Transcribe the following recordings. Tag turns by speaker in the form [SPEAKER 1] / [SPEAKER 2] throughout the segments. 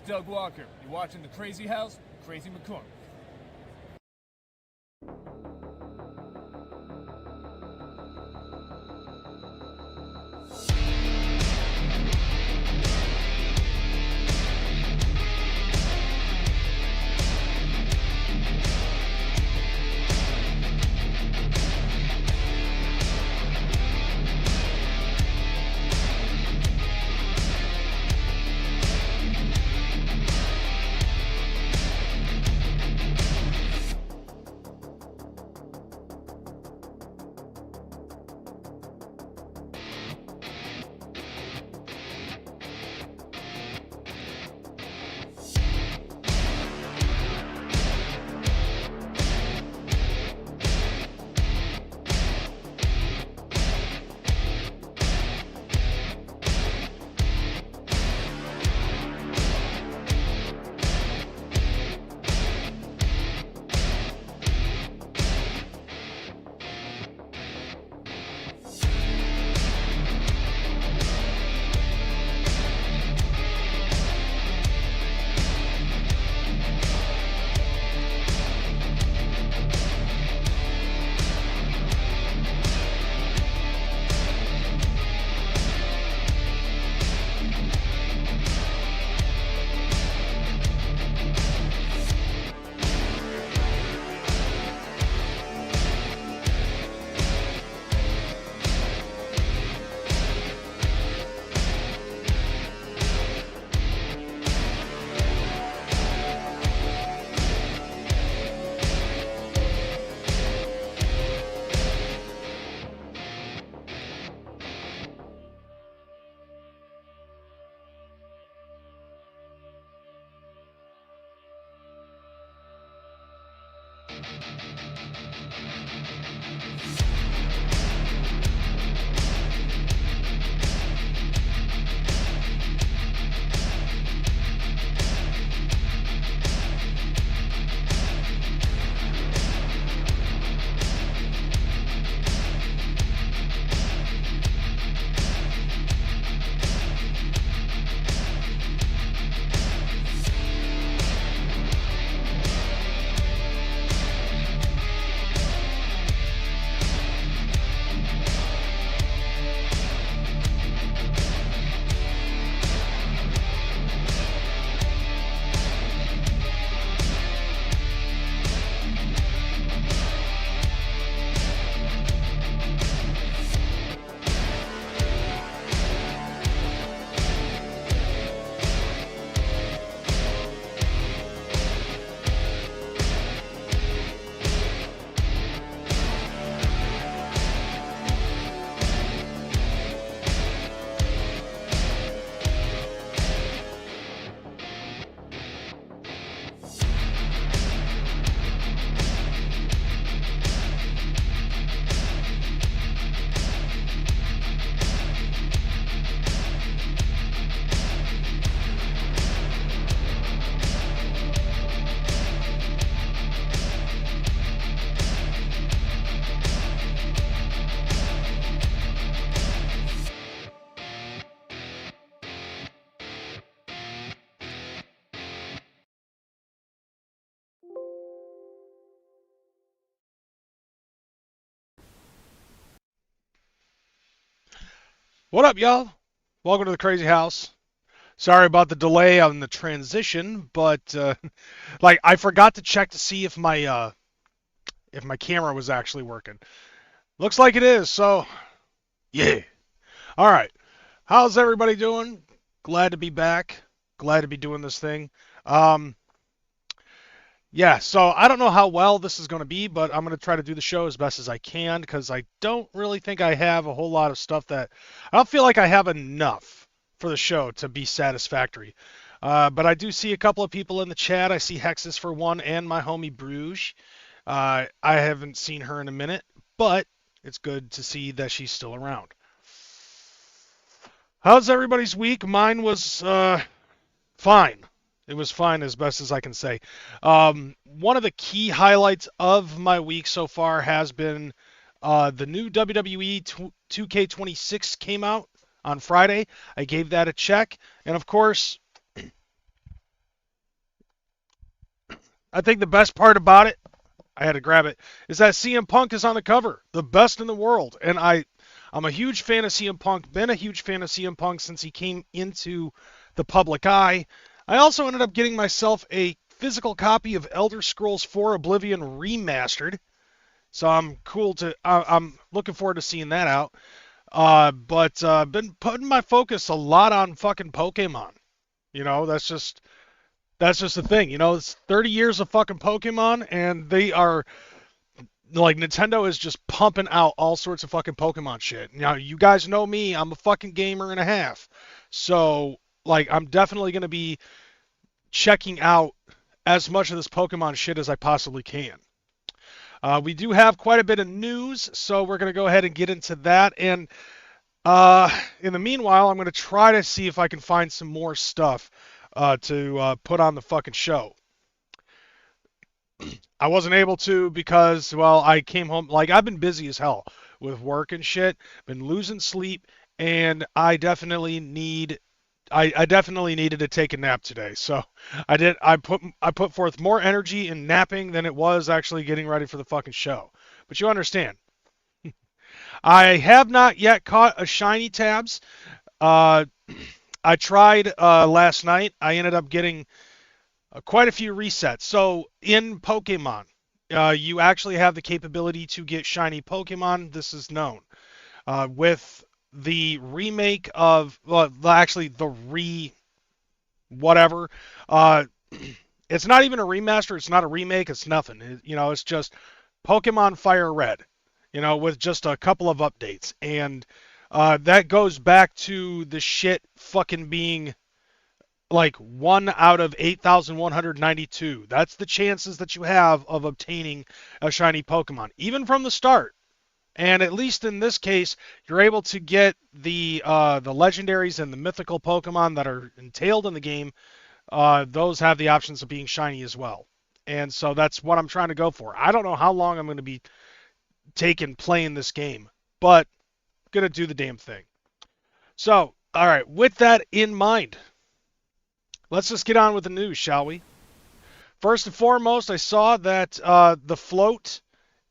[SPEAKER 1] Doug Walker. You're watching The Crazy House, Crazy McCormick.
[SPEAKER 2] What up, y'all? Welcome to the Crazy House. Sorry about the delay on the transition, but I forgot to check to see if my camera was actually working. Looks like it is, so yeah. All right. How's everybody doing? Glad to be back. Glad to be doing this thing. Yeah, so I don't know how well this is going to be, but I'm going to try to do the show as best as I can because I don't really think I have a whole lot of stuff I don't feel like I have enough for the show to be satisfactory. But I do see a couple of people in the chat. I see Hexus for one and my homie Bruges. I haven't seen her in a minute, but it's good to see that she's still around. How's everybody's week? Mine was fine. It was fine as best as I can say. One of the key highlights of my week so far has been the new WWE 2K26 came out on Friday. I gave that a check. And of course, I think the best part about it, I had to grab it, is that CM Punk is on the cover, the best in the world, and I'm a huge fan of CM Punk, been a huge fan of CM Punk since he came into the public eye. I also ended up getting myself a physical copy of Elder Scrolls 4 Oblivion Remastered, so I'm looking forward to seeing that out. But been putting my focus a lot on fucking Pokemon. That's just the thing. It's 30 years of fucking Pokemon, and they are like Nintendo is just pumping out all sorts of fucking Pokemon shit. Now, you guys know me, I'm a fucking gamer and a half. So, like, I'm definitely going to be checking out as much of this Pokemon shit as I possibly can. We do have quite a bit of news, so we're going to go ahead and get into that. And in the meanwhile, I'm going to try to see if I can find some more stuff to put on the fucking show. I wasn't able to because, well, I came home, like, I've been busy as hell with work and shit, been losing sleep, and I definitely needed to take a nap today. So I put forth more energy in napping than it was actually getting ready for the fucking show. But you understand. I have not yet caught a shiny tabs. I tried last night. I ended up getting quite a few resets. So in Pokemon, you actually have the capability to get shiny Pokemon. This is known. With the remake of, well, actually the whatever. It's not even a remaster. It's not a remake. It's nothing. It's just Pokemon Fire Red, with just a couple of updates. And that goes back to the shit fucking being like 1 out of 8,192. That's the chances that you have of obtaining a shiny Pokemon, even from the start. And at least in this case, you're able to get the legendaries and the mythical Pokemon that are entailed in the game. Those have the options of being shiny as well. And so that's what I'm trying to go for. I don't know how long I'm going to be playing this game, but I'm going to do the damn thing. So, all right, with that in mind, let's just get on with the news, shall we? First and foremost, I saw that the float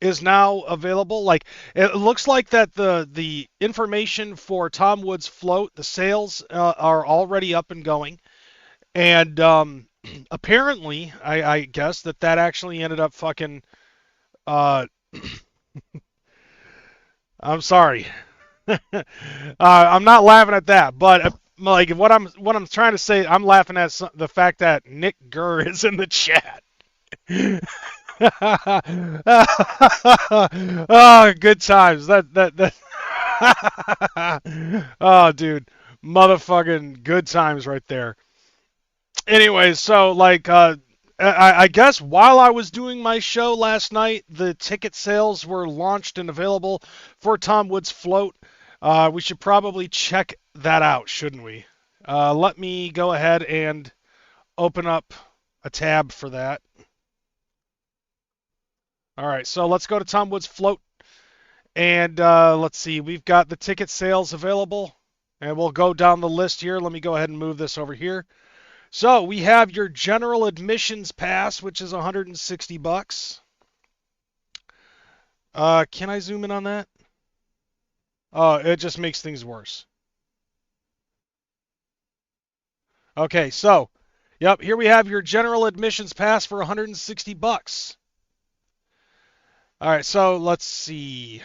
[SPEAKER 2] is now available. Like, it looks like that the information for Tom Wood's float, the sales are already up and going. And apparently, I guess that actually ended up fucking. I'm sorry. I'm not laughing at that, but like what I'm trying to say, I'm laughing at the fact that Nick Gurr is in the chat. Oh, good times. That. Oh, dude, motherfucking good times right there. Anyways, so like I guess while I was doing my show last night, the ticket sales were launched and available for Tom Wood's float. We should probably check that out, shouldn't we? Let me go ahead and open up a tab for that. All right, so let's go to Tom Wood's float. And let's see, we've got the ticket sales available. And we'll go down the list here. Let me go ahead and move this over here. So we have your general admissions pass, which is $160. Can I zoom in on that? Oh, it just makes things worse. Okay, so, yep, here we have your general admissions pass for $160. All right, so let's see.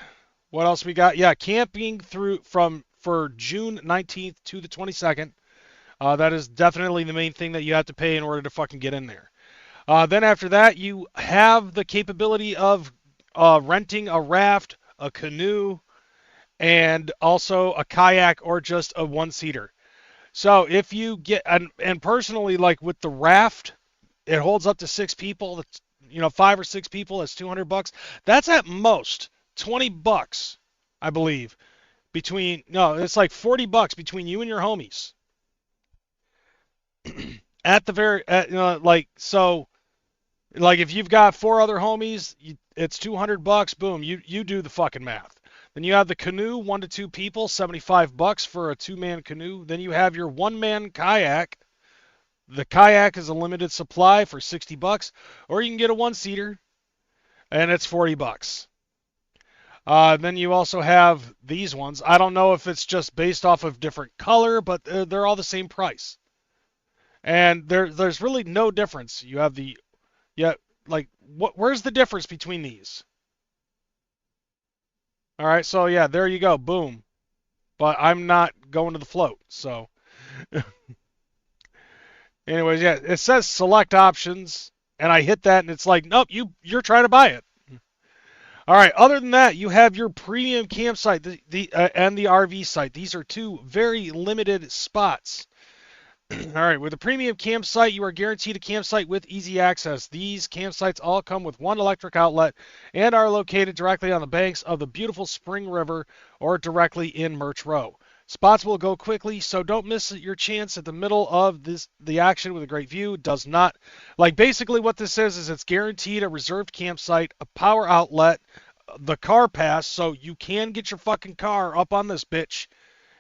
[SPEAKER 2] What else we got? Yeah, camping for June 19th to the 22nd. That is definitely the main thing that you have to pay in order to fucking get in there. Then after that, you have the capability of renting a raft, a canoe, and also a kayak or just a one-seater. So if you get, and personally, like with the raft, it holds up to 6 people. That's, 5 or 6 people. That's $200. That's at most $20, I believe. It's like $40 between you and your homies. At the very, like if you've got 4 other homies, it's $200. Boom, you do the fucking math. Then you have the canoe, 1 to 2 people, $75 for a 2-man canoe. Then you have your 1-man kayak, The kayak is a limited supply for $60, or you can get a one-seater, and it's $40. Then you also have these ones. I don't know if it's just based off of different color, but they're all the same price. And there's really no difference. You have the yeah, like where's the difference between these? All right, so yeah, there you go, boom. But I'm not going to the float, so anyways, yeah, it says select options, and I hit that, and it's like, nope, you're trying to buy it. All right. Other than that, you have your premium campsite, and the RV site. These are two very limited spots. All right. With a premium campsite, you are guaranteed a campsite with easy access. These campsites all come with one electric outlet and are located directly on the banks of the beautiful Spring River or directly in Merch Row. Spots will go quickly, so don't miss your chance at the middle of the action with a great view. Does not, like, basically what this is it's guaranteed a reserved campsite, a power outlet, the car pass, so you can get your fucking car up on this bitch,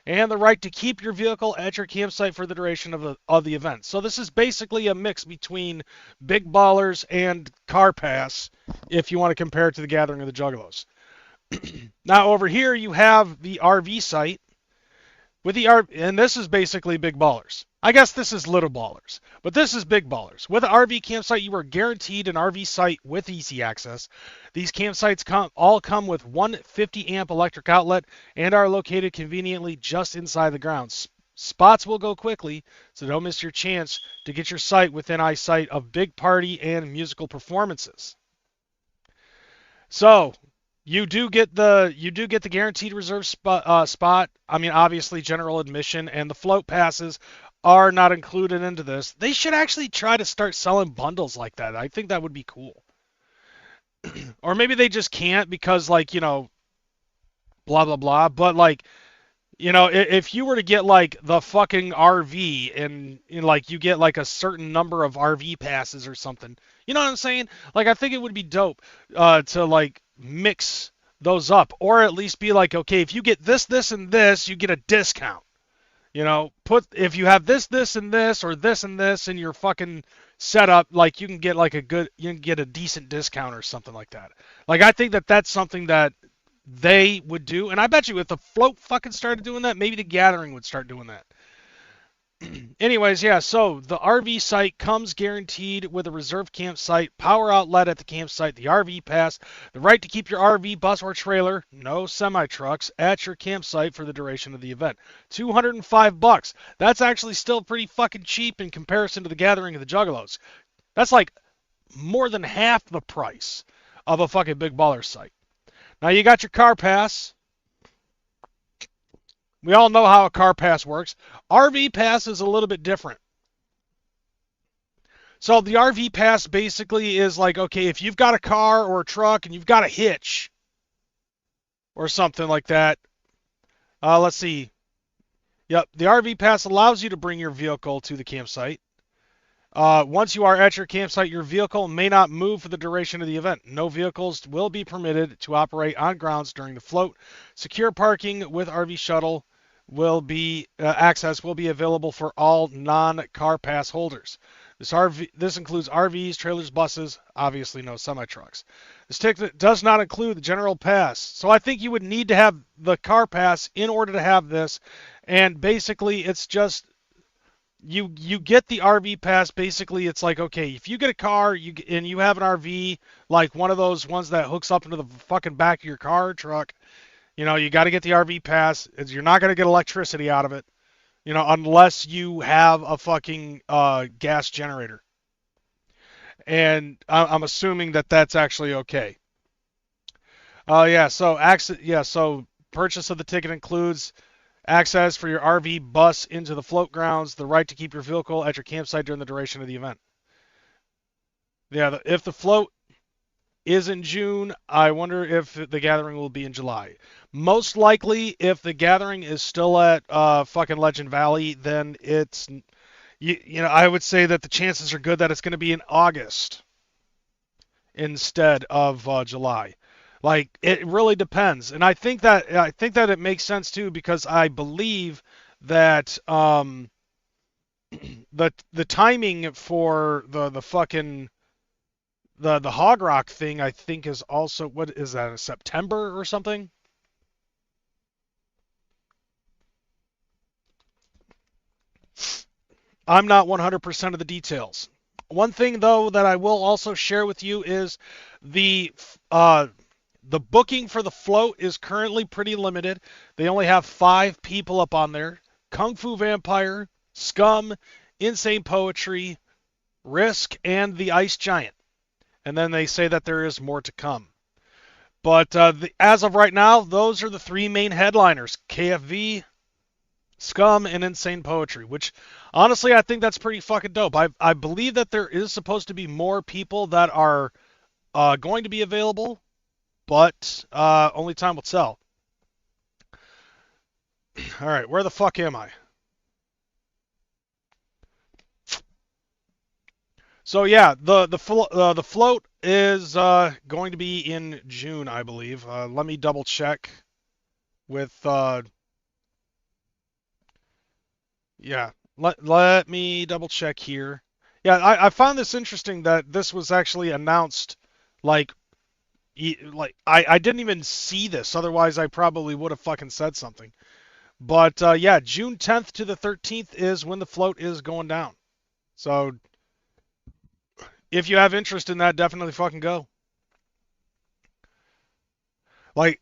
[SPEAKER 2] and the right to keep your vehicle at your campsite for the duration of the event. So this is basically a mix between Big Ballers and Car Pass, if you want to compare it to the Gathering of the Juggalos. Now over here you have the RV site. With the and this is basically Big Ballers. I guess this is Little Ballers, but this is Big Ballers. With an RV campsite, you are guaranteed an RV site with easy access. These campsites all come with one 50-amp electric outlet and are located conveniently just inside the grounds. Spots will go quickly, so don't miss your chance to get your site within eyesight of big party and musical performances. So, you do get the guaranteed reserve spot. I mean, obviously, general admission and the float passes are not included into this. They should actually try to start selling bundles like that. I think that would be cool. Or maybe they just can't because, like, you know, blah blah blah. But like, you know, if you were to get like the fucking RV and like you get like a certain number of RV passes or something, you know what I'm saying? Like, I think it would be dope to like mix those up, or at least be like, okay, if you get this, this, and this, you get a discount. You know, if you have this, this, and this, or this and this in your fucking setup, like you can get a decent discount or something like that. Like, I think that that's something that they would do, and I bet you if the float fucking started doing that, maybe the gathering would start doing that. Anyways, yeah, so the RV site comes guaranteed with a reserved campsite, power outlet at the campsite, the RV pass, the right to keep your RV, bus, or trailer, no semi-trucks, at your campsite for the duration of the event. $205. That's actually still pretty fucking cheap in comparison to the Gathering of the Juggalos. That's like more than half the price of a fucking Big Baller site. Now you got your car pass. We all know how a car pass works. RV pass is a little bit different. So the RV pass basically is like, okay, if you've got a car or a truck and you've got a hitch or something like that, let's see. Yep, the RV pass allows you to bring your vehicle to the campsite. Once you are at your campsite, your vehicle may not move for the duration of the event. No vehicles will be permitted to operate on grounds during the float. Secure parking with RV shuttle will be access will be available for all non-car pass holders. This includes RVs, trailers, buses, obviously no semi-trucks. This ticket does not include the general pass. So I think you would need to have the car pass in order to have this. And basically it's just you get the RV pass. Basically it's like, okay, if you get a car and you have an RV, like one of those ones that hooks up into the fucking back of your car or truck, you know, you got to get the RV pass. You're not going to get electricity out of it, you know, unless you have a fucking gas generator. And I'm assuming that that's actually okay. So purchase of the ticket includes access for your RV bus into the float grounds, the right to keep your vehicle at your campsite during the duration of the event. Yeah, if the float is in June, I wonder if the gathering will be in July. Most likely, if the gathering is still at fucking Legend Valley, then it's, you know, I would say that the chances are good that it's going to be in August instead of July. Like, it really depends, and I think that it makes sense too, because I believe that the timing for the fucking the Hog Rock thing, I think, is also, what is that, in September or something? I'm not 100% of the details. One thing though that I will also share with you is the uh, the booking for the float is currently pretty limited. They only have 5 people up on there: Kung Fu Vampire, Scum, Insane Poetry, Risk, and the Ice Giant. And then they say that there is more to come. But as of right now, those are the 3 main headliners: KFV, Scum, and Insane Poetry, which honestly I think that's pretty fucking dope. I believe that there is supposed to be more people that are going to be available, but only time will tell. All right, where the fuck am I? So yeah, the float is going to be in June, I believe. Let me double check with yeah. Let me double check here. Yeah, I found this interesting that this was actually announced like I didn't even see this, otherwise I probably would have fucking said something. But yeah, June 10th to the 13th is when the float is going down. So if you have interest in that, definitely fucking go. Like,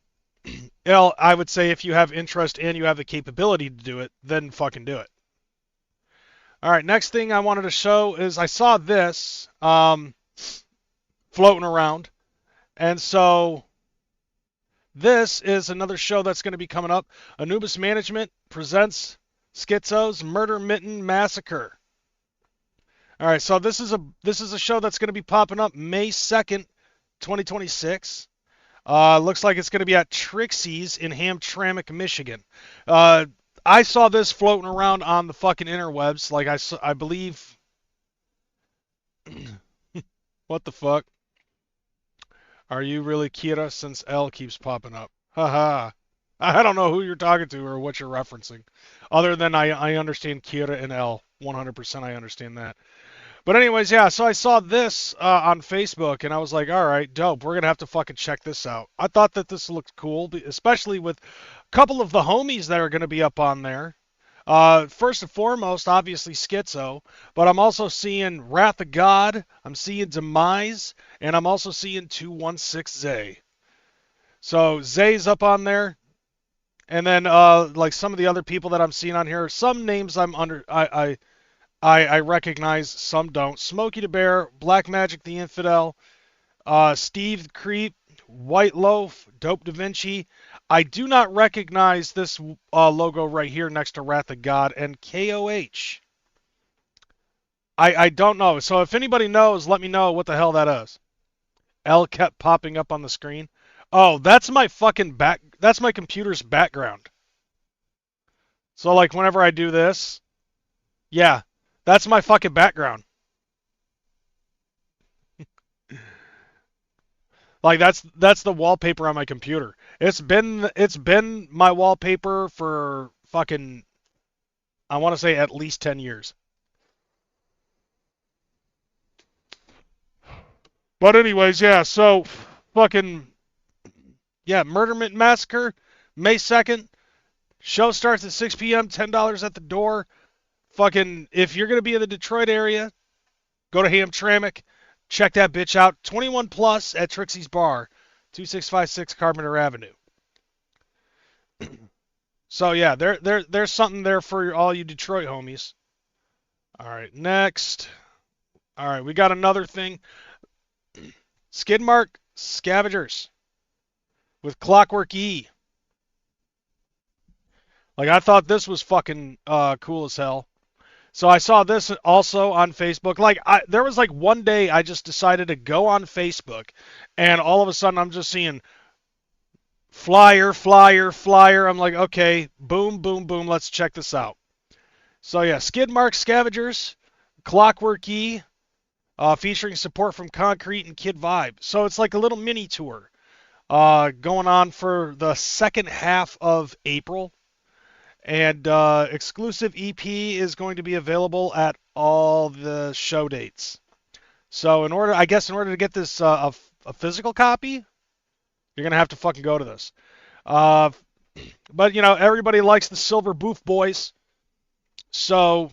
[SPEAKER 2] I would say if you have interest and you have the capability to do it, then fucking do it. All right, next thing I wanted to show is I saw this floating around. And so this is another show that's going to be coming up. Anubis Management presents Schizo's Murder Mitten Massacre. All right, so this is a show that's going to be popping up May 2nd, 2026. Looks like it's going to be at Trixie's in Hamtramck, Michigan. I saw this floating around on the fucking interwebs. Like I believe. What the fuck? Are you really Kira? Since L keeps popping up. Haha. I don't know who you're talking to or what you're referencing. Other than I understand Kira and L. 100% I understand that. But anyways, yeah, so I saw this on Facebook, and I was like, all right, dope. We're going to have to fucking check this out. I thought that this looked cool, especially with a couple of the homies that are going to be up on there. First and foremost, obviously Schizo, but I'm also seeing Wrath of God, I'm seeing Demise, and I'm also seeing 216 Zay. So Zay's up on there, and then like some of the other people that I'm seeing on here, some names I recognize, some don't. Smokey the Bear, Black Magic the Infidel, Steve the Creep, White Loaf, Dope Da Vinci. I do not recognize this logo right here next to Wrath of God, and KOH. I don't know. So if anybody knows, let me know what the hell that is. L kept popping up on the screen. Oh, that's my fucking that's my computer's background. So like whenever I do this, yeah, that's my fucking background. Like that's the wallpaper on my computer. It's been my wallpaper for fucking, I want to say, at least 10 years. But anyways, yeah, so fucking yeah, Murder Mitten Massacre, May 2nd. Show starts at 6 p.m., $10 at the door. Fucking, if you're going to be in the Detroit area, go to Hamtramck. Check that bitch out. 21 plus at Trixie's Bar, 2656 Carpenter Avenue. So yeah, there's something there for all you Detroit homies. All right, next. All right, we got another thing. Skidmark Scavengers with Clockwork E. Like, I thought this was fucking cool as hell. So I saw this also on Facebook. Like, there was like one day I just decided to go on Facebook, and all of a sudden I'm just seeing flyer, flyer, flyer. I'm like, okay, boom, boom, boom. Let's check this out. So yeah, Skidmark Scavengers, Clockwork E, featuring support from Concrete and Kid Vibe. So it's like a little mini tour going on for the second half of April. And exclusive EP is going to be available at all the show dates. So in order to get this a physical copy, you're gonna have to fucking go to this. Uh, but everybody likes the Silver Booth Boys. So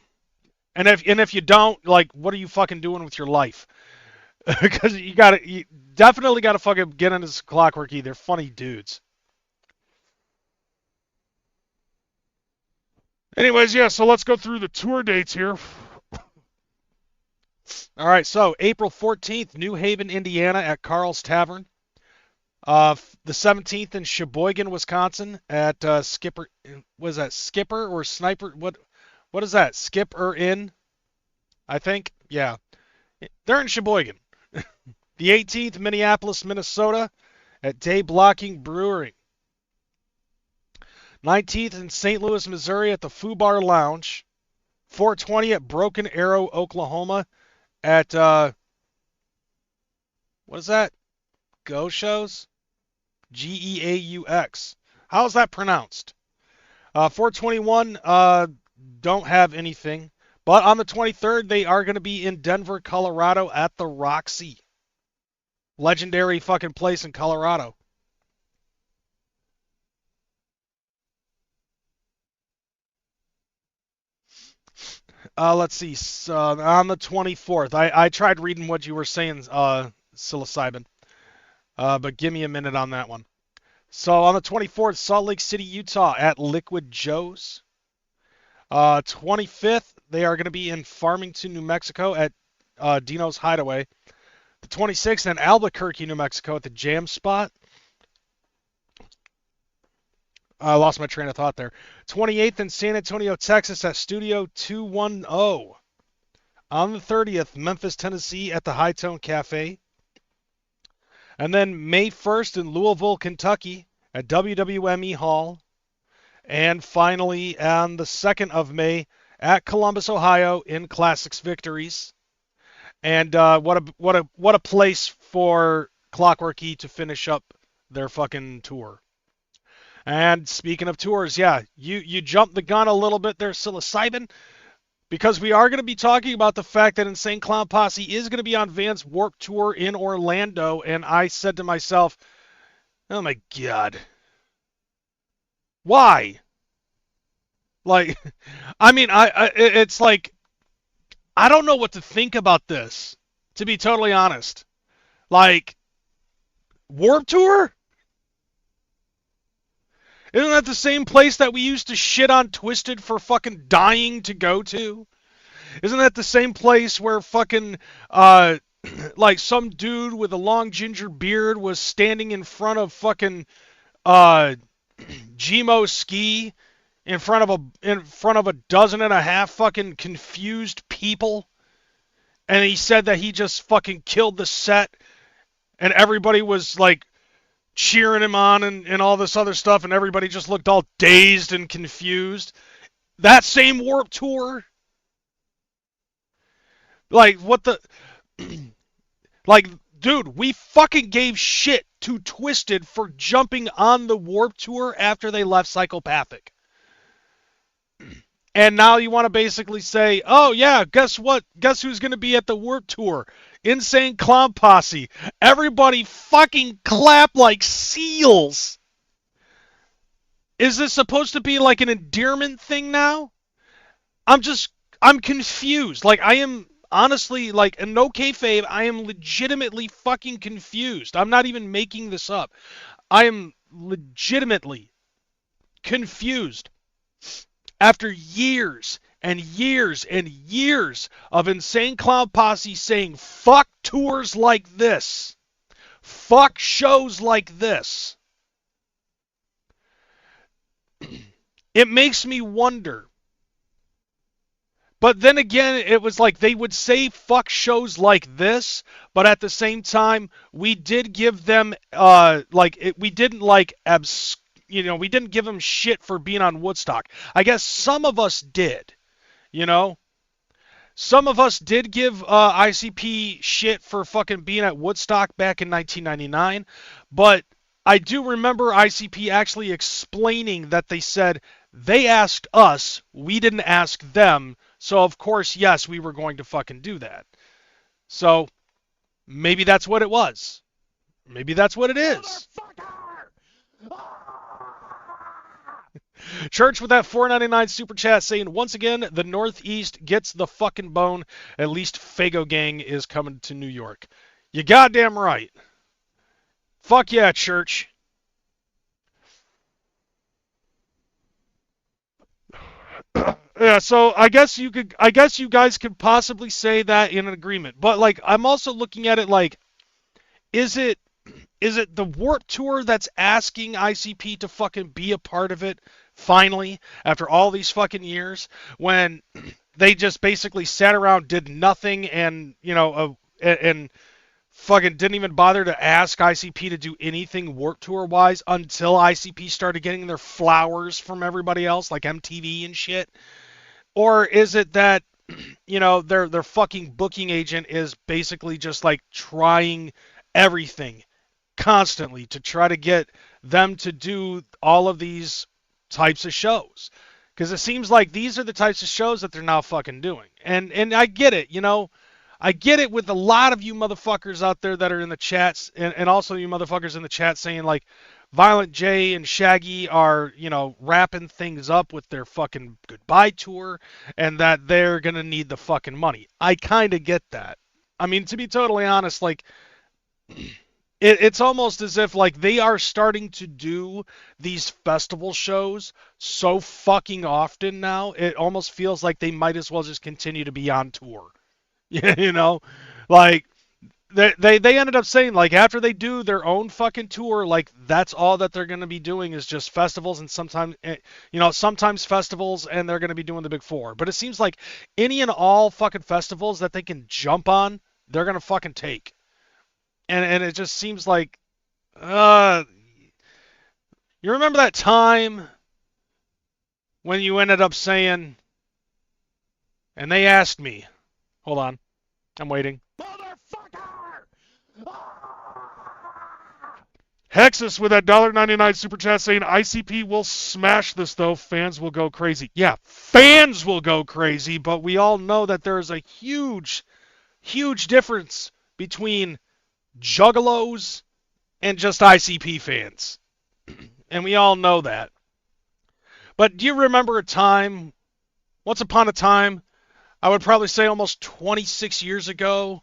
[SPEAKER 2] if you don't, like, what are you fucking doing with your life? Because you definitely gotta fucking get into this Clockworky. They're funny dudes. Anyways, yeah, so let's go through the tour dates here. All right, so April 14th, New Haven, Indiana at Karl's Tavern. The 17th in Sheboygan, Wisconsin at Skipper. Was that Skipper or Sniper? What is that? Skipper Inn, I think. Yeah, they're in Sheboygan. The 18th, Minneapolis, Minnesota at Day Blocking Brewing. 19th in St. Louis, Missouri at the Foo Bar Lounge. 420 at Broken Arrow, Oklahoma at, what is that? Go Shows? Geaux. How is that pronounced? 421, don't have anything. But on the 23rd, they are going to be in Denver, Colorado at the Roxy. Legendary fucking place in Colorado. Let's see. On the 24th, I tried reading what you were saying, psilocybin. But give me a minute on that one. So on the 24th, Salt Lake City, Utah at Liquid Joe's. 25th, they are going to be in Farmington, New Mexico at Dino's Hideaway. The 26th in Albuquerque, New Mexico at the Jam Spot. I lost my train of thought there. 28th in San Antonio, Texas at Studio 210. On the 30th, Memphis, Tennessee at the High Tone Cafe. And then May 1st in Louisville, Kentucky at WWME Hall. And finally, on the 2nd of May at Columbus, Ohio in Classics Victories. And what a place for Clockworky to finish up their fucking tour. And speaking of tours, yeah, you jumped the gun a little bit there, psilocybin, because we are going to be talking about the fact that Insane Clown Posse is going to be on Van's Warped Tour in Orlando, and I said to myself, oh my god, why? Like, I mean, it's like, I don't know what to think about this, to be totally honest. Like, Warped Tour? Isn't that the same place that we used to shit on Twisted for fucking dying to go to? Isn't that the same place where fucking, like some dude with a long ginger beard was standing in front of fucking, Gmo Ski in front of a dozen and a half fucking confused people? And he said that he just fucking killed the set and everybody was like, cheering him on and all this other stuff, and everybody just looked all dazed and confused. That same Warped Tour? Like, what the... like, dude, we fucking gave shit to Twisted for jumping on the Warped Tour after they left Psychopathic. And now you want to basically say, oh yeah, guess what? Guess who's going to be at the Warped Tour? Insane Clown Posse. Everybody fucking clap like seals. Is this supposed to be like an endearment thing now? I'm confused. Like, I am honestly, like, in no kayfabe, I am legitimately fucking confused. I'm not even making this up. I am legitimately confused. After years and years and years of Insane Clown Posse saying, fuck tours like this, fuck shows like this, it makes me wonder. But then again, it was like they would say fuck shows like this, but at the same time, we did give them, we didn't we didn't give them shit for being on Woodstock. I guess some of us did, Some of us did give ICP shit for fucking being at Woodstock back in 1999, but I do remember ICP actually explaining that they said They asked us, we didn't ask them, so of course, yes, we were going to fucking do that. So maybe that's what it was. Maybe that's what it is. Church with that $4.99 super chat saying, once again, the Northeast gets the fucking bone. At least Fago Gang is coming to New York. You goddamn right. Fuck yeah, Church. Yeah, so I guess you guys could possibly say that in an agreement. But like I'm also looking at it like, is it the Warped Tour that's asking ICP to fucking be a part of it finally after all these fucking years, when they just basically sat around, did nothing, and and fucking didn't even bother to ask ICP to do anything Warped Tour wise until ICP started getting their flowers from everybody else like MTV and shit? Or is it that their fucking booking agent is basically just like trying everything constantly to try to get them to do all of these types of shows? Because it seems like these are the types of shows that they're now fucking doing. And I get it, I get it with a lot of you motherfuckers out there that are in the chats, and also you motherfuckers in the chat saying like Violent J and Shaggy are, wrapping things up with their fucking goodbye tour and that they're gonna need the fucking money. I kinda get that. I mean, to be totally honest, like it's almost as if like they are starting to do these festival shows so fucking often now, it almost feels like they might as well just continue to be on tour. Like they ended up saying like after they do their own fucking tour, like that's all that they're going to be doing is just festivals, and sometimes festivals, and they're going to be doing the big four. But it seems like any and all fucking festivals that they can jump on, they're going to fucking take. And it just seems like you remember that time when you ended up saying, and they asked me, hold on, I'm waiting. Hexus with that $1.99 super chat saying ICP will smash this though. Fans will go crazy. Yeah, fans will go crazy, but we all know that there is a huge, huge difference between juggalos and just ICP fans. And we all know that. But do you remember a time, once upon a time, I would probably say almost 26 years ago,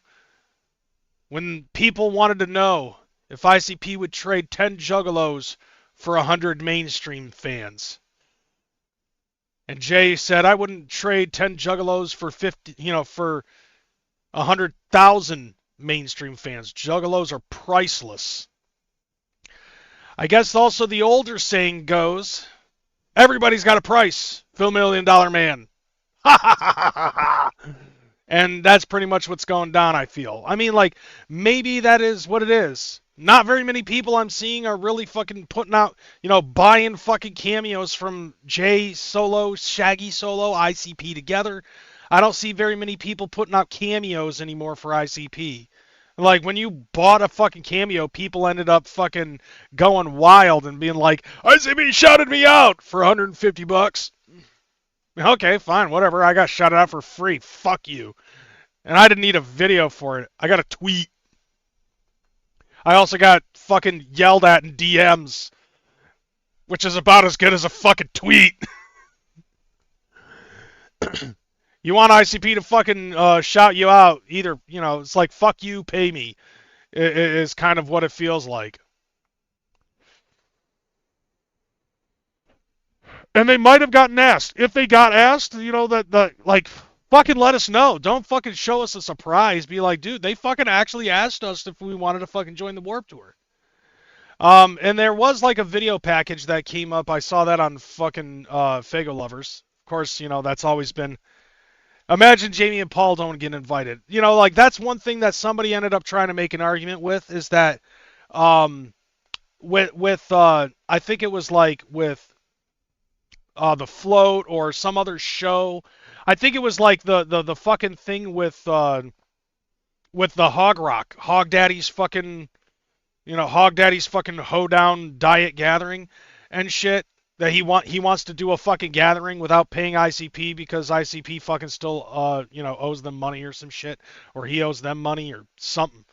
[SPEAKER 2] when people wanted to know if ICP would trade 10 juggalos for 100 mainstream fans? And Jay said, I wouldn't trade 10 juggalos for 100,000 mainstream fans. Juggalos are priceless. I guess also the older saying goes, everybody's got a price. Phil $1 Million Man. And that's pretty much what's going down, I feel. I mean, like, maybe that is what it is. Not very many people I'm seeing are really fucking putting out, buying fucking cameos from Jay solo, Shaggy solo, ICP together. I don't see very many people putting out cameos anymore for ICP. Like, when you bought a fucking cameo, people ended up fucking going wild and being like, ICP shouted me out for $150. Okay, fine, whatever. I got shouted out for free. Fuck you. And I didn't need a video for it. I got a tweet. I also got fucking yelled at in DMs, which is about as good as a fucking tweet. You want ICP to fucking shout you out, either, it's like, fuck you, pay me, is kind of what it feels like. And they might have gotten asked. If they got asked, like, fucking let us know. Don't fucking show us a surprise. Be like, dude, they fucking actually asked us if we wanted to fucking join the Warped Tour. And there was like a video package that came up. I saw that on fucking Fago Lovers. Of course, that's always been. Imagine Jamie and Paul don't get invited. Like that's one thing that somebody ended up trying to make an argument with, is that with I think it was like with the Float or some other show. I think it was like the fucking thing with the Hog Rock, Hog Daddy's fucking Hoedown diet gathering and shit. That he wants to do a fucking gathering without paying ICP because ICP fucking still owes them money or some shit, or he owes them money or something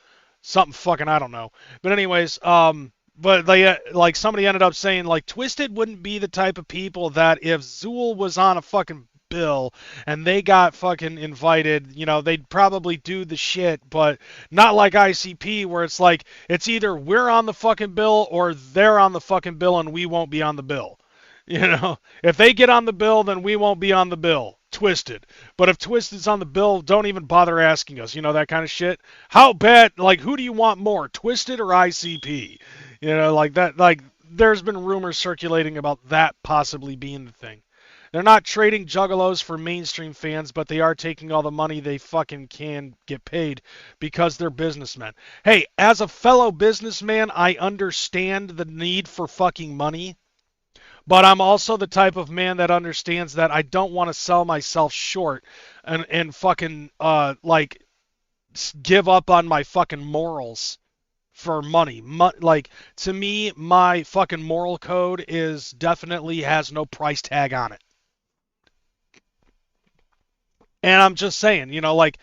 [SPEAKER 2] fucking I don't know. But anyways, but they like somebody ended up saying like Twisted wouldn't be the type of people that if Zool was on a fucking bill and they got fucking invited, they'd probably do the shit, but not like ICP where it's like it's either we're on the fucking bill or they're on the fucking bill and we won't be on the bill. If they get on the bill, then we won't be on the bill. Twisted. But if Twisted's on the bill, don't even bother asking us. That kind of shit. How bad, like, who do you want more, Twisted or ICP? Like that, like, there's been rumors circulating about that possibly being the thing. They're not trading juggalos for mainstream fans, but they are taking all the money they fucking can get paid because they're businessmen. Hey, as a fellow businessman, I understand the need for fucking money. But I'm also the type of man that understands that I don't want to sell myself short and fucking like give up on my fucking morals for money. Like to me, my fucking moral code is definitely has no price tag on it. And I'm just saying, like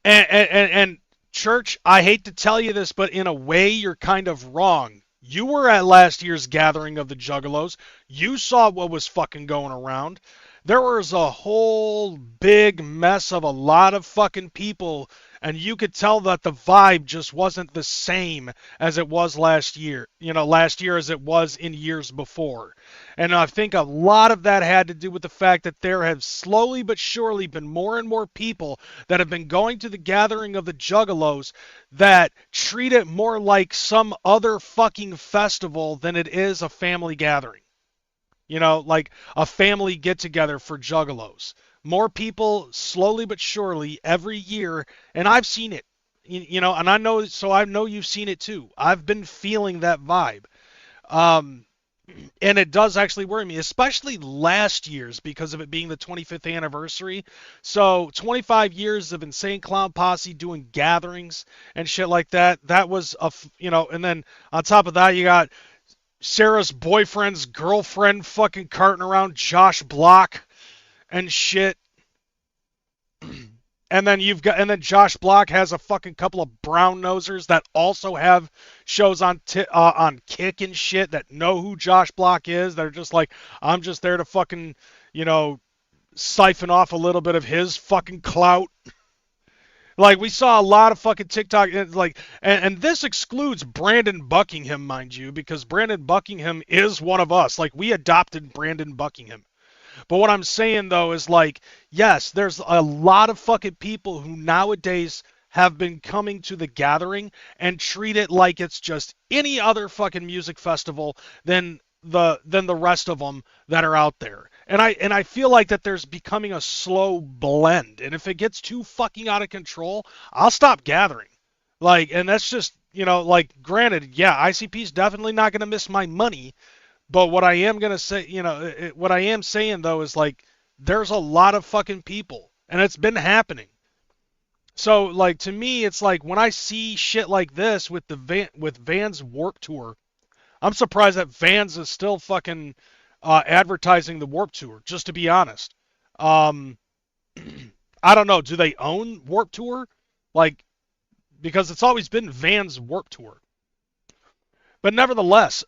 [SPEAKER 2] and church, I hate to tell you this, but in a way you're kind of wrong. You were at last year's gathering of the Juggalos. You saw what was fucking going around. There was a whole big mess of a lot of fucking people, and you could tell that the vibe just wasn't the same as it was last year. Last year as it was in years before. And I think a lot of that had to do with the fact that there have slowly but surely been more and more people that have been going to the gathering of the Juggalos that treat it more like some other fucking festival than it is a family gathering. Like a family get together for Juggalos. More people slowly but surely every year, and I've seen it. And I know you've seen it too. I've been feeling that vibe. And it does actually worry me, especially last year's because of it being the 25th anniversary. So 25 years of Insane Clown Posse doing gatherings and shit like that. That was and then on top of that, you got Sarah's boyfriend's girlfriend fucking carting around Josh Block and shit. And then Josh Block has a fucking couple of brown nosers that also have shows on Kick and shit that know who Josh Block is. They're just like, I'm just there to fucking, siphon off a little bit of his fucking clout. Like we saw a lot of fucking TikTok, and this excludes Brandon Buckingham, mind you, because Brandon Buckingham is one of us. Like we adopted Brandon Buckingham. But what I'm saying though is like, yes, there's a lot of fucking people who nowadays have been coming to the gathering and treat it like it's just any other fucking music festival than the rest of them that are out there. And I feel like that there's becoming a slow blend. And if it gets too fucking out of control, I'll stop gathering. Like, and that's just, like granted, yeah, ICP's definitely not going to miss my money. But what I am going to say, what I am saying though is like, there's a lot of fucking people and it's been happening. So like to me, it's like when I see shit like this with with Vans Warp Tour, I'm surprised that Vans is still fucking advertising the Warp Tour, just to be honest. I don't know. Do they own Warp Tour? Like, because it's always been Vans Warp Tour. But nevertheless,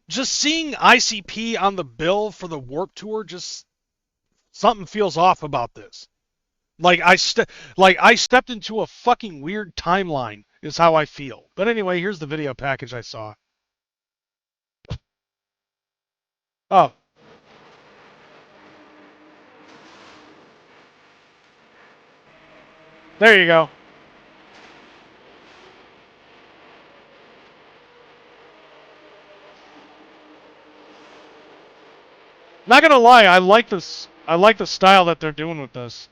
[SPEAKER 2] just seeing ICP on the bill for the Warp Tour, just something feels off about this. Like I stepped into a fucking weird timeline is how I feel. But anyway, here's the video package I saw. Oh. There you go. Not gonna lie, I like this. I like the style that they're doing with this.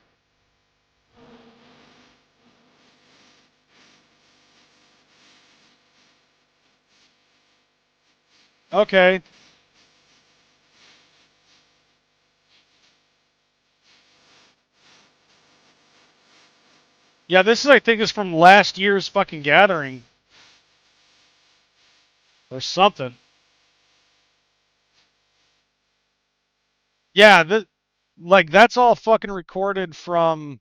[SPEAKER 2] Okay. Yeah, this is, I think, is from last year's fucking gathering. Or something. Yeah, like that's all fucking recorded from.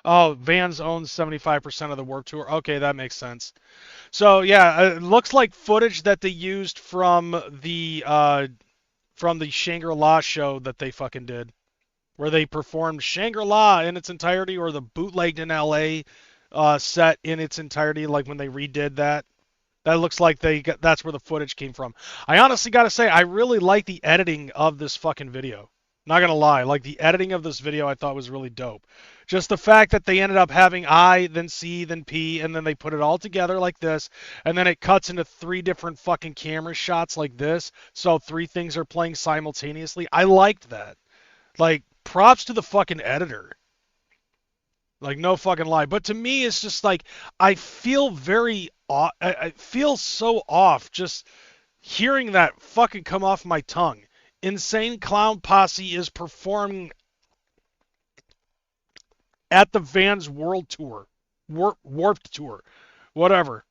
[SPEAKER 2] Oh, Vans owns 75% of the Warped Tour. Okay, that makes sense. So yeah, it looks like footage that they used from the Shangri-La show that they fucking did, where they performed Shangri-La in its entirety, or the bootlegged in LA set in its entirety, like when they redid that. That looks like that's where the footage came from. I honestly gotta say, I really like the editing of this fucking video. Not gonna lie, like the editing of this video I thought was really dope. Just the fact that they ended up having I, then C, then P, and then they put it all together like this, and then it cuts into three different fucking camera shots like this, so three things are playing simultaneously. I liked that. Like, props to the fucking editor. Like, no fucking lie. But to me, it's just like, I feel very off. I feel so off just hearing that fucking come off my tongue. Insane Clown Posse is performing at the Vans World Tour. Warped Tour. Whatever.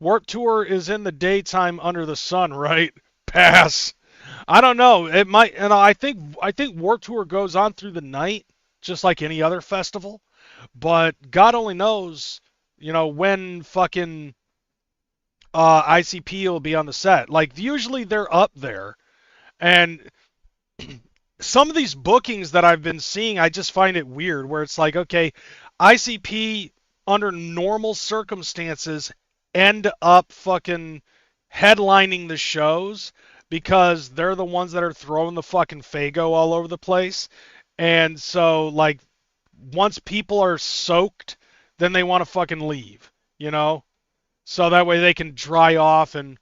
[SPEAKER 2] Warped Tour is in the daytime under the sun, right? Pass. I don't know. It might, and I think Warped Tour goes on through the night, just like any other festival. But God only knows, when fucking ICP will be on the set. Like usually they're up there, and some of these bookings that I've been seeing, I just find it weird. Where it's like, okay, ICP under normal circumstances end up fucking headlining the shows because they're the ones that are throwing the fucking Fago all over the place. And so, like, once people are soaked, then they want to fucking leave, So that way they can dry off and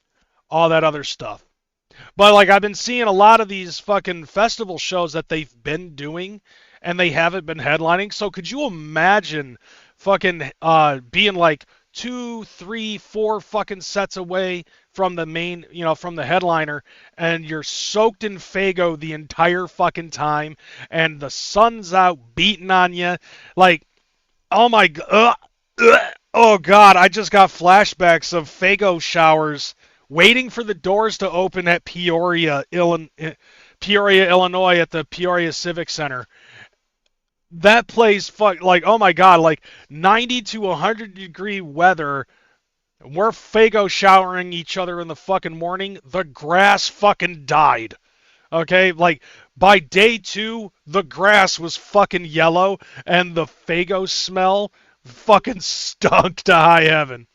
[SPEAKER 2] all that other stuff. But, like, I've been seeing a lot of these fucking festival shows that they've been doing and they haven't been headlining. So could you imagine fucking being like 2, 3, 4 fucking sets away from the main, from the headliner, and you're soaked in Fago the entire fucking time, and the sun's out beating on you, like, oh my god, oh god, I just got flashbacks of Fago showers waiting for the doors to open at Peoria, Illinois, at the Peoria Civic Center. That place, like, oh my god, like 90 to 100 degree weather. We're Fago showering each other in the fucking morning. The grass fucking died. Okay? Like, by day 2, the grass was fucking yellow, and the Fago smell fucking stunk to high heaven.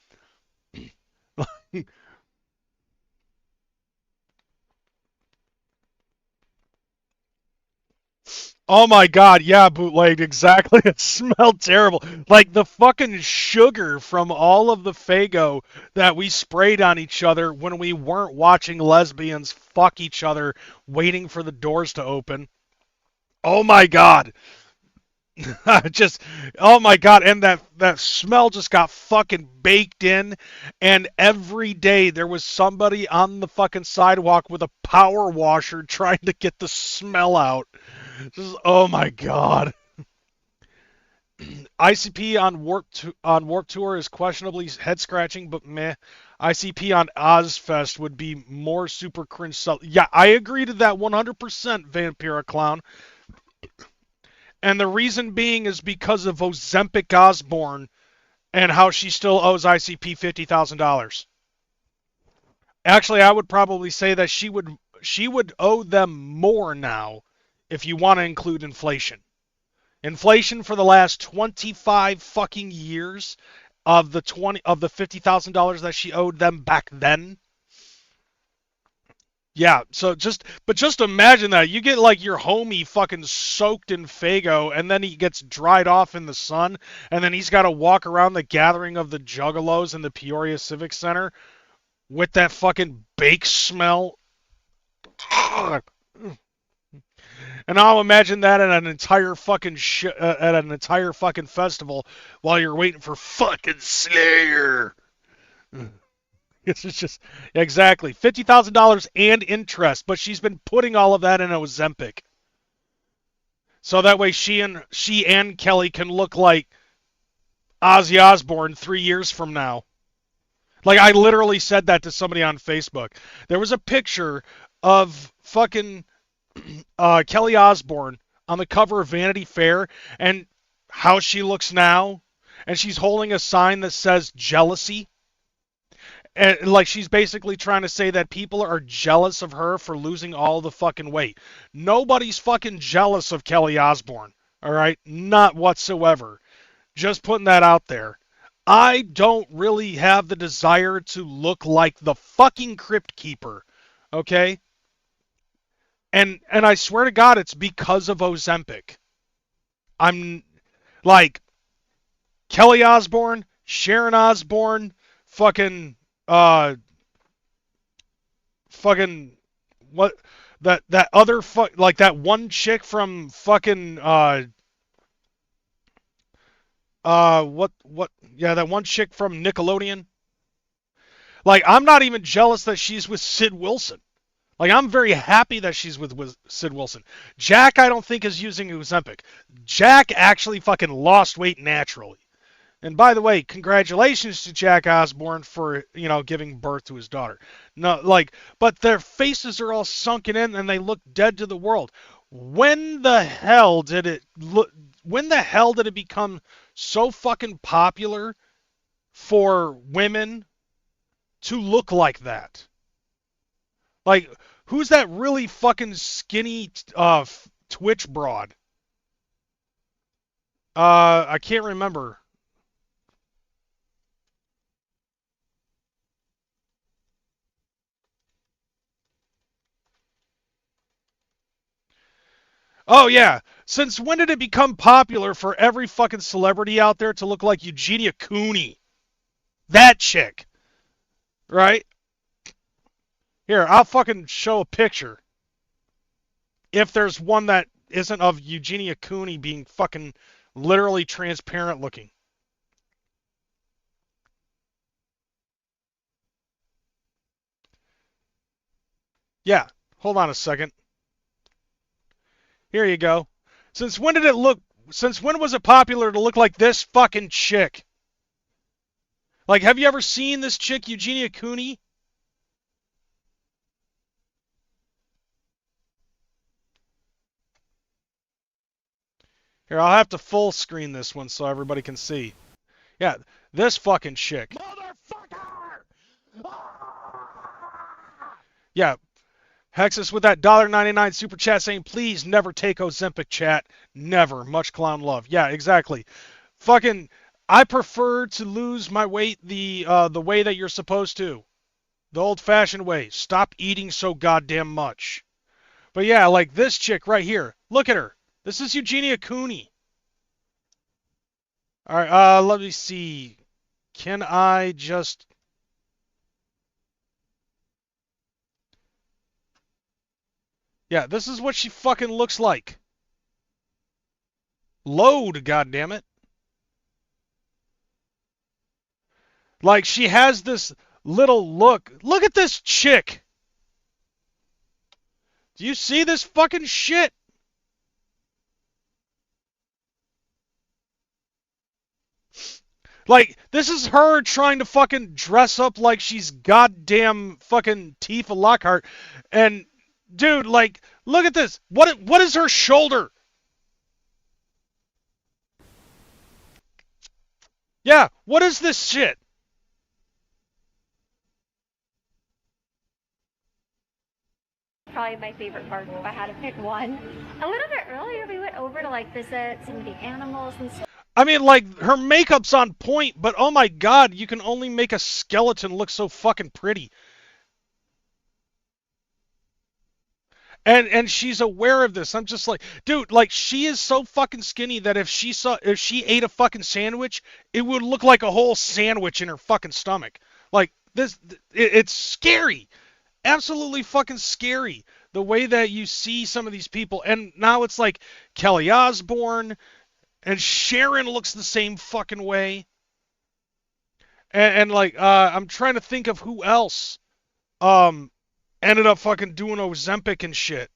[SPEAKER 2] Oh my god, yeah, bootlegged, exactly. It smelled terrible. Like the fucking sugar from all of the Fago that we sprayed on each other when we weren't watching lesbians fuck each other, waiting for the doors to open. Oh my god. Just, oh my god, and that smell just got fucking baked in, and every day there was somebody on the fucking sidewalk with a power washer trying to get the smell out. Just, oh my god. ICP on Warp Tour is questionably head scratching, but meh. ICP on Ozfest would be more super cringe. Yeah, I agree to that 100%, Vampira Clown. And the reason being is because of Ozempic Osborne and how she still owes ICP $50,000. Actually, I would probably say that she would owe them more now if you want to include inflation. Inflation for the last 25 fucking years of the $50,000 that she owed them back then. Yeah, so just imagine that. You get like your homie fucking soaked in Fago, and then he gets dried off in the sun, and then he's got to walk around the gathering of the Juggalos in the Peoria Civic Center with that fucking bake smell. And I'll imagine that at an entire fucking festival while you're waiting for fucking Slayer. It's just exactly $50,000 and interest, but she's been putting all of that in Ozempic, so that way she and Kelly can look like Ozzy Osbourne 3 years from now. Like, I literally said that to somebody on Facebook. There was a picture of fucking Kelly Osbourne on the cover of Vanity Fair and how she looks now, and she's holding a sign that says jealousy. And like she's basically trying to say that people are jealous of her for losing all the fucking weight. Nobody's fucking jealous of Kelly Osbourne. All right? Not whatsoever. Just putting that out there. I don't really have the desire to look like the fucking Crypt Keeper. Okay? And I swear to God it's because of Ozempic. I'm like Kelly Osbourne, Sharon Osbourne, fucking fucking what that other like that one chick from fucking what yeah, that one chick from Nickelodeon. Like I'm not even jealous that she's with Sid Wilson. Like I'm very happy that she's with Sid Wilson. Jack I don't think is using Ozempic. Jack actually fucking lost weight naturally. And by the way, congratulations to Jack Osbourne for, giving birth to his daughter. No, like, but their faces are all sunken in and they look dead to the world. When the hell did it look? When the hell did it become so fucking popular for women to look like that? Like, who's that really fucking skinny Twitch broad? I can't remember. Oh yeah. Since when did it become popular for every fucking celebrity out there to look like Eugenia Cooney? That chick. Right? Here, I'll fucking show a picture. If there's one that isn't of Eugenia Cooney being fucking literally transparent looking. Yeah. Hold on a second. Here you go. Since when was it popular to look like this fucking chick? Like, have you ever seen this chick, Eugenia Cooney? Here, I'll have to full screen this one so everybody can see. Yeah, this fucking chick. Motherfucker! Yeah, Hexus with that $1.99 super chat saying, please never take Ozempic, chat. Never. Much clown love. Yeah, exactly. Fucking, I prefer to lose my weight the way that you're supposed to. The old-fashioned way. Stop eating so goddamn much. But yeah, like this chick right here. Look at her. This is Eugenia Cooney. Alright, let me see. Can I just... Yeah, this is what she fucking looks like. Load, goddammit. Like, she has this little look. Look at this chick. Do you see this fucking shit? Like, this is her trying to fucking dress up like she's goddamn fucking Tifa Lockhart. And, dude, like, look at this. What is her shoulder? Yeah, what is this shit?
[SPEAKER 3] Probably my favorite park if I had to pick one. A little bit earlier, we went over to like visit some of the animals and stuff.
[SPEAKER 2] I mean, like, her makeup's on point, but oh my god, you can only make a skeleton look so fucking pretty. And she's aware of this. I'm just like, dude, like she is so fucking skinny that if she ate a fucking sandwich, it would look like a whole sandwich in her fucking stomach. Like this, it's scary, absolutely fucking scary. The way that you see some of these people, and now it's like Kelly Osbourne and Sharon looks the same fucking way. And like, I'm trying to think of who else. Ended up fucking doing Ozempic and shit.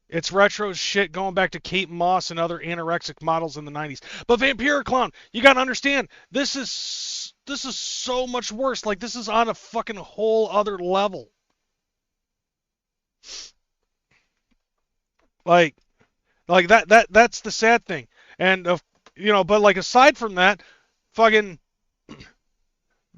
[SPEAKER 2] It's retro shit going back to Kate Moss and other anorexic models in the 90s. But Vampire Clown, you gotta understand, this is so much worse. Like, this is on a fucking whole other level. Like that's the sad thing. And but like aside from that, fucking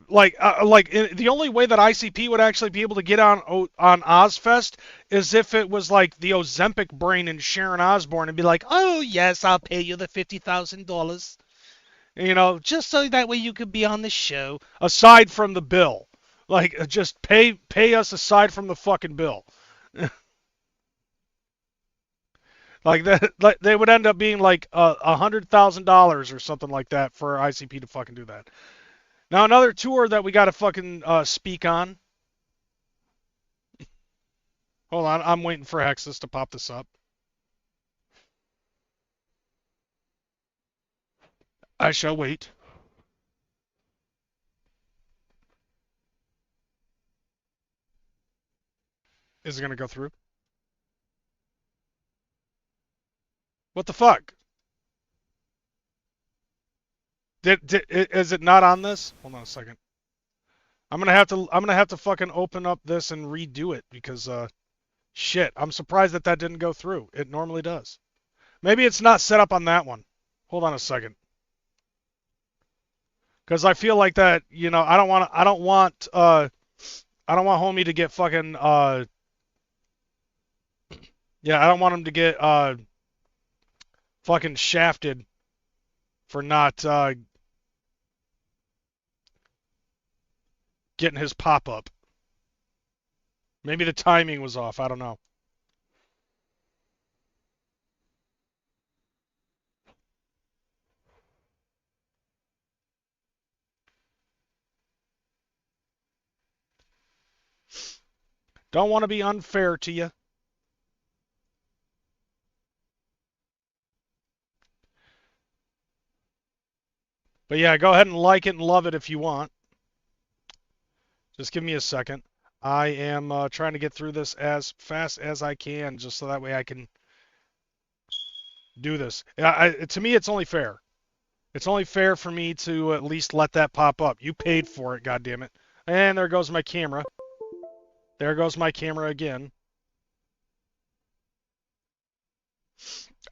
[SPEAKER 2] the only way that ICP would actually be able to get on Ozfest is if it was like the Ozempic brain and Sharon Osbourne and be like, oh yes, I'll pay you the $50,000, just so that way you could be on the show. Aside from the bill, like just pay us aside from the fucking bill. Like that, like they would end up being like $100,000 or something like that for ICP to fucking do that. Now another tour that we got to fucking speak on. Hold on, I'm waiting for Hexus to pop this up. I shall wait. Is it gonna go through? What the fuck? Is it not on this? Hold on a second. I'm gonna have to fucking open up this and redo it because shit. I'm surprised that didn't go through. It normally does. Maybe it's not set up on that one. Hold on a second. Because I feel like that, I don't want homie to get fucking yeah, I don't want him to get fucking shafted for not getting his pop-up. Maybe the timing was off. I don't know. Don't want to be unfair to you. But yeah, go ahead and like it and love it if you want. Just give me a second. I am trying to get through this as fast as I can, just so that way I can do this. To me, it's only fair. It's only fair for me to at least let that pop up. You paid for it, goddammit. And there goes my camera. There goes my camera again.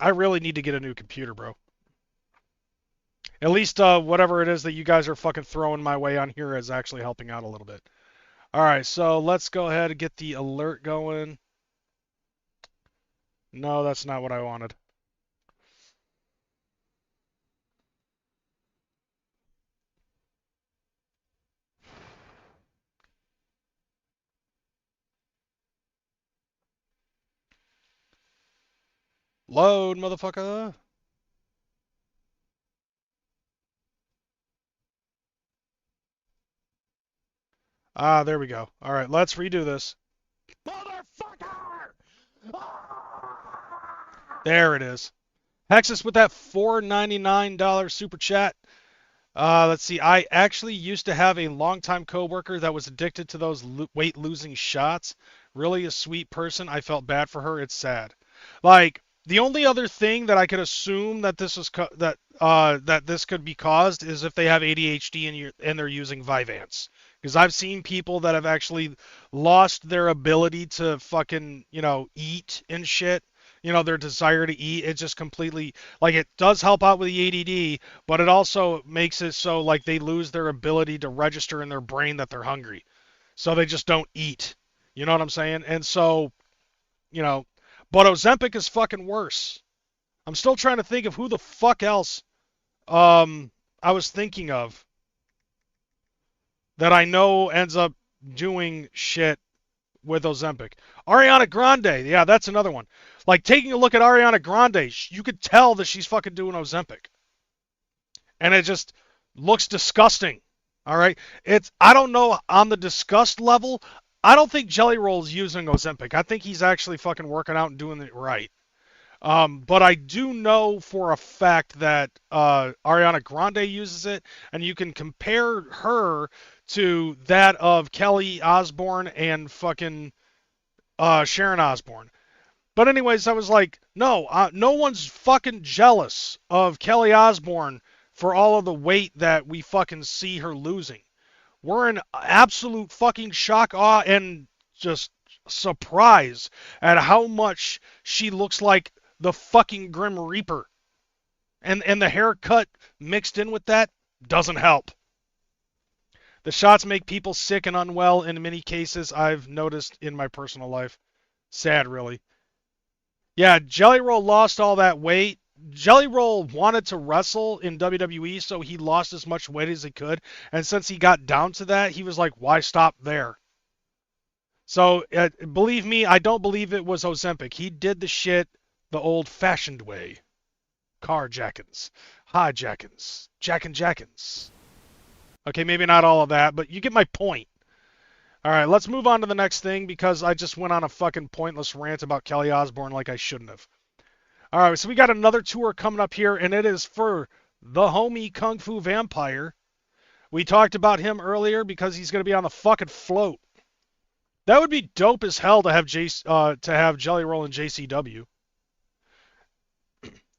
[SPEAKER 2] I really need to get a new computer, bro. At least whatever it is that you guys are fucking throwing my way on here is actually helping out a little bit. Alright, so let's go ahead and get the alert going. No, that's not what I wanted. Load, motherfucker. Ah, there we go. Alright, let's redo this. Motherfucker! There it is. Hexus with that $4.99 super chat. Let's see. I actually used to have a longtime coworker that was addicted to those weight-losing shots. Really a sweet person. I felt bad for her. It's sad. Like, the only other thing that I could assume that this was that this could be caused is if they have ADHD and they're using Vyvanse. Because I've seen people that have actually lost their ability to fucking, eat and shit. Their desire to eat. It just completely, like, it does help out with the ADD, but it also makes it so, like, they lose their ability to register in their brain that they're hungry. So they just don't eat. You know what I'm saying? And so, but Ozempic is fucking worse. I'm still trying to think of who the fuck else I was thinking of that I know ends up doing shit with Ozempic. Ariana Grande, yeah, that's another one. Like, taking a look at Ariana Grande, you could tell that she's fucking doing Ozempic. And it just looks disgusting. All right? I don't know on the disgust level. I don't think Jelly Roll's using Ozempic. I think he's actually fucking working out and doing it right. But I do know for a fact that Ariana Grande uses it, and you can compare her to that of Kelly Osbourne and fucking Sharon Osbourne. But anyways, I was like, no one's fucking jealous of Kelly Osbourne for all of the weight that we fucking see her losing. We're in absolute fucking shock, awe, and just surprised at how much she looks like the fucking Grim Reaper. And the haircut mixed in with that doesn't help. The shots make people sick and unwell in many cases, I've noticed in my personal life. Sad, really. Yeah, Jelly Roll lost all that weight. Jelly Roll wanted to wrestle in WWE, so he lost as much weight as he could. And since he got down to that, he was like, why stop there? So, believe me, I don't believe it was Ozempic. He did the shit the old-fashioned way. Carjackins. Hijackins. Jackins. Okay, maybe not all of that, but you get my point. Alright, let's move on to the next thing because I just went on a fucking pointless rant about Kelly Osbourne like I shouldn't have. Alright, so we got another tour coming up here, and it is for the homie Kung Fu Vampire. We talked about him earlier because he's going to be on the fucking float. That would be dope as hell to have Jelly Roll and JCW.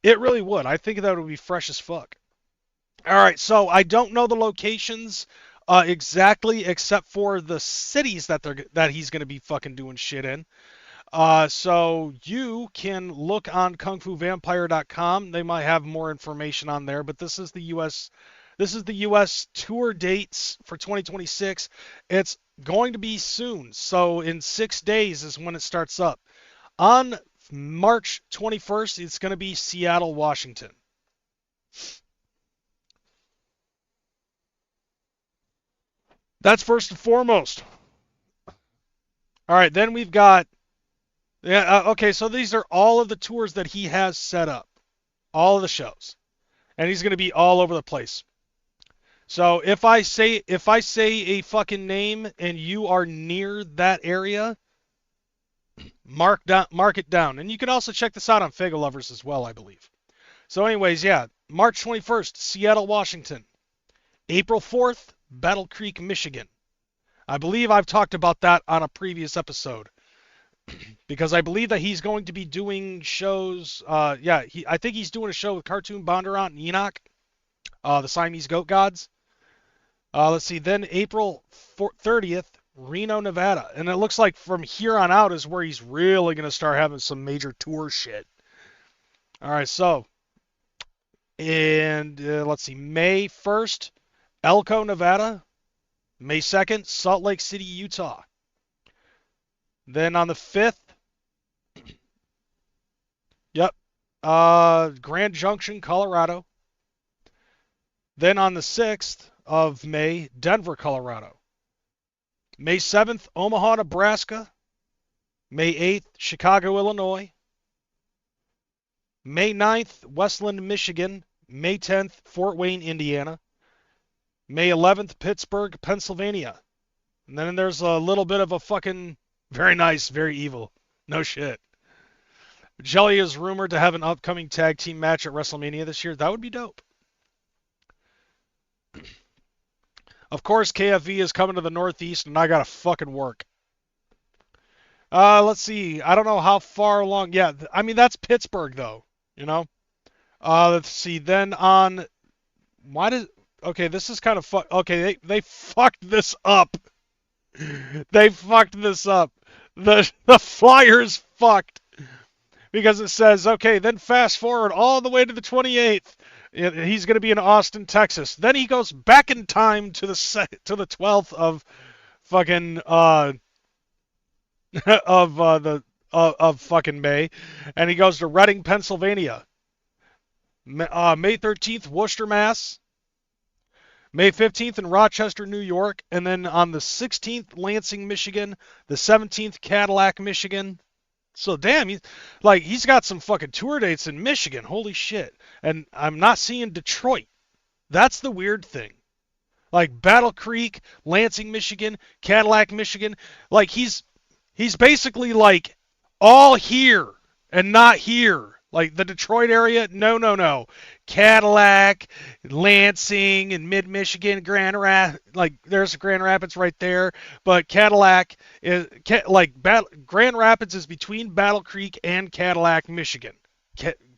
[SPEAKER 2] It really would. I think that would be fresh as fuck. Alright, so I don't know the locations exactly except for the cities that he's going to be fucking doing shit in. So you can look on kungfuvampire.com. They might have more information on there, but this is the US tour dates for 2026. It's going to be soon. So in 6 days is when it starts up. On March 21st, it's going to be Seattle, Washington. That's first and foremost. All right, then we've got... okay, so these are all of the tours that he has set up. All of the shows. And he's going to be all over the place. So if I say a fucking name and you are near that area, mark it down. And you can also check this out on Fago Lovers as well, I believe. So anyways, yeah, March 21st, Seattle, Washington. April 4th, Battle Creek, Michigan. I believe I've talked about that on a previous episode. Because I believe that he's going to be doing shows. I think he's doing a show with Cartoon Bondurant and Enoch, the Siamese Goat Gods. Let's see. Then April 30th, Reno, Nevada. And it looks like from here on out is where he's really going to start having some major tour shit. All right, so. And let's see. May 1st, Elko, Nevada. May 2nd, Salt Lake City, Utah. Then on the 5th, Grand Junction, Colorado. Then on the 6th of May, Denver, Colorado. May 7th, Omaha, Nebraska. May 8th, Chicago, Illinois. May 9th, Westland, Michigan. May 10th, Fort Wayne, Indiana. May 11th, Pittsburgh, Pennsylvania. And then there's a little bit of a fucking... Very nice, very evil. No shit. Jelly is rumored to have an upcoming tag team match at WrestleMania this year. That would be dope. Of course, KFV is coming to the Northeast, and I gotta fucking work. Let's see. I don't know how far along. Yeah, I mean, that's Pittsburgh, though. You know? Let's see. Then on... Okay, this is kind of Okay, they fucked this up. They fucked this up. The flyer's fucked. Because it says, okay, then fast forward all the way to the 28th. He's going to be in Austin, Texas. Then he goes back in time to the 12th of fucking of fucking May, and he goes to Reading, Pennsylvania. May 13th, Worcester, Mass. May 15th in Rochester, New York, and then on the 16th, Lansing, Michigan, the 17th, Cadillac, Michigan. So damn, he's got some fucking tour dates in Michigan. Holy shit. And I'm not seeing Detroit. That's the weird thing. Like Battle Creek, Lansing, Michigan, Cadillac, Michigan. Like he's basically like all here and not here. Like the Detroit area, no. Cadillac, Lansing, and mid-Michigan, Grand Rapids, there's Grand Rapids right there. But Cadillac is Grand Rapids is between Battle Creek and Cadillac, Michigan.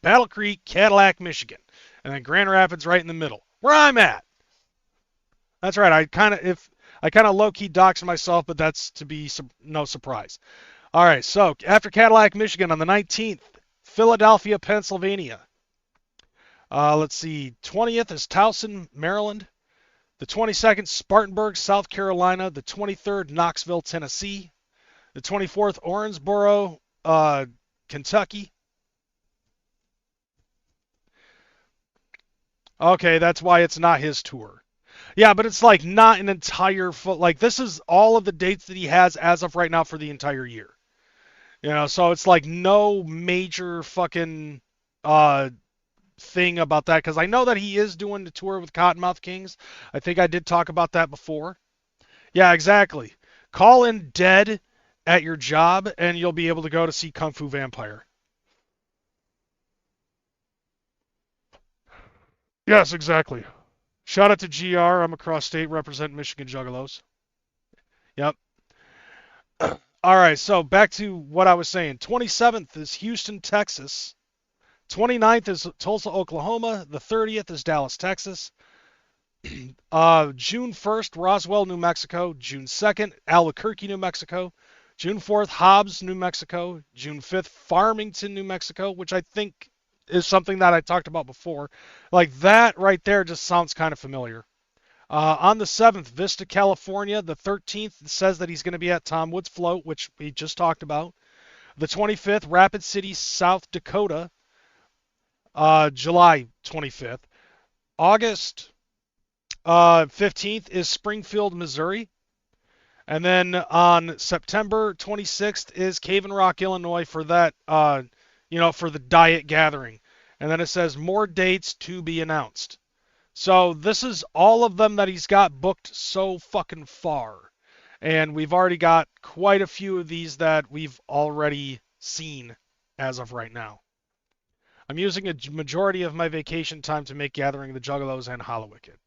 [SPEAKER 2] Battle Creek, Cadillac, Michigan, and then Grand Rapids right in the middle, where I'm at. That's right. I kind of low-key dox myself, but that's to be no surprise. All right, so after Cadillac, Michigan on the 19th, Philadelphia, Pennsylvania. Let's see, 20th is Towson, Maryland. The 22nd, Spartanburg, South Carolina. The 23rd, Knoxville, Tennessee. The 24th, Owensboro, Kentucky. Okay, that's why it's not his tour. Yeah, but it's like not an entire full. Like this is all of the dates that he has as of right now for the entire year. You know, so it's like no major fucking thing about that because I know that he is doing the tour with Cottonmouth Kings. I think I did talk about that before. Yeah, exactly. Call in dead at your job and you'll be able to go to see Kung Fu Vampire. Yes, exactly. Shout out to GR. I'm across state representing Michigan Juggalos. Yep. All right, so back to what I was saying. 27th is Houston, Texas. 29th is Tulsa, Oklahoma. The 30th is Dallas, Texas. June 1st, Roswell, New Mexico. June 2nd, Albuquerque, New Mexico. June 4th, Hobbs, New Mexico. June 5th, Farmington, New Mexico, which I think is something that I talked about before. Like that right there just sounds kind of familiar. On the 7th, Vista, California. The 13th says that he's going to be at Tom Woods Float, which we just talked about. The 25th, Rapid City, South Dakota. July 25th. August 15th is Springfield, Missouri. And then on September 26th is Cave and Rock, Illinois for that, for the diet gathering. And then it says more dates to be announced. So this is all of them that he's got booked so fucking far. And we've already got quite a few of these that we've already seen as of right now. I'm using a majority of my vacation time to make Gathering of the Juggalos and Hollowicked.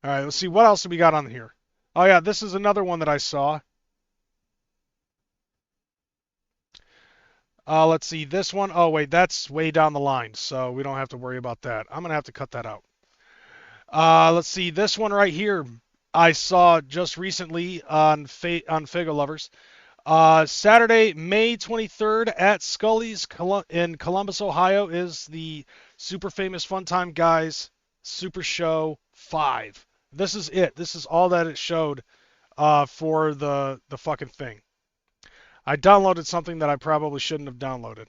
[SPEAKER 2] All right, let's see. What else do we got on here? Oh, yeah, this is another one that I saw. Let's see. This one. Oh, wait, that's way down the line, so we don't have to worry about that. I'm going to have to cut that out. Let's see. This one right here I saw just recently on Fago Lovers. Saturday, May 23rd at Scully's in Columbus, Ohio is the Super Famous Fun Time Guys Super Show 5. This is it. This is all that it showed for the fucking thing. I downloaded something that I probably shouldn't have downloaded.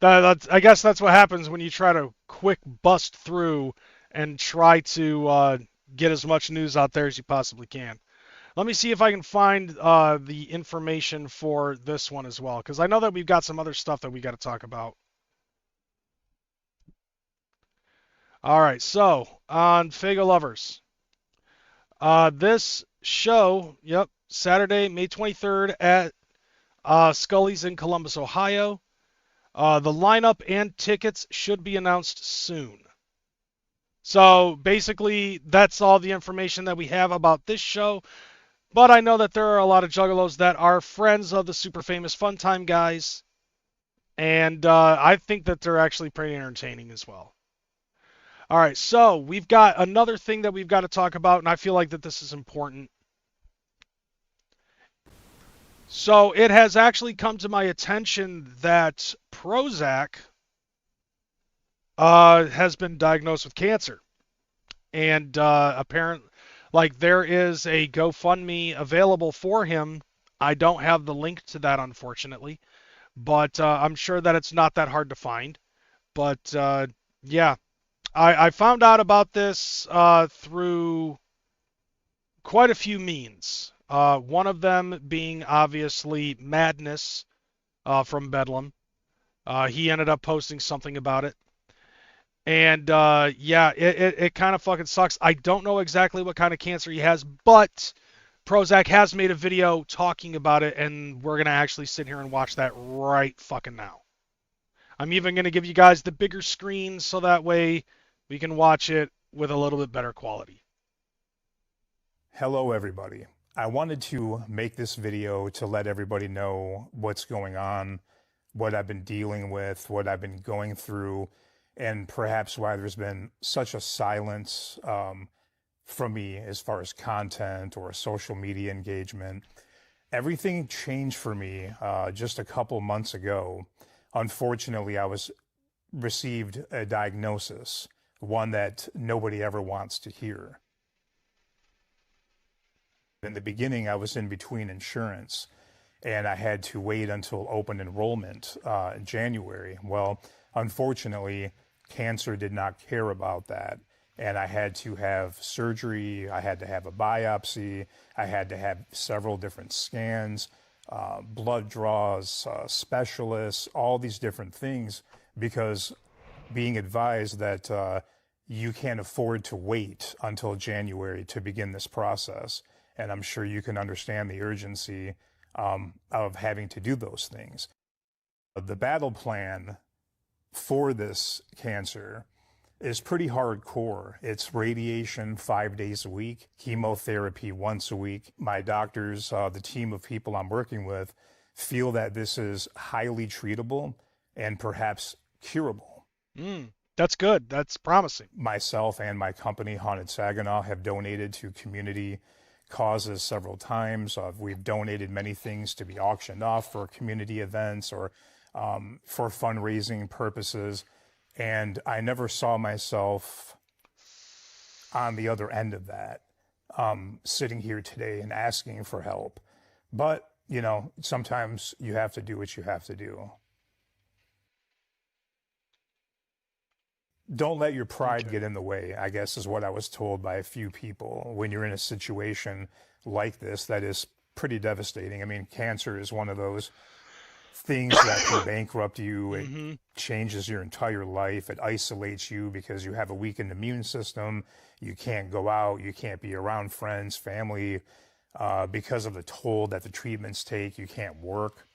[SPEAKER 2] I guess that's what happens when you try to quick bust through and try to get as much news out there as you possibly can. Let me see if I can find the information for this one as well, because I know that we've got some other stuff that we got to talk about. All right, so on Fago Lovers, this show, yep, Saturday, May 23rd at Scully's in Columbus, Ohio. The lineup and tickets should be announced soon. So basically, that's all the information that we have about this show. But I know that there are a lot of juggalos that are friends of the Super Famous Fun Time Guys. And I think that they're actually pretty entertaining as well. All right, so we've got another thing that we've got to talk about, and I feel like that this is important. So it has actually come to my attention that Prozak has been diagnosed with cancer. And apparently, like, there is a GoFundMe available for him. I don't have the link to that, unfortunately. But I'm sure that it's not that hard to find. But, yeah. I found out about this through quite a few means. One of them being, obviously, Madness from Bedlam. He ended up posting something about it. And, yeah, it kind of fucking sucks. I don't know exactly what kind of cancer he has, but Prozak has made a video talking about it, and we're going to actually sit here and watch that right fucking now. I'm even going to give you guys the bigger screen so that way we can watch it with a little bit better quality.
[SPEAKER 4] Hello, everybody. I wanted to make this video to let everybody know what's going on, what I've been dealing with, what I've been going through, and perhaps why there's been such a silence from me as far as content or social media engagement. Everything changed for me just a couple months ago. Unfortunately, I received a diagnosis, one that nobody ever wants to hear. In the beginning, I was in between insurance, and I had to wait until open enrollment in January. Well, unfortunately, cancer did not care about that. And I had to have surgery, I had to have a biopsy, I had to have several different scans, blood draws, specialists, all these different things, because being advised that you can't afford to wait until January to begin this process. And I'm sure you can understand the urgency of having to do those things. The battle plan for this cancer is pretty hardcore. It's radiation 5 days a week, chemotherapy once a week. My doctors, the team of people I'm working with, feel that this is highly treatable and perhaps curable.
[SPEAKER 2] That's good. That's promising.
[SPEAKER 4] Myself and my company, Haunted Saginaw, have donated to community causes several times. We've donated many things to be auctioned off for community events or for fundraising purposes. And I never saw myself on the other end of that, sitting here today and asking for help. But, you know, sometimes you have to do what you have to do. Don't let your pride get in the way, I guess, is what I was told by a few people when you're in a situation like this that is pretty devastating. I mean, cancer is one of those things that can bankrupt you. It changes your entire life. It isolates you because you have a weakened immune system. You can't go out. You can't be around friends, family, because of the toll that the treatments take. You can't work.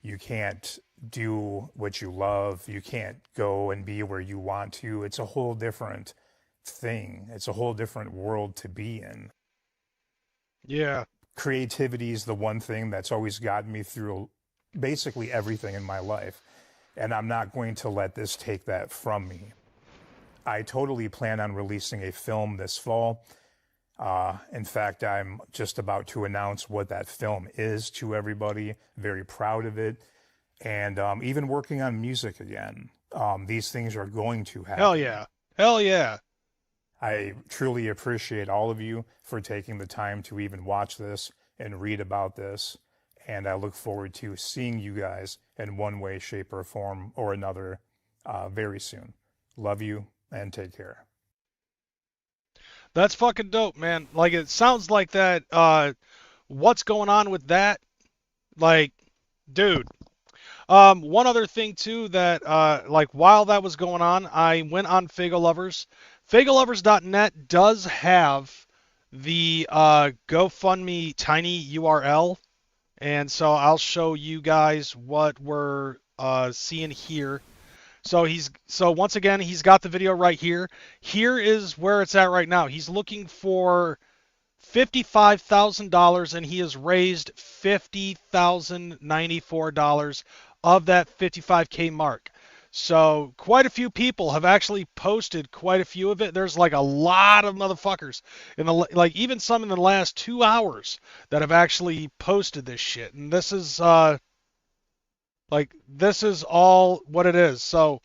[SPEAKER 4] You can't do what you love. You can't go and be where you want to. It's a whole different thing. It's a whole different world to be in.
[SPEAKER 2] Yeah.
[SPEAKER 4] Creativity is the one thing that's always gotten me through basically everything in my life. And I'm not going to let this take that from me. I totally plan on releasing a film this fall. In fact, I'm just about to announce what that film is to everybody. Very proud of it. And even working on music again. These things are going to happen.
[SPEAKER 2] Hell yeah. Hell yeah.
[SPEAKER 4] I truly appreciate all of you for taking the time to even watch this and read about this. And I look forward to seeing you guys in one way, shape, or form or another very soon. Love you and take care.
[SPEAKER 2] That's fucking dope, man. Like, it sounds like that, what's going on with that? Like, dude. One other thing, too, that, like, while that was going on, I went on Fago Lovers. FagoLovers.net does have the GoFundMe tiny URL. And so I'll show you guys what we're seeing here. So once again, he's got the video right here. Here is where it's at right now. He's looking for $55,000 and he has raised $50,094 of that 55K mark. So quite a few people have actually posted quite a few of it. There's like a lot of motherfuckers in the, like, even some in the last 2 hours that have actually posted this shit. And this is like, this is all what it is. So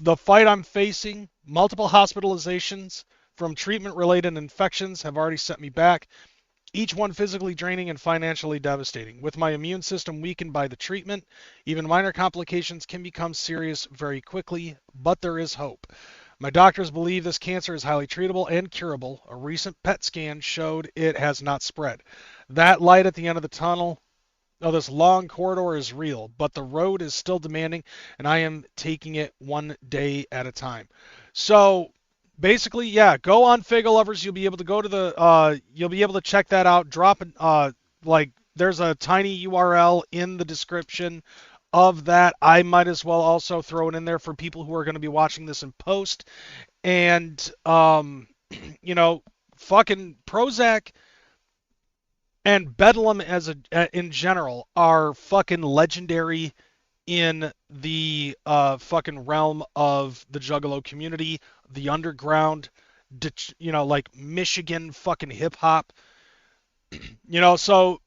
[SPEAKER 2] the fight I'm facing, multiple hospitalizations from treatment-related infections have already set me back, each one physically draining and financially devastating. With my immune system weakened by the treatment, even minor complications can become serious very quickly, but there is hope. My doctors believe this cancer is highly treatable and curable. A recent PET scan showed it has not spread. That light at the end of the tunnel, this long corridor, is real, but the road is still demanding, and I am taking it one day at a time. So basically, yeah, go on Fago Lovers. You'll be able to go to the, you'll be able to check that out. Drop, like, there's a tiny URL in the description of that. I might as well also throw it in there for people who are going to be watching this in post. And, you know, fucking Prozak and Bedlam in general are fucking legendary in the fucking realm of the Juggalo community, the underground. you know, like Michigan fucking hip hop. You know, so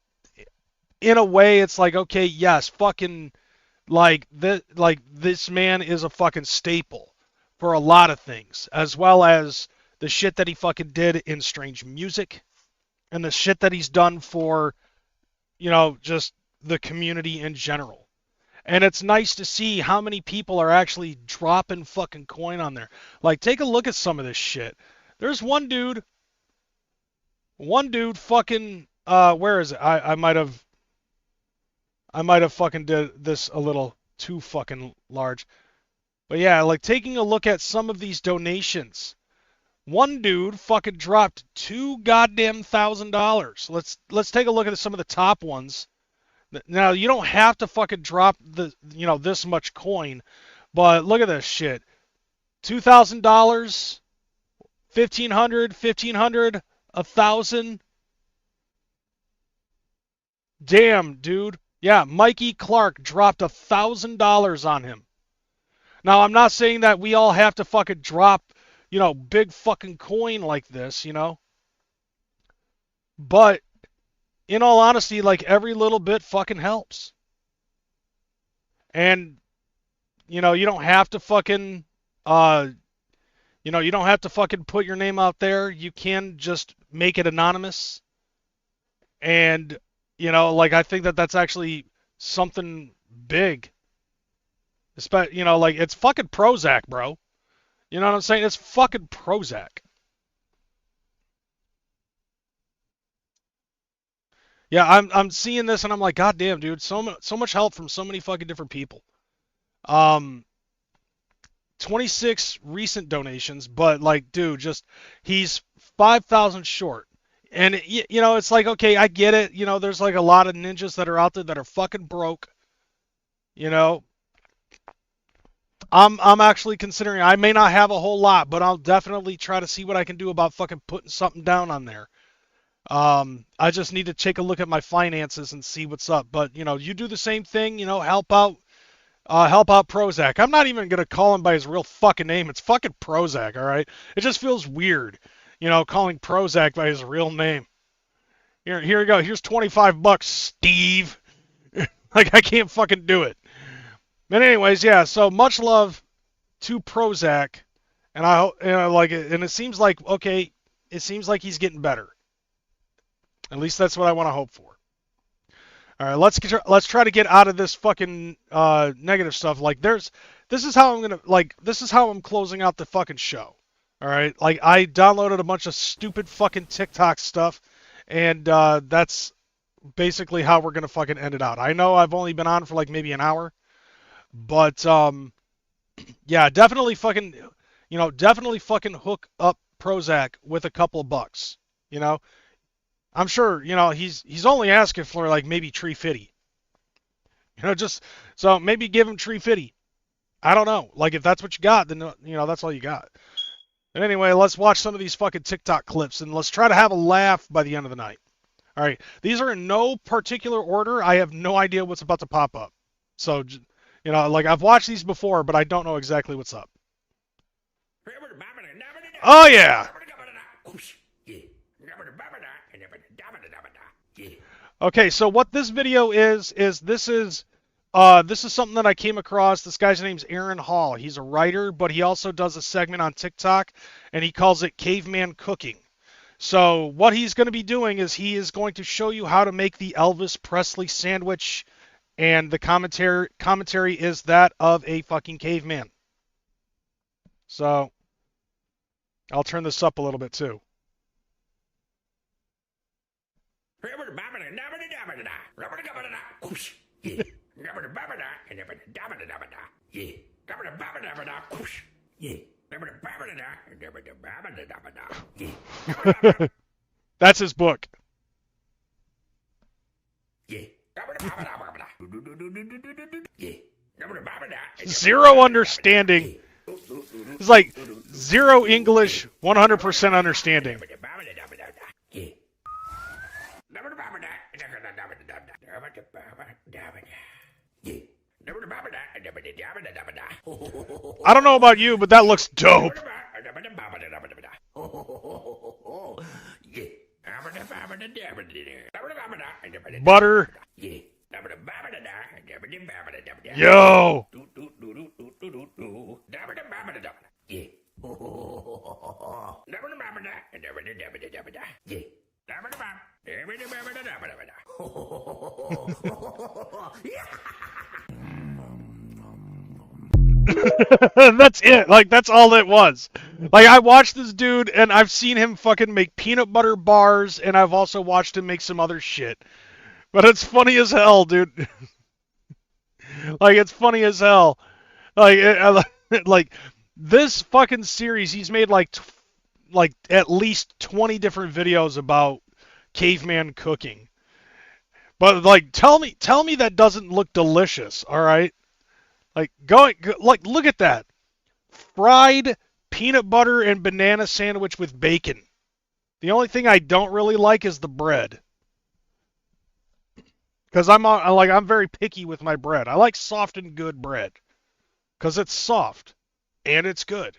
[SPEAKER 2] in a way, it's like, okay, yes, fucking like this man is a fucking staple for a lot of things, as well as the shit that he fucking did in Strange Music and the shit that he's done for, you know, just the community in general. And it's nice to see how many people are actually dropping fucking coin on there. Like, take a look at some of this shit. There's one dude fucking, where is it? I might have fucking did this a little too fucking large. But yeah, like taking a look at some of these donations. One dude fucking dropped $2,000. Let's take a look at some of the top ones. Now, you don't have to fucking drop this much coin, but look at this shit. $2,000, $1,500, $1,000. Damn, dude. Yeah, Mikey Clark dropped $1,000 on him. Now, I'm not saying that we all have to fucking drop, big fucking coin like this, But, in all honesty, like, every little bit fucking helps. And, you don't have to fucking, you don't have to fucking put your name out there. You can just make it anonymous. And, like, I think that that's actually something big. Like, it's fucking Prozak, bro. You know what I'm saying? It's fucking Prozak. Yeah, I'm seeing this and I'm like, God damn, dude, so much help from so many fucking different people. 26 recent donations, but like, dude, he's 5,000 short. And it's like, okay, I get it. There's like a lot of ninjas that are out there that are fucking broke. I'm actually considering, I may not have a whole lot, but I'll definitely try to see what I can do about fucking putting something down on there. I just need to take a look at my finances and see what's up. But, you do the same thing, help out Prozak. I'm not even going to call him by his real fucking name. It's fucking Prozak, all right? It just feels weird, calling Prozak by his real name. Here you go. Here's $25, Steve. Like, I can't fucking do it. But anyways, yeah, so much love to Prozak. And and it seems like, okay, it seems like he's getting better. At least that's what I want to hope for. All right, let's try to get out of this fucking negative stuff. Like, this is how I'm closing out the fucking show. All right, like, I downloaded a bunch of stupid fucking TikTok stuff, and that's basically how we're gonna fucking end it out. I know I've only been on for like maybe an hour, but yeah, definitely fucking hook up Prozak with a couple of bucks. I'm sure, he's only asking for like maybe $350. Just so maybe give him $350. I don't know. Like, if that's what you got, then that's all you got. And anyway, let's watch some of these fucking TikTok clips and let's try to have a laugh by the end of the night. All right, these are in no particular order. I have no idea what's about to pop up. So, like, I've watched these before, but I don't know exactly what's up. Oh yeah. Okay, so what this video is this is something that I came across. This guy's name's Aaron Hall. He's a writer, but he also does a segment on TikTok, and he calls it Caveman Cooking. So what he's going to be doing is he is going to show you how to make the Elvis Presley sandwich, and the commentary is that of a fucking caveman. So I'll turn this up a little bit too. That's his book. Zero understanding. It's like zero English, 100% understanding. I don't know about you, but that looks dope. Butter. Yo. That's it. Like, that's all it was. Like, I watched this dude, and I've seen him fucking make peanut butter bars, and I've also watched him make some other shit. But it's funny as hell, dude. Like, it's funny as hell. Like, like this fucking series, he's made like at least 20 different videos about caveman cooking. But like, tell me that doesn't look delicious, all right? Like, look at that. Fried peanut butter and banana sandwich with bacon. The only thing I don't really like is the bread. Because I'm very picky with my bread. I like soft and good bread. Because it's soft. And it's good.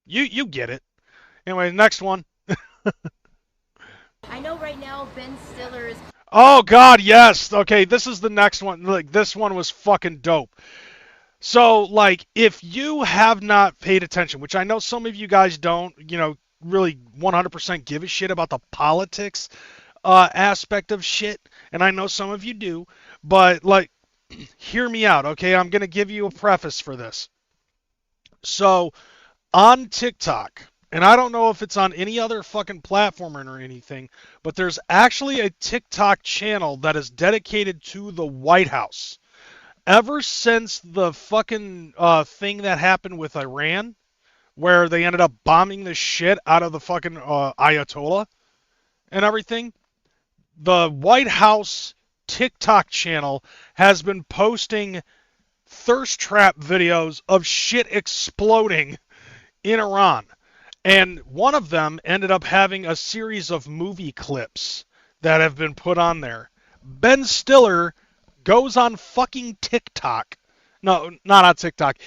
[SPEAKER 2] You get it. Anyway, next one.
[SPEAKER 5] I know right now Ben Stiller is...
[SPEAKER 2] Oh, God, yes. Okay, this is the next one. Like, this one was fucking dope. So, like, if you have not paid attention, which I know some of you guys don't, really 100% give a shit about the politics aspect of shit, and I know some of you do, but, like, hear me out, okay? I'm going to give you a preface for this. So, on TikTok, and I don't know if it's on any other fucking platform or anything, but there's actually a TikTok channel that is dedicated to the White House. Ever since the fucking thing that happened with Iran, where they ended up bombing the shit out of the fucking Ayatollah and everything, the White House TikTok channel has been posting thirst trap videos of shit exploding in Iran. And one of them ended up having a series of movie clips that have been put on there. Ben Stiller goes on fucking TikTok. No, not on TikTok.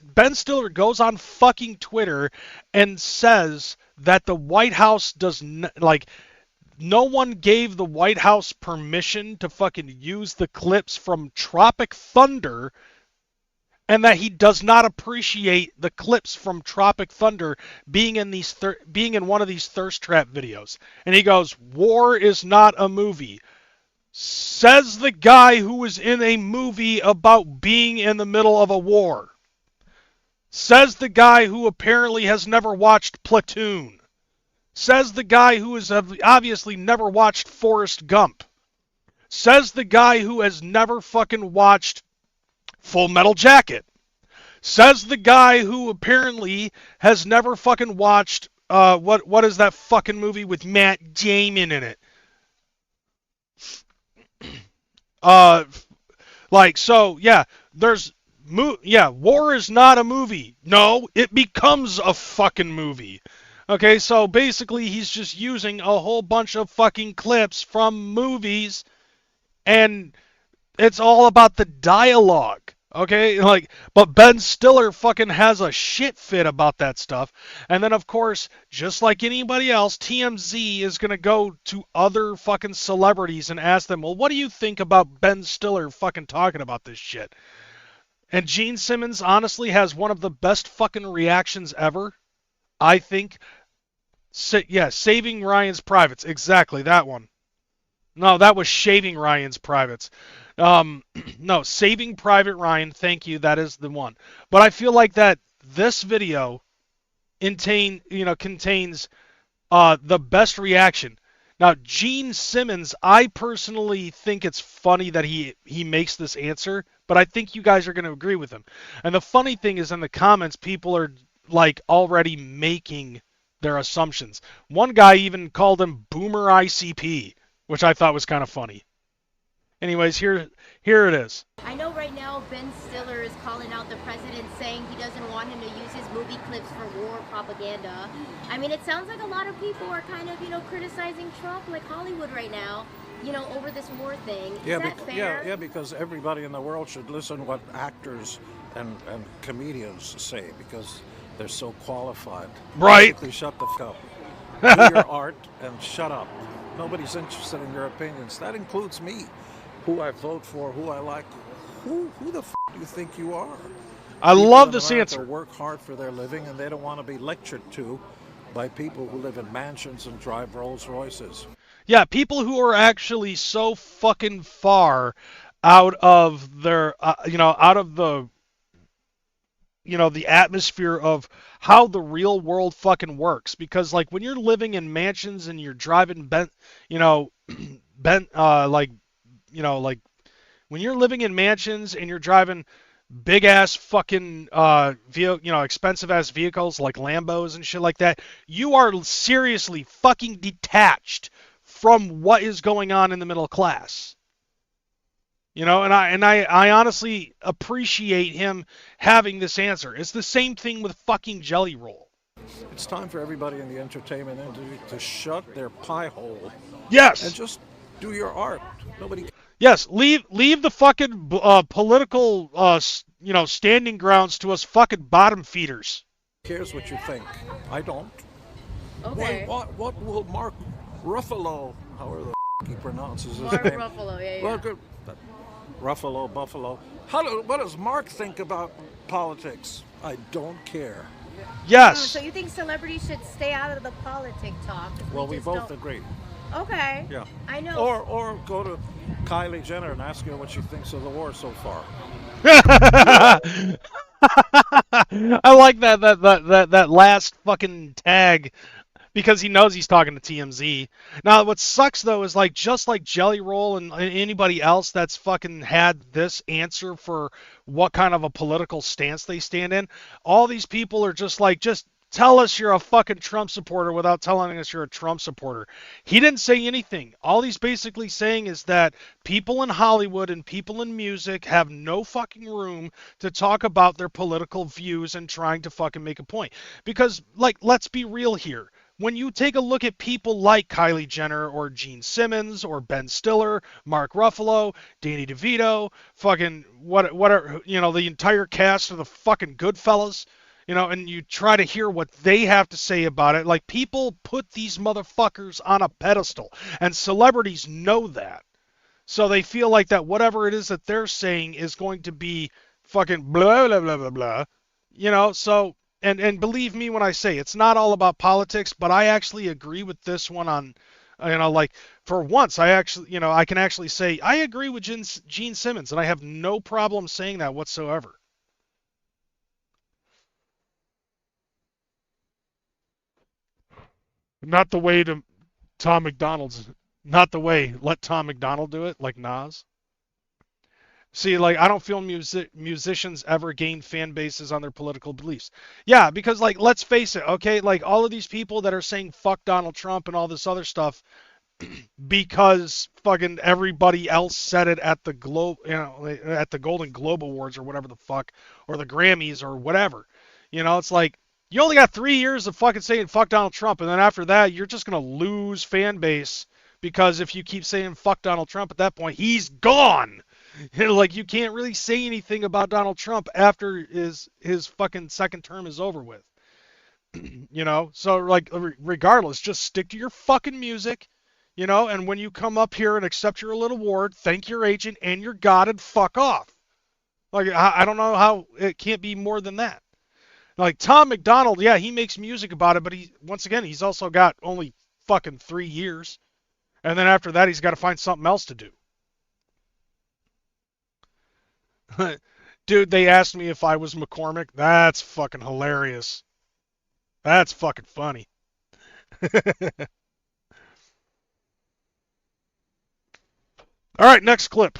[SPEAKER 2] Ben Stiller goes on fucking Twitter and says that the White House no one gave the White House permission to fucking use the clips from Tropic Thunder, and that he does not appreciate the clips from Tropic Thunder being in one of these thirst trap videos. And he goes, "War is not a movie." Says the guy who was in a movie about being in the middle of a war. Says the guy who apparently has never watched Platoon. Says the guy who has obviously never watched Forrest Gump. Says the guy who has never fucking watched Full Metal Jacket. Says the guy who apparently has never fucking watched what is that fucking movie with Matt Damon in it? War is not a movie. No, it becomes a fucking movie. Okay, so basically he's just using a whole bunch of fucking clips from movies, and it's all about the dialogue. Okay, but Ben Stiller fucking has a shit fit about that stuff. And then, of course, just like anybody else, TMZ is going to go to other fucking celebrities and ask them, well, what do you think about Ben Stiller fucking talking about this shit? And Gene Simmons honestly has one of the best fucking reactions ever, I think. Saving Ryan's Privates. Exactly, that one. No, that was Shaving Ryan's Privates. No, Saving Private Ryan, thank you, that is the one. But I feel like that this video contains the best reaction. Now, Gene Simmons, I personally think it's funny that he makes this answer, but I think you guys are going to agree with him. And the funny thing is, in the comments, people are like already making their assumptions. One guy even called him Boomer ICP, which I thought was kind of funny. Anyways, here it is.
[SPEAKER 5] I know right now Ben Stiller is calling out the president, saying he doesn't want him to use his movie clips for war propaganda. I mean, it sounds like a lot of people are kind of, criticizing Trump, like Hollywood right now, over this war thing. Is that fair?
[SPEAKER 6] Yeah, because everybody in the world should listen to what actors and comedians say, because they're so qualified.
[SPEAKER 2] Right.
[SPEAKER 6] Basically, shut the fuck up. Do your art and shut up. Nobody's interested in your opinions. That includes me, who I vote for, who I like. Who the f*** do you think you are?
[SPEAKER 2] I
[SPEAKER 6] People
[SPEAKER 2] love
[SPEAKER 6] in
[SPEAKER 2] this
[SPEAKER 6] America
[SPEAKER 2] answer.
[SPEAKER 6] work hard for their living, and they don't want to be lectured to by people who live in mansions and drive Rolls Royces.
[SPEAKER 2] Yeah, people who are actually so fucking far out of their, out of the, the atmosphere of how the real world fucking works. Because, like, when you're living in mansions and you're driving like, when you're living in mansions and you're driving big ass fucking expensive ass vehicles like Lambos and shit like that, you are seriously fucking detached from what is going on in the middle class. And I honestly appreciate him having this answer. It's the same thing with fucking Jelly Roll.
[SPEAKER 6] It's time for everybody in the entertainment industry to shut their pie hole
[SPEAKER 2] Yes.
[SPEAKER 6] and just do your art. Nobody
[SPEAKER 2] Yes, leave the fucking political standing grounds to us fucking bottom feeders.
[SPEAKER 6] cares what you think. I don't.
[SPEAKER 5] Okay.
[SPEAKER 6] What will Mark Ruffalo, however the f*** he pronounces his
[SPEAKER 5] Mark
[SPEAKER 6] name.
[SPEAKER 5] Ruffalo, yeah.
[SPEAKER 6] Look at Ruffalo, Buffalo. What does Mark think about politics? I don't care.
[SPEAKER 2] Yes.
[SPEAKER 5] So you think celebrities should stay out of the politic talk?
[SPEAKER 6] Well, we
[SPEAKER 5] just
[SPEAKER 6] both
[SPEAKER 5] don't-
[SPEAKER 6] agree.
[SPEAKER 5] Okay.
[SPEAKER 6] Yeah.
[SPEAKER 5] I know.
[SPEAKER 6] Or go to Kylie Jenner and ask her what she thinks of the war so far.
[SPEAKER 2] I like that last fucking tag because he knows he's talking to TMZ. Now, what sucks though is like just like Jelly Roll and anybody else that's fucking had this answer for what kind of a political stance they stand in, all these people are just like, just tell us you're a fucking Trump supporter without telling us you're a Trump supporter. He didn't say anything. All he's basically saying is that people in Hollywood and people in music have no fucking room to talk about their political views and trying to fucking make a point. Because, like, let's be real here. When you take a look at people like Kylie Jenner or Gene Simmons or Ben Stiller, Mark Ruffalo, Danny DeVito, fucking whatever, the entire cast of the fucking Goodfellas, and you try to hear what they have to say about it. Like, people put these motherfuckers on a pedestal, and celebrities know that. So they feel like that whatever it is that they're saying is going to be fucking blah, blah, blah, blah, blah. So, and believe me when I say it's not all about politics, but I actually agree with this one on, like, for once, I actually, I can actually say I agree with Gene Simmons, and I have no problem saying that whatsoever. Not the way to Tom McDonald's. Not the way. Let Tom McDonald do it, like Nas. See, like, I don't feel musicians ever gain fan bases on their political beliefs. Yeah, because, like, let's face it, okay? Like, all of these people that are saying fuck Donald Trump and all this other stuff because fucking everybody else said it at the at the Golden Globe Awards or whatever the fuck, or the Grammys or whatever. It's like, you only got 3 years of fucking saying fuck Donald Trump, and then after that, you're just going to lose fan base because if you keep saying fuck Donald Trump at that point, he's gone. Like, you can't really say anything about Donald Trump after his fucking second term is over with. So, like, regardless, just stick to your fucking music, and when you come up here and accept your little award, thank your agent and your God and fuck off. Like, I don't know how it can't be more than that. Like, Tom McDonald, yeah, he makes music about it, but he's also got only fucking 3 years. And then after that, he's got to find something else to do. Dude, they asked me if I was McCormick. That's fucking hilarious. That's fucking funny. All right, next clip.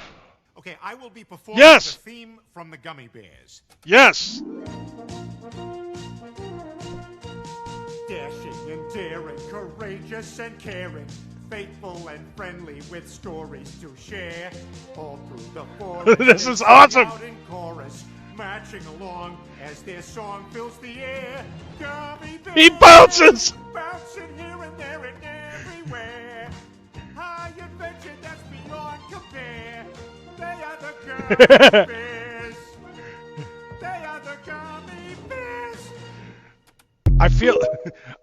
[SPEAKER 7] Okay, I will be performing
[SPEAKER 2] Yes!
[SPEAKER 7] the theme from the Gummy Bears.
[SPEAKER 2] Yes.
[SPEAKER 7] Dashing and daring, courageous and caring, faithful and friendly with stories to share. All through the forest,
[SPEAKER 2] This
[SPEAKER 7] they
[SPEAKER 2] is
[SPEAKER 7] sing
[SPEAKER 2] awesome.
[SPEAKER 7] out in chorus, marching along as their song fills the air. Gummy Bears,
[SPEAKER 2] He bounces.
[SPEAKER 7] bouncing here and there and everywhere. High adventure that's beyond compare. They are the Gummy Bears. They are the Gummy Bears.
[SPEAKER 2] I feel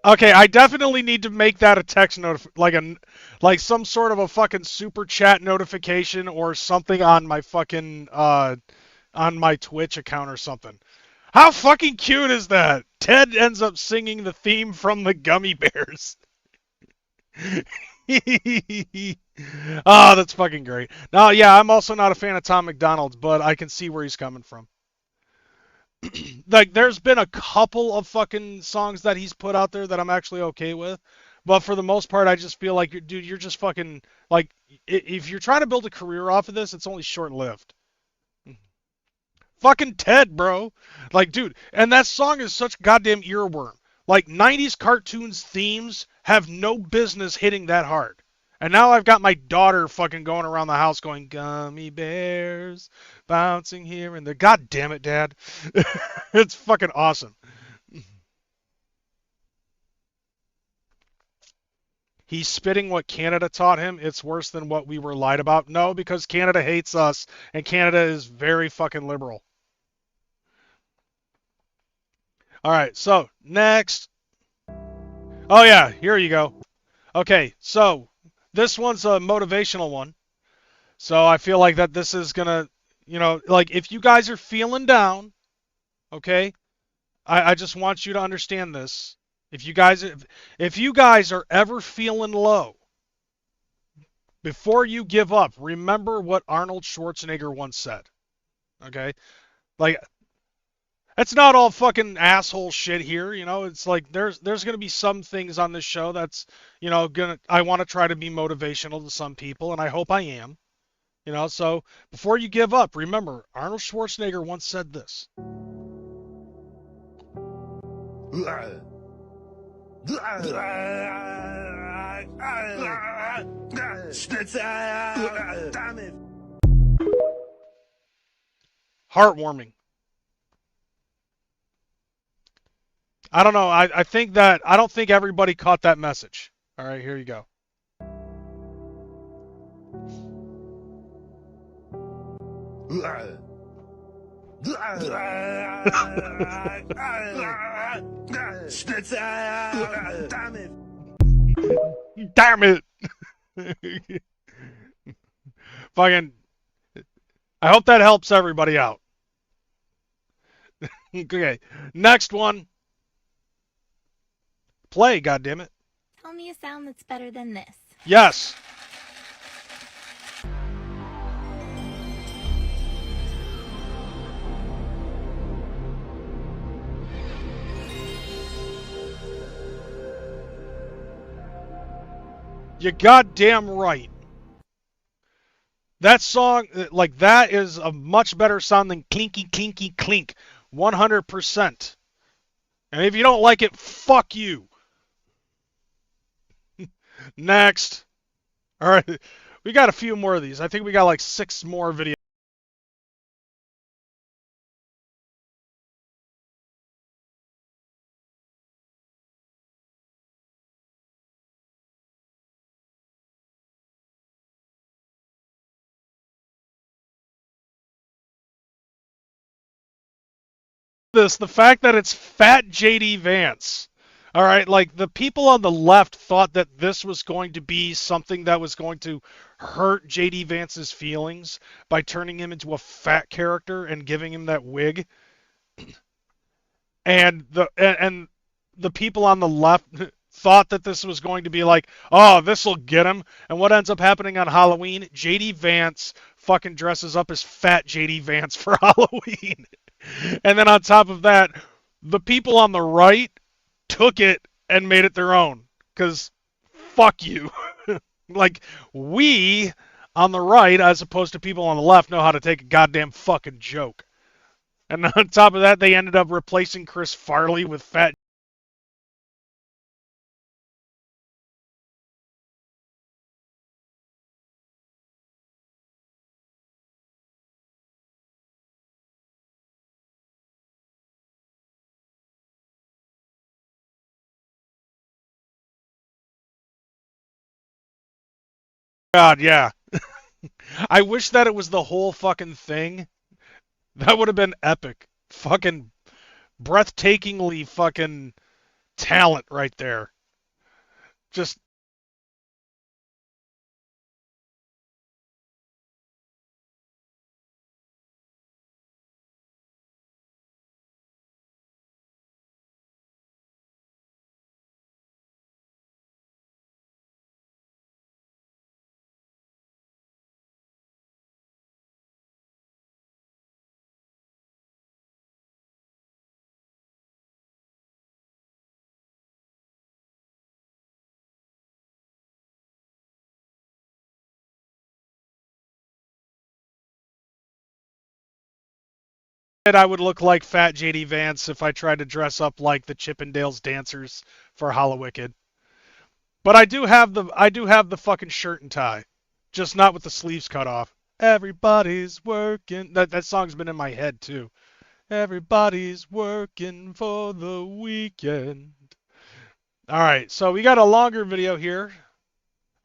[SPEAKER 2] Okay, I definitely need to make that a text like some sort of a fucking super chat notification or something on my fucking on my Twitch account or something. How fucking cute is that? Ted ends up singing the theme from the Gummy Bears. Oh, that's fucking great. Now, yeah, I'm also not a fan of Tom McDonald's, but I can see where he's coming from. Like, there's been a couple of fucking songs that he's put out there that I'm actually okay with, but for the most part, I just feel like, dude, you're just fucking, like, if you're trying to build a career off of this, it's only short-lived. Fucking Ted, bro. Like, dude, and that song is such goddamn earworm. Like, 90s cartoons themes have no business hitting that hard. And now I've got my daughter fucking going around the house going, gummy bears, bouncing here and there. God damn it, Dad. It's fucking awesome. He's spitting what Canada taught him. It's worse than what we were lied about. No, because Canada hates us, and Canada is very fucking liberal. All right, so next. Oh, yeah, here you go. Okay, so this one's a motivational one. So I feel like that this is going to, you know, like if you guys are feeling down, okay, I just want you to understand this. If you guys are ever feeling low, before you give up, remember what Arnold Schwarzenegger once said. Okay? Like, it's not all fucking asshole shit here, you know. It's like there's gonna be some things on this show that's, you know, I want to try to be motivational to some people, and I hope I am. You know, so before you give up, remember Arnold Schwarzenegger once said this. Heartwarming. I don't know. I don't think everybody caught that message. All right, here you go. Damn it. Fucking, I hope that helps everybody out. Okay, next one. Play, goddammit.
[SPEAKER 8] Tell me a sound that's better than this.
[SPEAKER 2] Yes. You goddamn right. That song, like, that is a much better sound than Clinky Clinky Clink. 100%. And if you don't like it, fuck you. Next. All right. We got a few more of these. I think we got like 6 more videos. The fact that it's Fat JD Vance. All right, like the people on the left thought that this was going to be something that was going to hurt JD Vance's feelings by turning him into a fat character and giving him that wig. And the people on the left thought that this was going to be like, oh, this will get him. And what ends up happening on Halloween? JD Vance fucking dresses up as Fat JD Vance for Halloween. And then on top of that, the people on the right took it and made it their own. Because fuck you. Like, we on the right, as opposed to people on the left, know how to take a goddamn fucking joke. And on top of that, they ended up replacing Chris Farley with Fat. God, yeah. I wish that it was the whole fucking thing. That would have been epic. Fucking breathtakingly fucking talent right there. Just I would look like Fat JD Vance if I tried to dress up like the Chippendales dancers for Hallowicked. But I do have the fucking shirt and tie, just not with the sleeves cut off. Everybody's working. That song's been in my head too. Everybody's working for the weekend. All right, so we got a longer video here.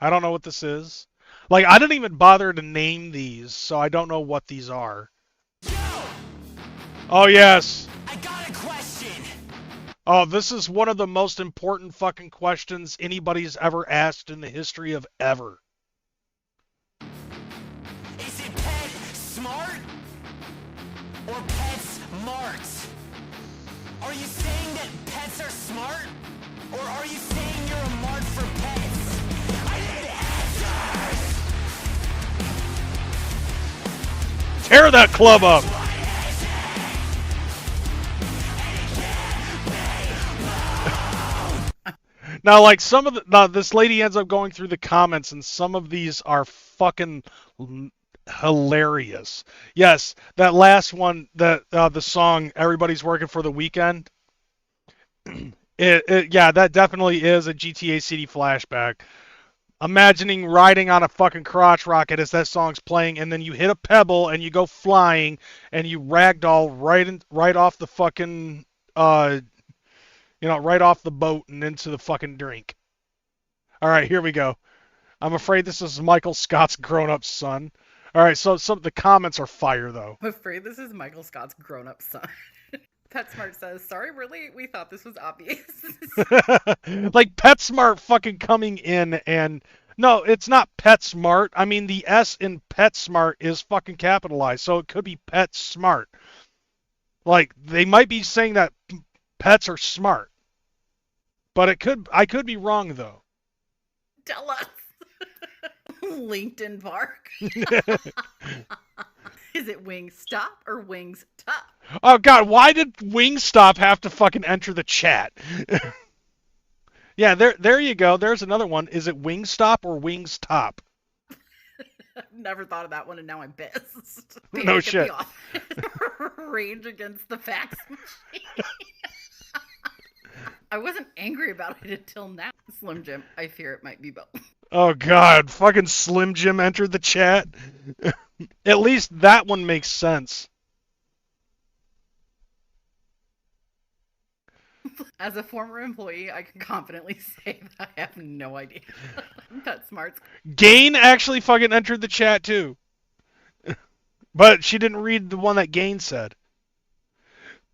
[SPEAKER 2] I don't know what this is. Like, I didn't even bother to name these, so I don't know what these are. Oh, yes.
[SPEAKER 9] I got a question.
[SPEAKER 2] Oh, this is one of the most important fucking questions anybody's ever asked in the history of ever.
[SPEAKER 9] Is it pet smart or pet smart? Are you saying that pets are smart, or are you saying you're a mart for pets? I need answers.
[SPEAKER 2] Tear that club up. Now, like, some of the... Now, this lady ends up going through the comments, and some of these are fucking hilarious. Yes, that last one, the song, Everybody's Working for the Weekend. Yeah, that definitely is a GTA City flashback. Imagining riding on a fucking crotch rocket as that song's playing, and then you hit a pebble, and you go flying, and you ragdoll right off the fucking... right off the boat and into the fucking drink. All right, here we go. I'm afraid this is Michael Scott's grown-up son. All right, so some the comments are fire, though.
[SPEAKER 10] I'm afraid this is Michael Scott's grown-up son. PetSmart says, sorry, really? We thought this was obvious.
[SPEAKER 2] Like, PetSmart fucking coming in and... No, it's not PetSmart. I mean, the S in PetSmart is fucking capitalized, so it could be PetSmart. Like, they might be saying that pets are smart. But I could be wrong, though.
[SPEAKER 10] Tell us. LinkedIn Park. Is it Wingstop or Wings Top?
[SPEAKER 2] Oh, God, why did Wingstop have to fucking enter the chat? Yeah, there you go. There's another one. Is it Wingstop or Wings Top?
[SPEAKER 10] Never thought of that one, and now I'm pissed.
[SPEAKER 2] No shit.
[SPEAKER 10] Rage against the fax machine. I wasn't angry about it until now. Slim Jim, I fear it might be both.
[SPEAKER 2] Oh, God. Fucking Slim Jim entered the chat. At least that one makes sense.
[SPEAKER 10] As a former employee, I can confidently say that I have no idea. PetSmart's.
[SPEAKER 2] Gain actually fucking entered the chat, too. But she didn't read the one that Gain said.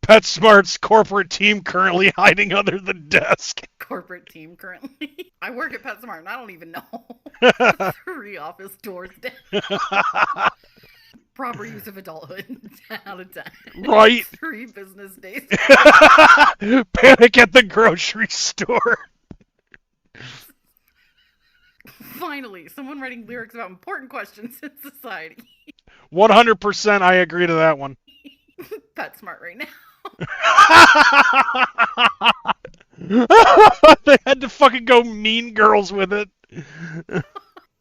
[SPEAKER 2] PetSmart's corporate team currently hiding under the desk.
[SPEAKER 10] Corporate team currently? I work at PetSmart and I don't even know. 3 office doors down. Proper use of adulthood, 10 out of 10.
[SPEAKER 2] Right.
[SPEAKER 10] 3 business days.
[SPEAKER 2] Panic at the grocery store.
[SPEAKER 10] Finally, someone writing lyrics about important questions in society.
[SPEAKER 2] 100% I agree to that one.
[SPEAKER 10] PetSmart right now.
[SPEAKER 2] They had to fucking go Mean Girls with it.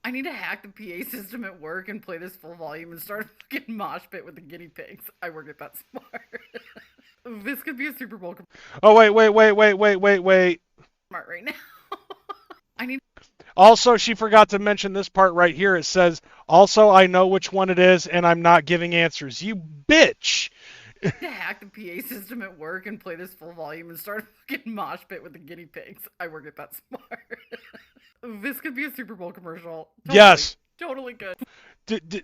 [SPEAKER 10] I need to hack the PA system at work and play this full volume and start a fucking mosh pit with the guinea pigs. I work at PetSmart. This could be a Super Bowl.
[SPEAKER 2] Oh, wait.
[SPEAKER 10] Smart right now. I need.
[SPEAKER 2] Also, she forgot to mention this part right here. It says, also, I know which one it is, and I'm not giving answers. You bitch!
[SPEAKER 10] To hack the PA system at work and play this full volume and start a fucking mosh pit with the guinea pigs. I work at PetSmart. This could be a Super Bowl commercial. Totally,
[SPEAKER 2] yes.
[SPEAKER 10] Totally good.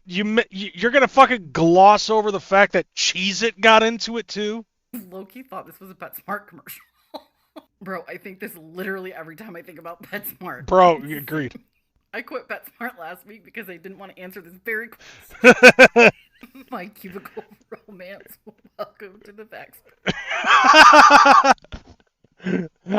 [SPEAKER 2] You're gonna fucking gloss over the fact that Cheez-It got into it too?
[SPEAKER 10] Loki thought this was a PetSmart commercial. Bro, I think this literally every time I think about PetSmart.
[SPEAKER 2] Bro, agreed.
[SPEAKER 10] I quit PetSmart last week because I didn't want to answer this very question. My cubicle romance. Welcome to the backstory.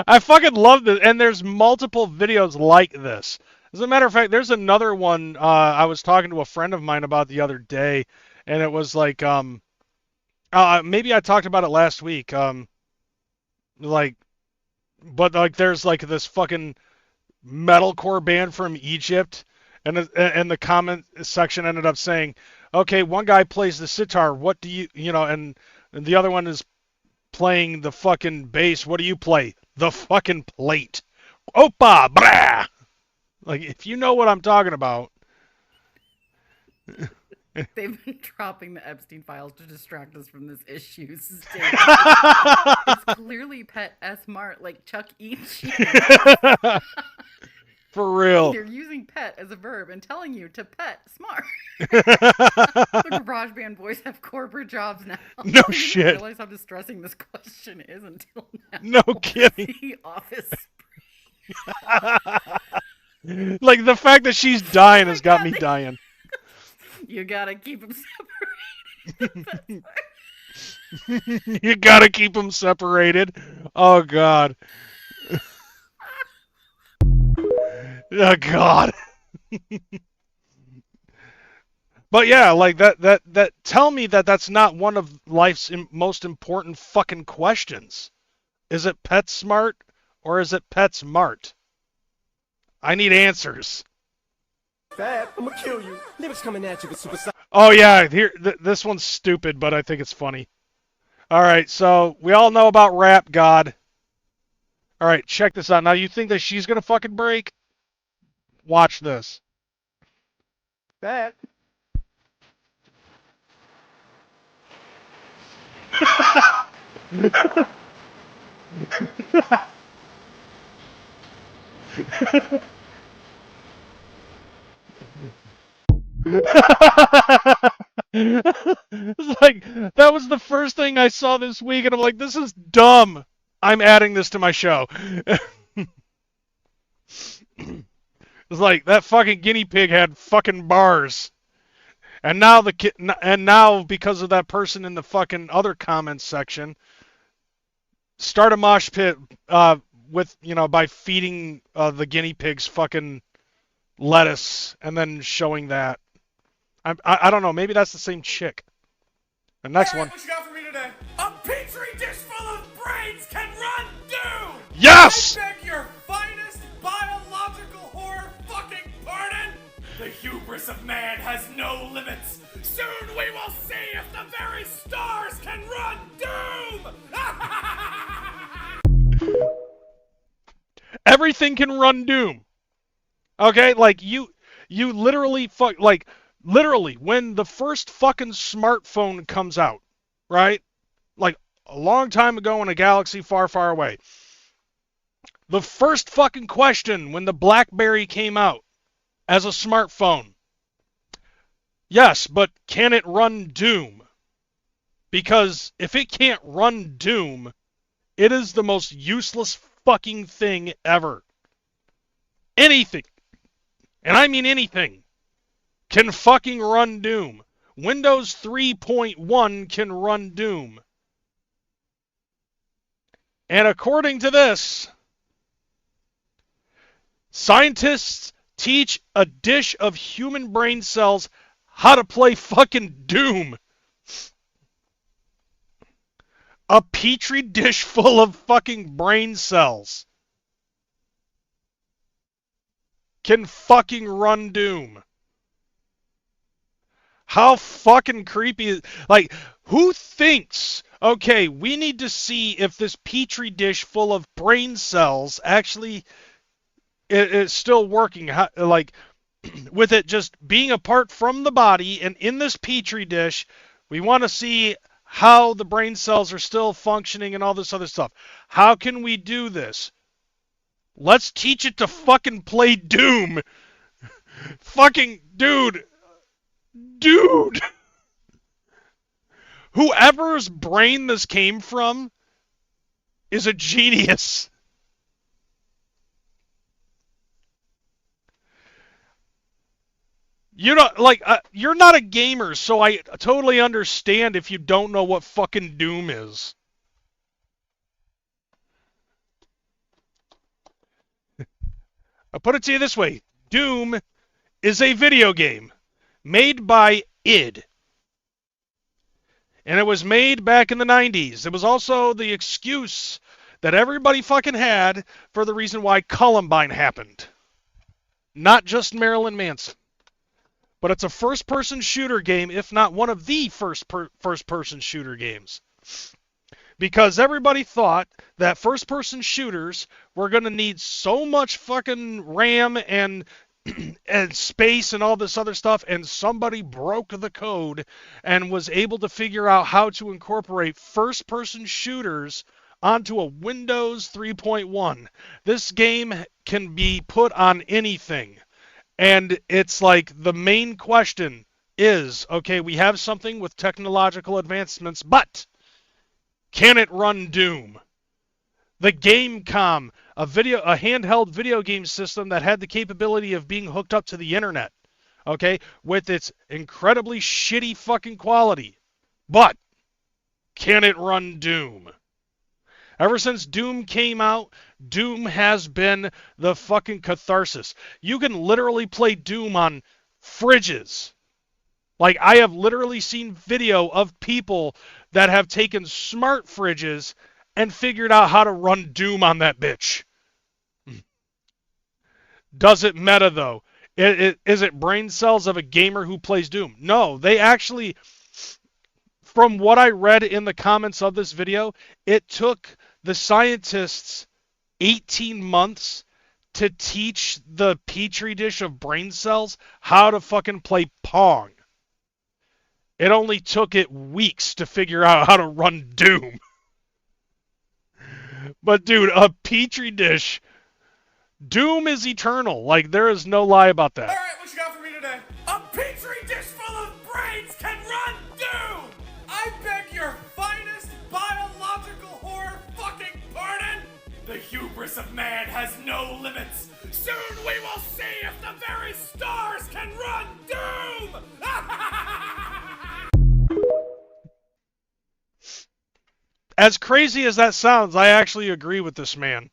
[SPEAKER 2] I fucking love this, and there's multiple videos like this. As a matter of fact, there's another one I was talking to a friend of mine about the other day, and it was like, maybe I talked about it last week, like, but like there's like this fucking metalcore band from Egypt, and the comment section ended up saying, okay, one guy plays the sitar, what do you know, and the other one is playing the fucking bass, what do you play? The fucking plate. Opa, brah! Like, if you know what I'm talking about.
[SPEAKER 10] They've been dropping the Epstein files to distract us from this issue. It's clearly Pet Smart, like Chuck E. Cheese.
[SPEAKER 2] For real.
[SPEAKER 10] They're using pet as a verb and telling you to pet smart. The garage band boys have corporate jobs now.
[SPEAKER 2] No
[SPEAKER 10] I
[SPEAKER 2] shit.
[SPEAKER 10] didn't realize how distressing this question is until now.
[SPEAKER 2] No kidding.
[SPEAKER 10] The Office.
[SPEAKER 2] Like, the fact that she's dying has got me dying.
[SPEAKER 10] You gotta keep them separated.
[SPEAKER 2] You gotta keep them separated. Oh, God. Oh, God. But yeah, like that tell me that that's not one of life's most important fucking questions. Is it PetSmart or is it PetSmart? I need answers.
[SPEAKER 11] Fab, I'm gonna kill you. Lyrics coming at you with super.
[SPEAKER 2] Oh yeah, here this one's stupid, but I think it's funny. All right, so we all know about Rap God. All right, check this out. Now you think that she's gonna fucking break? Watch this.
[SPEAKER 11] Fab.
[SPEAKER 2] It's like, that was the first thing I saw this week, and I'm like, this is dumb. I'm adding this to my show. It's like, that fucking guinea pig had fucking bars. And now now because of that person in the fucking other comments section, start a mosh pit with, you know, by feeding the guinea pigs fucking lettuce and then showing that. I don't know, maybe that's the same chick. The next one.
[SPEAKER 7] What you got for me today? A petri dish full of brains can run doom!
[SPEAKER 2] Yes!
[SPEAKER 7] I beg your finest biological horror fucking pardon? The hubris of man has no limits. Soon we will see if the very stars can run doom!
[SPEAKER 2] Everything can run doom. Okay, like you literally literally, when the first fucking smartphone comes out, right? Like, a long time ago in a galaxy far, far away. The first fucking question when the BlackBerry came out as a smartphone. Yes, but can it run Doom? Because if it can't run Doom, it is the most useless fucking thing ever. Anything, and I mean anything, can fucking run Doom. Windows 3.1 can run Doom. And according to this, scientists teach a dish of human brain cells how to play fucking Doom. A petri dish full of fucking brain cells can fucking run Doom. How fucking creepy is... Like, who thinks, okay, we need to see if this petri dish full of brain cells actually is still working? How, like, with it just being apart from the body and in this petri dish, we want to see how the brain cells are still functioning and all this other stuff. How can we do this? Let's teach it to fucking play Doom. Fucking dude. Whoever's brain this came from is a genius. You know, like, you're not a gamer, so I totally understand if you don't know what fucking Doom is. I'll put it to you this way. Doom is a video game made by id. And it was made back in the 90s. It was also the excuse that everybody fucking had for the reason why Columbine happened. Not just Marilyn Manson. But it's a first-person shooter game, if not one of the first-person shooter games. Because everybody thought that first-person shooters were going to need so much fucking RAM and space and all this other stuff, and somebody broke the code and was able to figure out how to incorporate first-person shooters onto a Windows 3.1. This game can be put on anything. And it's like the main question is, okay, we have something with technological advancements, but can it run Doom? The Gamecom, a handheld video game system that had the capability of being hooked up to the internet, okay, with its incredibly shitty fucking quality. But can it run Doom? Ever since Doom came out, Doom has been the fucking catharsis. You can literally play Doom on fridges. Like, I have literally seen video of people that have taken smart fridges and figured out how to run Doom on that bitch. Does it meta, though? Is it brain cells of a gamer who plays Doom? No, they actually, from what I read in the comments of this video, it took the scientists 18 months to teach the petri dish of brain cells how to fucking play Pong. It only took it weeks to figure out how to run Doom. But dude, a petri dish, Doom is eternal. Like, there is no lie about that.
[SPEAKER 7] Alright, what you got for me today? A petri dish full of brains can run Doom! I beg your finest biological horror fucking pardon? The hubris of man has no limits. Soon we will see if the very stars can run Doom!
[SPEAKER 2] As crazy as that sounds, I actually agree with this man.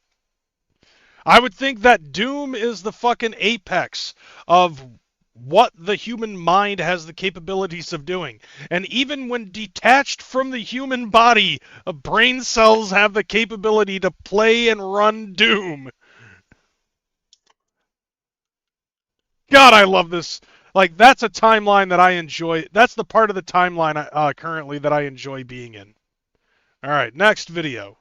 [SPEAKER 2] I would think that Doom is the fucking apex of what the human mind has the capabilities of doing. And even when detached from the human body, brain cells have the capability to play and run Doom. God, I love this. Like, that's a timeline that I enjoy. That's the part of the timeline currently that I enjoy being in. All right, next video.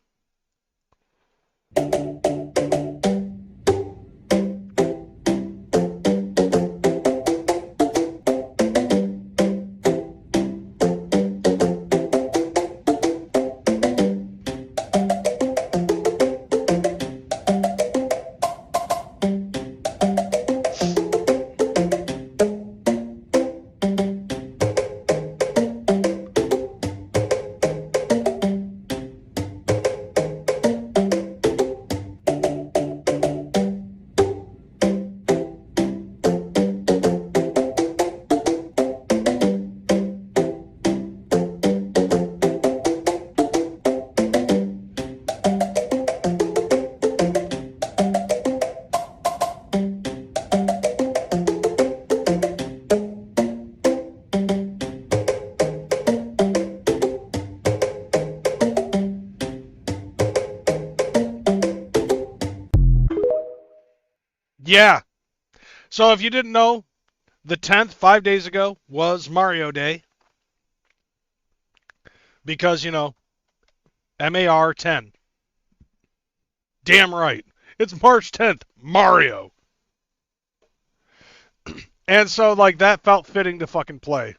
[SPEAKER 2] Yeah. So if you didn't know, the 10th, 5 days ago, was Mario Day. Because, you know, MAR 10. Damn right. It's March 10th, Mario. And so, like, that felt fitting to fucking play.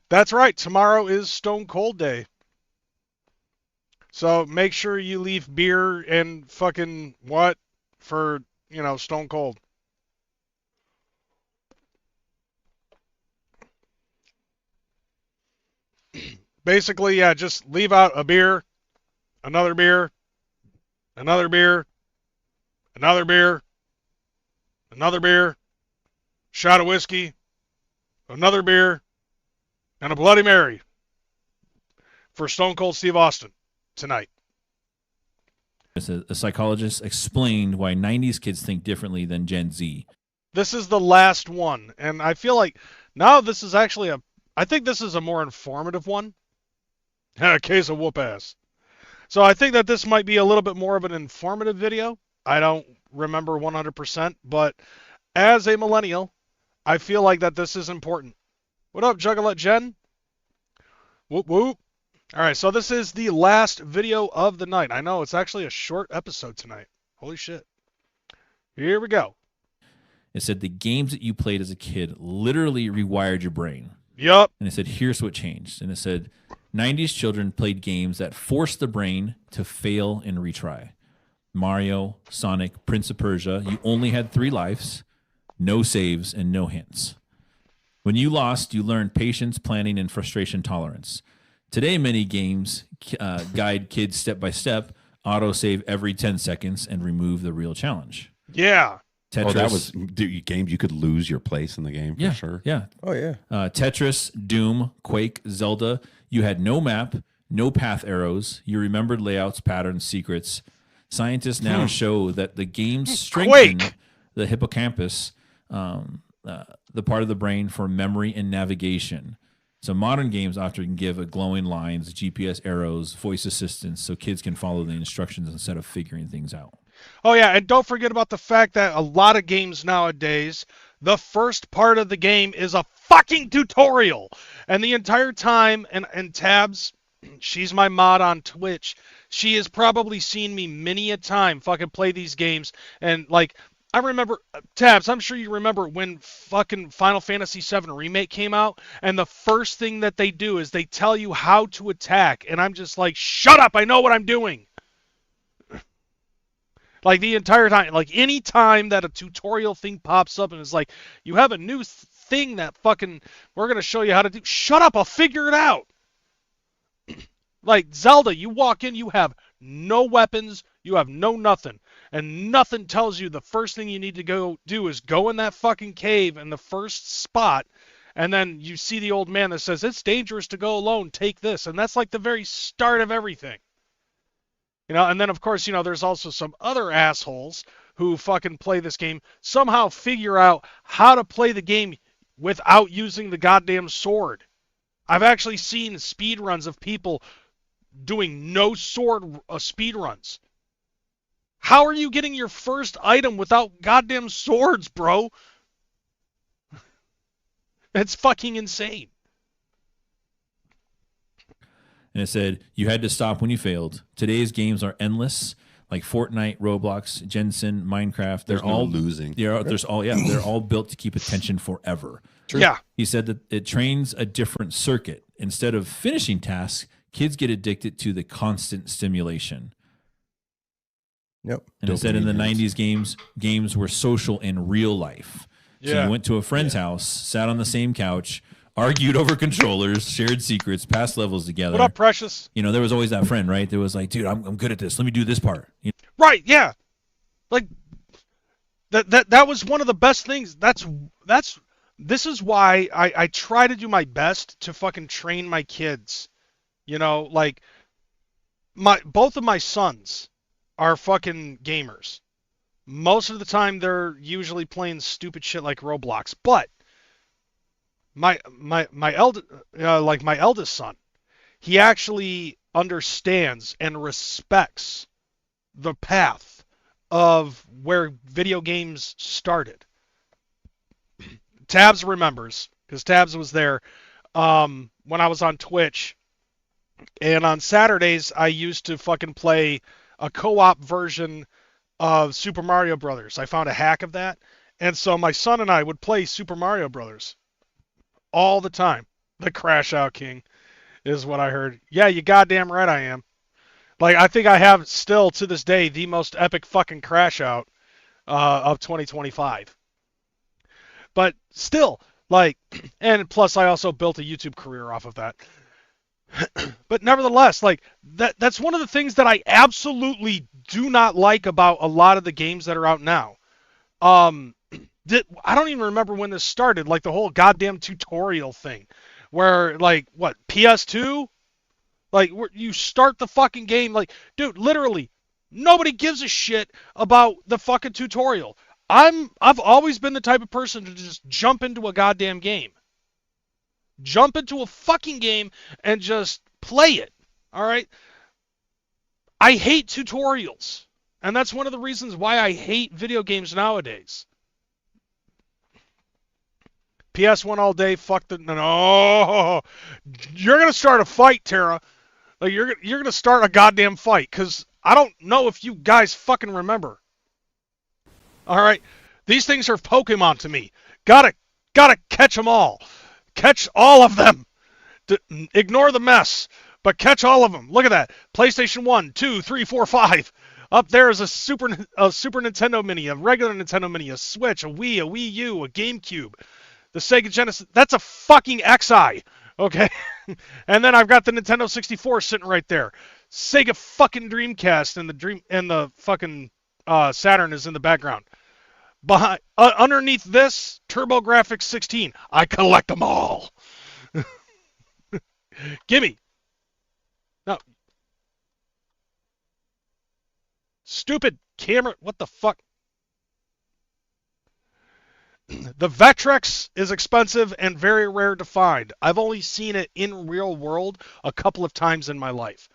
[SPEAKER 2] That's right, tomorrow is Stone Cold Day. So make sure you leave beer and fucking what for, you know, Stone Cold. Basically, yeah, just leave out a beer, another beer, another beer, another beer, another beer, shot of whiskey, another beer, and a Bloody Mary for Stone Cold Steve Austin tonight.
[SPEAKER 12] A psychologist explained why 90s kids think differently than Gen Z.
[SPEAKER 2] This is the last one, and I feel like now this is actually I think this is a more informative one. A case of whoop ass. So I think that this might be a little bit more of an informative video. I don't remember 100%, but as a millennial, I feel like that this is important. What up, Juggalette Jen? Whoop whoop. All right, so this is the last video of the night. I know it's actually a short episode tonight. Holy shit. Here we go.
[SPEAKER 12] It said the games that you played as a kid literally rewired your brain.
[SPEAKER 2] Yup.
[SPEAKER 12] And it said, here's what changed. And it said, 90s children played games that forced the brain to fail and retry. Mario, Sonic, Prince of Persia, you only had 3 lives, no saves, and no hints. When you lost, you learned patience, planning, and frustration tolerance. Today, many games guide kids step by step, auto-save every 10 seconds, and remove the real challenge.
[SPEAKER 2] Yeah.
[SPEAKER 12] Tetris.
[SPEAKER 13] Oh, that was games you could lose your place in the game for sure.
[SPEAKER 12] Yeah.
[SPEAKER 13] Oh, yeah.
[SPEAKER 12] Tetris, Doom, Quake, Zelda. You had no map, no path arrows. You remembered layouts, patterns, secrets. Scientists now show that the games strengthen the hippocampus, the part of the brain for memory and navigation. So modern games often give glowing lines, GPS arrows, voice assistance, so kids can follow the instructions instead of figuring things out.
[SPEAKER 2] Oh, yeah, and don't forget about the fact that a lot of games nowadays, the first part of the game is a fucking tutorial. And the entire time, and Tabs, she's my mod on Twitch, she has probably seen me many a time fucking play these games. And, like, I remember, Tabs, I'm sure you remember when fucking Final Fantasy VII Remake came out, and the first thing that they do is they tell you how to attack, and I'm just like, shut up, I know what I'm doing. Like, the entire time, like, any time that a tutorial thing pops up and it's like, you have a new thing that fucking, we're going to show you how to do, shut up, I'll figure it out. Like, Zelda, you walk in, you have no weapons, you have no nothing. And nothing tells you the first thing you need to go do is go in that fucking cave in the first spot, and then you see the old man that says, it's dangerous to go alone, take this. And that's like the very start of everything. You know, and then of course, you know, there's also some other assholes who fucking play this game, somehow figure out how to play the game without using the goddamn sword. I've actually seen speed runs of people doing no sword speed runs. How are you getting your first item without goddamn swords, bro? That's fucking insane.
[SPEAKER 12] And it said, you had to stop when you failed. Today's games are endless, like Fortnite, Roblox, Jensen, Minecraft. They're all
[SPEAKER 13] losing.
[SPEAKER 12] They're all built to keep attention forever.
[SPEAKER 2] True. Yeah.
[SPEAKER 12] He said that it trains a different circuit. Instead of finishing tasks, kids get addicted to the constant stimulation.
[SPEAKER 13] Yep.
[SPEAKER 12] And it said in the 90s games were social in real life. So
[SPEAKER 2] Yeah.
[SPEAKER 12] you went to a friend's house, sat on the same couch, argued over controllers, shared secrets, passed levels together.
[SPEAKER 2] What up, Precious?
[SPEAKER 12] You know, there was always that friend, right? There was like, dude, I'm good at this. Let me do this part. You know?
[SPEAKER 2] Right, yeah. Like that was one of the best things. This is why I try to do my best to fucking train my kids. You know, like both of my sons are fucking gamers. Most of the time they're usually playing stupid shit like Roblox, but my eldest son, he actually understands and respects the path of where video games started. Tabs remembers, because Tabs was there when I was on Twitch, and on Saturdays I used to fucking play a co-op version of Super Mario Brothers. I found a hack of that, and so my son and I would play Super Mario Brothers all the time. The Crash Out King is what I heard. Yeah, you goddamn right I am. Like, I think I have still to this day the most epic fucking Crash Out of 2025. But still, like, and plus I also built a YouTube career off of that. But nevertheless, like, that's one of the things that I absolutely do not like about a lot of the games that are out now. I don't even remember when this started, like the whole goddamn tutorial thing, where like what PS2, like you start the fucking game, like dude, literally nobody gives a shit about the fucking tutorial. I've always been the type of person to just jump into a goddamn game. Jump into a fucking game and just play it. All right? I hate tutorials. And that's one of the reasons why I hate video games nowadays. PS1 all day, fuck the... No. You're going to start a fight, Tara. Like you're going to start a goddamn fight, because I don't know if you guys fucking remember. All right? These things are Pokemon to me. Gotta catch them all. Catch all of them. Ignore the mess, but catch all of them. Look at that. PlayStation 1, 2, 3, 4, 5. Up there is a Super Nintendo Mini, a regular Nintendo Mini, a Switch, a Wii, a Wii U, a GameCube, the Sega Genesis. That's a fucking XI, okay? And then I've got the Nintendo 64 sitting right there. Sega fucking Dreamcast and the fucking Saturn is in the background. Behind, underneath this, TurboGrafx 16. I collect them all. Gimme. No. Stupid camera. What the fuck? The Vectrex is expensive and very rare to find. I've only seen it in real world a couple of times in my life.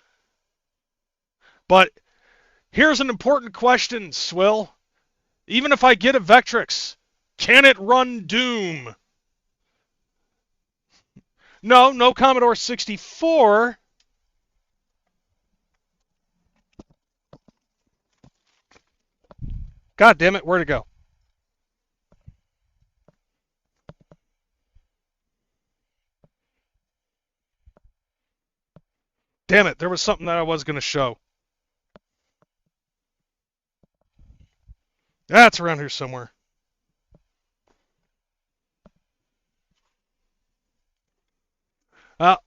[SPEAKER 2] But here's an important question, Swill. Even if I get a Vectrex, can it run Doom? No Commodore 64. God damn it, where'd it go? Damn it, there was something that I was going to show. That's around here somewhere. Well,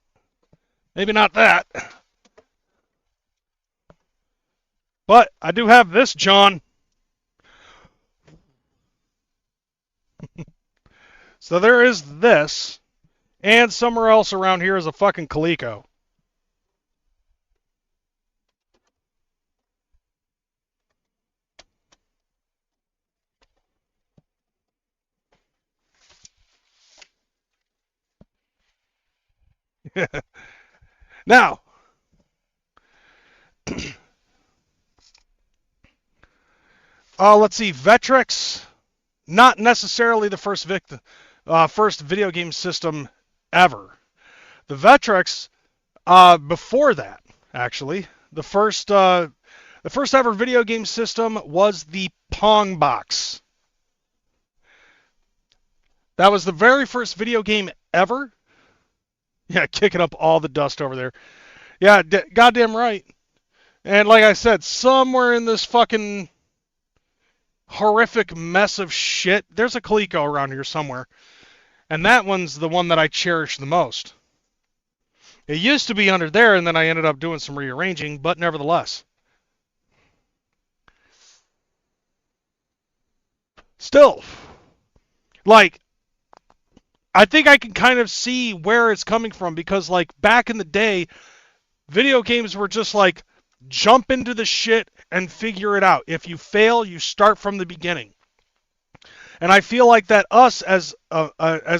[SPEAKER 2] maybe not that. But I do have this, John. So there is this. And somewhere else around here is a fucking Coleco. Now, let's see. Vectrex, not necessarily the first video game system ever. The Vectrex, before that, actually, the first ever video game system was the Pong Box. That was the very first video game ever. Yeah, kicking up all the dust over there. Yeah, goddamn right. And like I said, somewhere in this fucking horrific mess of shit, there's a Coleco around here somewhere. And that one's the one that I cherish the most. It used to be under there, and then I ended up doing some rearranging, but nevertheless. Still, like, I think I can kind of see where it's coming from, because like back in the day, video games were just like jump into the shit and figure it out. If you fail, you start from the beginning. And I feel like that us as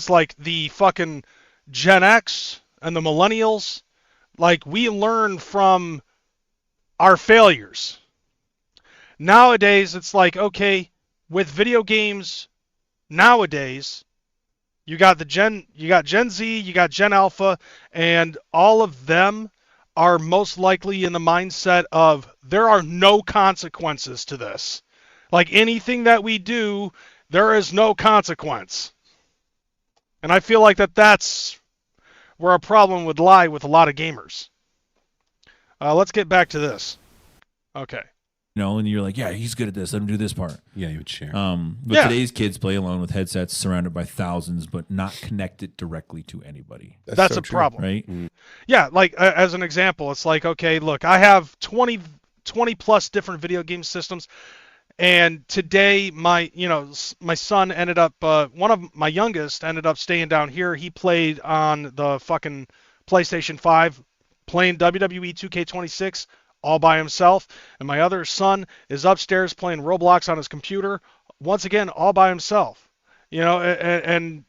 [SPEAKER 2] like the fucking Gen X and the millennials, like we learn from our failures. Nowadays, it's like, okay, with video games nowadays, you got Gen Z, you got Gen Alpha, and all of them are most likely in the mindset of there are no consequences to this. Like anything that we do, there is no consequence. And I feel like that's where a problem would lie with a lot of gamers. Let's get back to this. Okay.
[SPEAKER 12] You know, and you're like, yeah, he's good at this. Let him do this part.
[SPEAKER 13] Yeah, you would share.
[SPEAKER 12] But today's kids play alone with headsets surrounded by thousands, but not connected directly to anybody.
[SPEAKER 2] That's so a problem.
[SPEAKER 12] Right?
[SPEAKER 13] Mm.
[SPEAKER 2] Yeah, like as an example, it's like, okay, look, I have 20 plus different video game systems, And today, my son ended up, one of my youngest ended up staying down here. He played on the fucking PlayStation 5, playing WWE 2K26 all by himself. And my other son is upstairs playing Roblox on his computer, once again, all by himself. And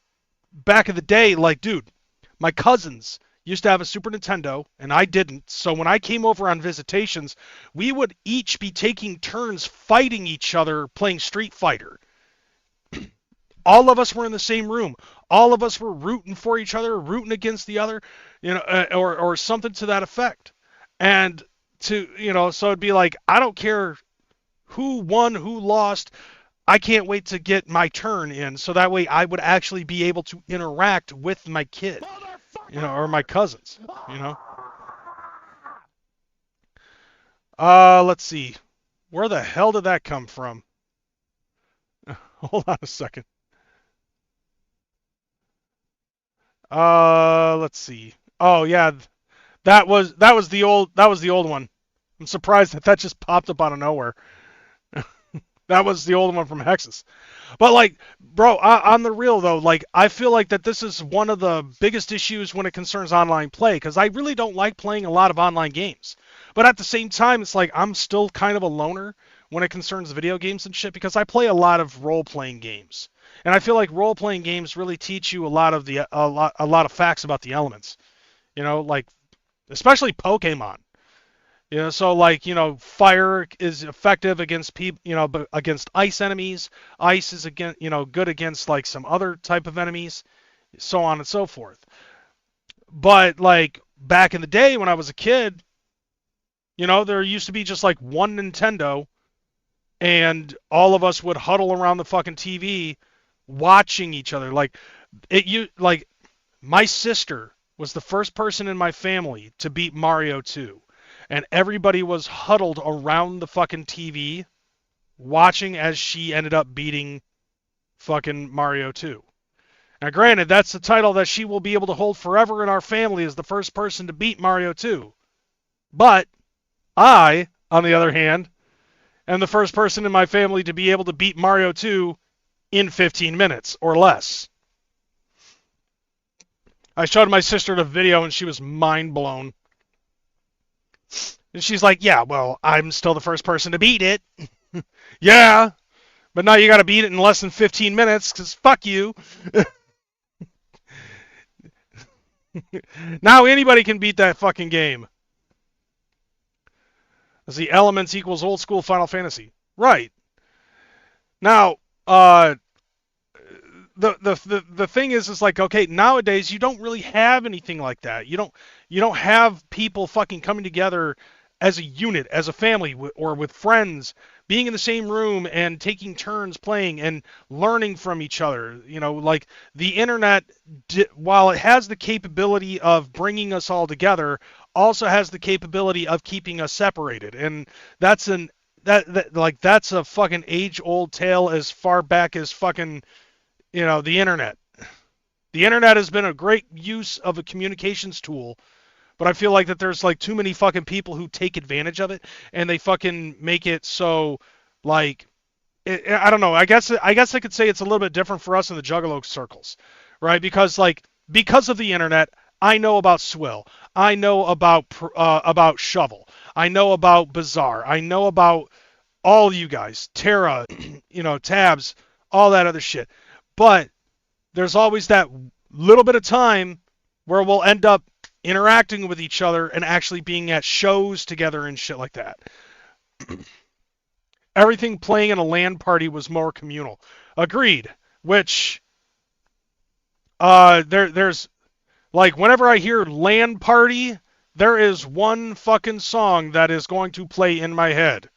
[SPEAKER 2] back in the day, like, dude, my cousins used to have a Super Nintendo, and I didn't. So when I came over on visitations, we would each be taking turns fighting each other playing Street Fighter. All of us were in the same room. All of us were rooting for each other, rooting against the other, or something to that effect. And so it'd be like, I don't care who won, who lost. I can't wait to get my turn in, so that way I would actually be able to interact with my kid, or my cousins, Let's see. Where the hell did that come from? Hold on a second. Let's see. Oh yeah, that was the old one. I'm surprised that just popped up out of nowhere. That was the old one from Hexus. But like, bro, on the real though, like, I feel like that this is one of the biggest issues when it concerns online play, because I really don't like playing a lot of online games. But at the same time, it's like I'm still kind of a loner when it concerns video games and shit, because I play a lot of role-playing games. And I feel like role-playing games really teach you a lot of facts about the elements. Like, especially Pokemon. So like, fire is effective against people, but against ice enemies. Ice is good against like some other type of enemies, so on and so forth. But like back in the day when I was a kid, there used to be just like one Nintendo, and all of us would huddle around the fucking TV watching each other. Like my sister was the first person in my family to beat Mario 2. And everybody was huddled around the fucking TV watching as she ended up beating fucking Mario 2. Now granted, that's the title that she will be able to hold forever in our family, as the first person to beat Mario 2. But I, on the other hand, am the first person in my family to be able to beat Mario 2 in 15 minutes or less. I showed my sister the video and she was mind blown. And she's like, yeah, well, I'm still the first person to beat it. Yeah, but now you got to beat it in less than 15 minutes, because fuck you. Now anybody can beat that fucking game. The elements equals old school Final Fantasy. Right. Now, the thing is like, okay, nowadays you don't really have anything like that. You don't have people fucking coming together as a unit, as a family, or with friends, being in the same room and taking turns playing and learning from each other. Like the internet, while it has the capability of bringing us all together, also has the capability of keeping us separated. And that's that's a fucking age-old tale as far back as fucking, the internet. The internet has been a great use of a communications tool, but I feel like that there's like too many fucking people who take advantage of it, and they fucking make it so, like, I don't know. I guess I could say it's a little bit different for us in the Juggalo circles, right? Because of the internet, I know about Swill, I know about Shovel, I know about Bizarre, I know about all you guys, Terra, Tabs, all that other shit. But there's always that little bit of time where we'll end up interacting with each other and actually being at shows together and shit like that. Everything playing in a LAN party was more communal. Agreed. Which, there's, like, whenever I hear LAN party, there is one fucking song that is going to play in my head.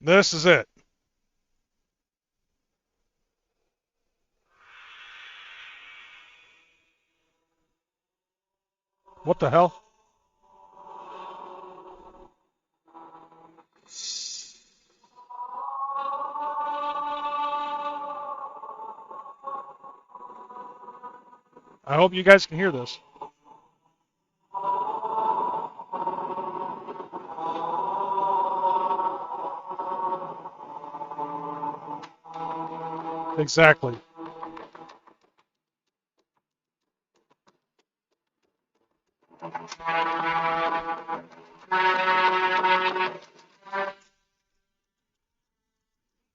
[SPEAKER 2] This is it. What the hell? I hope you guys can hear this. Exactly.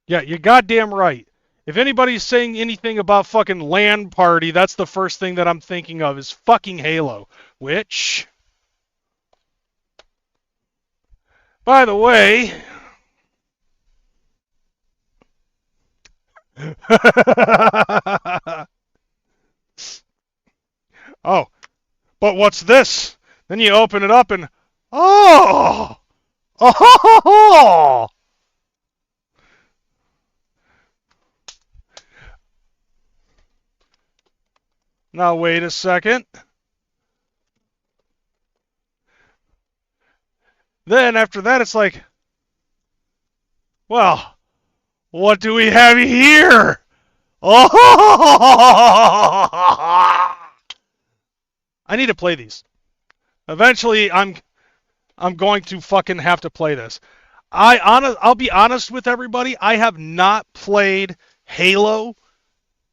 [SPEAKER 2] Yeah, you're goddamn right. If anybody's saying anything about fucking LAN party, that's the first thing that I'm thinking of is fucking Halo. Which, by the way... Oh, but what's this? Then you open it up and... Oh! Oh! Now, wait a second. Then, after that, it's like, well, what do we have here? Oh! I need to play these. Eventually, I'm going to fucking have to play this. I'll be honest with everybody. I have not played Halo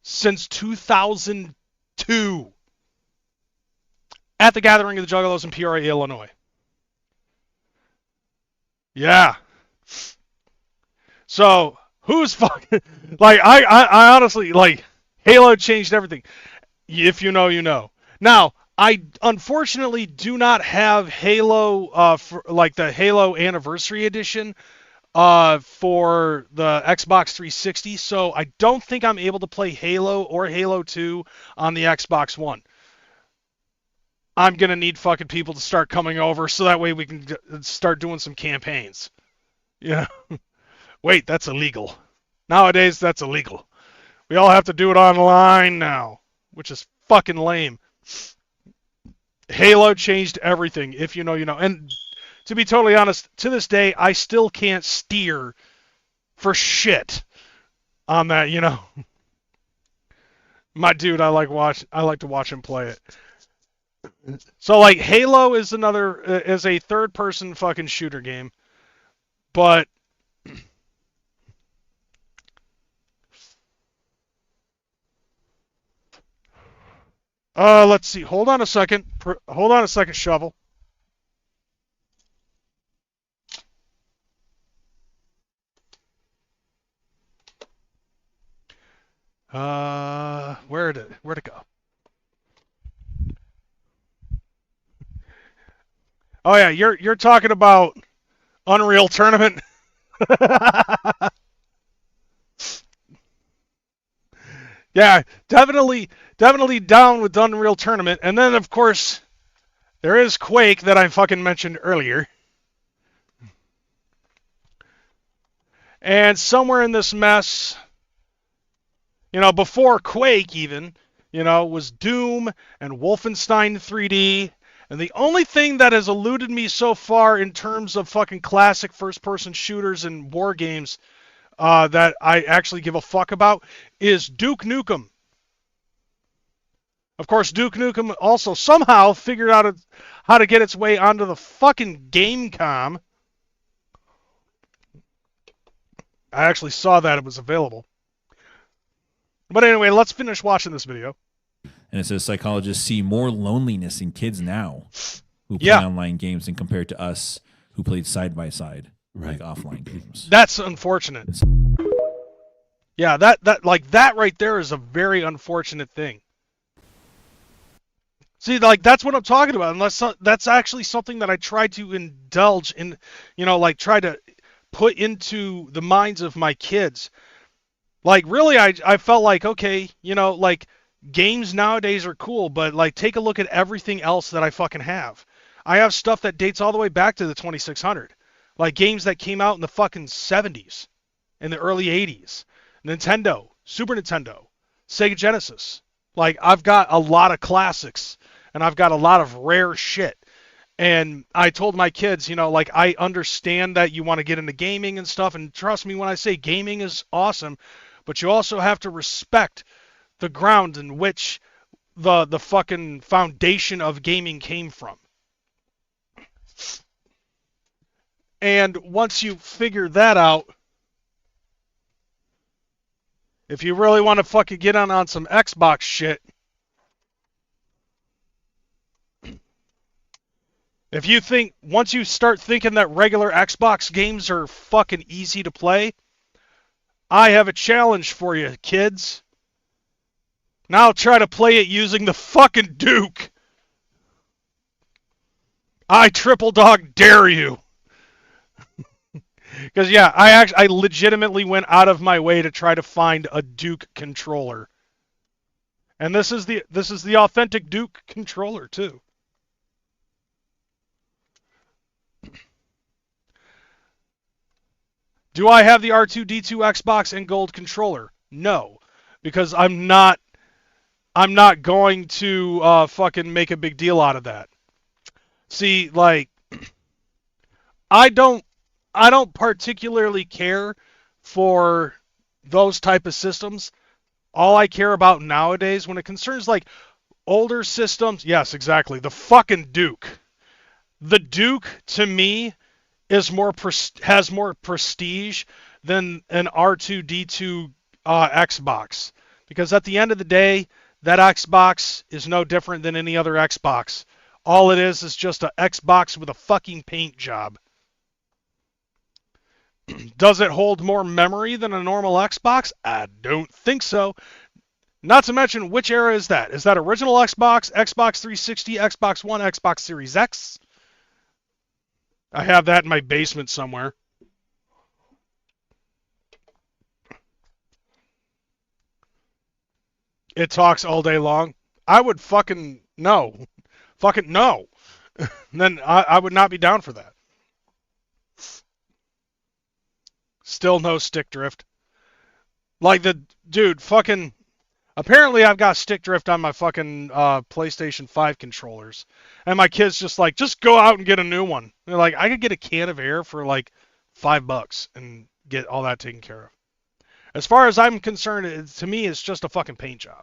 [SPEAKER 2] since 2002 at the Gathering of the Juggalos in Peoria, Illinois. Yeah. So who's fucking like I honestly like Halo changed everything. If you know, you know. Now I unfortunately do not have Halo for like the Halo Anniversary Edition for the Xbox 360, so I don't think I'm able to play Halo or Halo 2 on the Xbox One. I'm gonna need fucking people to start coming over so that way we can start doing some campaigns. Yeah. Wait, that's illegal. Nowadays, that's illegal. We all have to do it online now, which is fucking lame. Halo changed everything, if you know, you know. And to be totally honest, to this day, I still can't steer for shit on that, you know. My dude, I like to watch him play it. So like Halo is a third-person fucking shooter game, but let's see. Hold on a second. Hold on a second, Shovel. Where'd it go? Oh yeah, you're talking about Unreal Tournament. Yeah, definitely down with Unreal Tournament. And then of course there is Quake that I fucking mentioned earlier. And somewhere in this mess, you know, before Quake even, you know, was Doom and Wolfenstein 3D. And the only thing that has eluded me so far in terms of fucking classic first-person shooters and war games that I actually give a fuck about is Duke Nukem. Of course, Duke Nukem also somehow figured out how to get its way onto the fucking Gamecom. I actually saw that it was available. But anyway, let's finish watching this video.
[SPEAKER 12] And it says psychologists see more loneliness in kids now who play online games than compared to us who played side by side, like offline games.
[SPEAKER 2] That's unfortunate. Yeah, that like that right there is a very unfortunate thing. See, like that's what I'm talking about. Unless that's actually something that I try to indulge in, you know, like try to put into the minds of my kids. Like really, I felt like, okay, you know, like games nowadays are cool, but like take a look at everything else that I fucking have. I have stuff that dates all the way back to the 2600. Like games that came out in the fucking 70s, in the early 80s. Nintendo, Super Nintendo, Sega Genesis. Like I've got a lot of classics and I've got a lot of rare shit. And I told my kids, you know, like I understand that you want to get into gaming and stuff, and trust me when I say gaming is awesome, but you also have to respect the ground in which the fucking foundation of gaming came from. And once you figure that out, if you really want to fucking get on some Xbox shit, if you think, once you start thinking that regular Xbox games are fucking easy to play, I have a challenge for you, kids. Now try to play it using the fucking Duke. I triple dog dare you. Because yeah, I legitimately went out of my way to try to find a Duke controller. And this is the authentic Duke controller too. Do I have the R2-D2 Xbox and Gold controller? No, because I'm not going to fucking make a big deal out of that. See, like, I don't particularly care for those type of systems. All I care about nowadays, when it concerns like older systems, yes, exactly, the fucking Duke. The Duke, to me, is has more prestige than an R2-D2 Xbox. Because at the end of the day, that Xbox is no different than any other Xbox. All it is just an Xbox with a fucking paint job. Does it hold more memory than a normal Xbox? I don't think so. Not to mention, which era is that? Is that original Xbox, Xbox 360, Xbox One, Xbox Series X? I have that in my basement somewhere. It talks all day long. I would fucking no. Fucking no. Then I would not be down for that. Still no stick drift. Like the dude, fucking. Apparently, I've got stick drift on my fucking PlayStation 5 controllers, and my kids just like, just go out and get a new one. They're like, I could get a can of air for like $5 and get all that taken care of. As far as I'm concerned, to me, it's just a fucking paint job.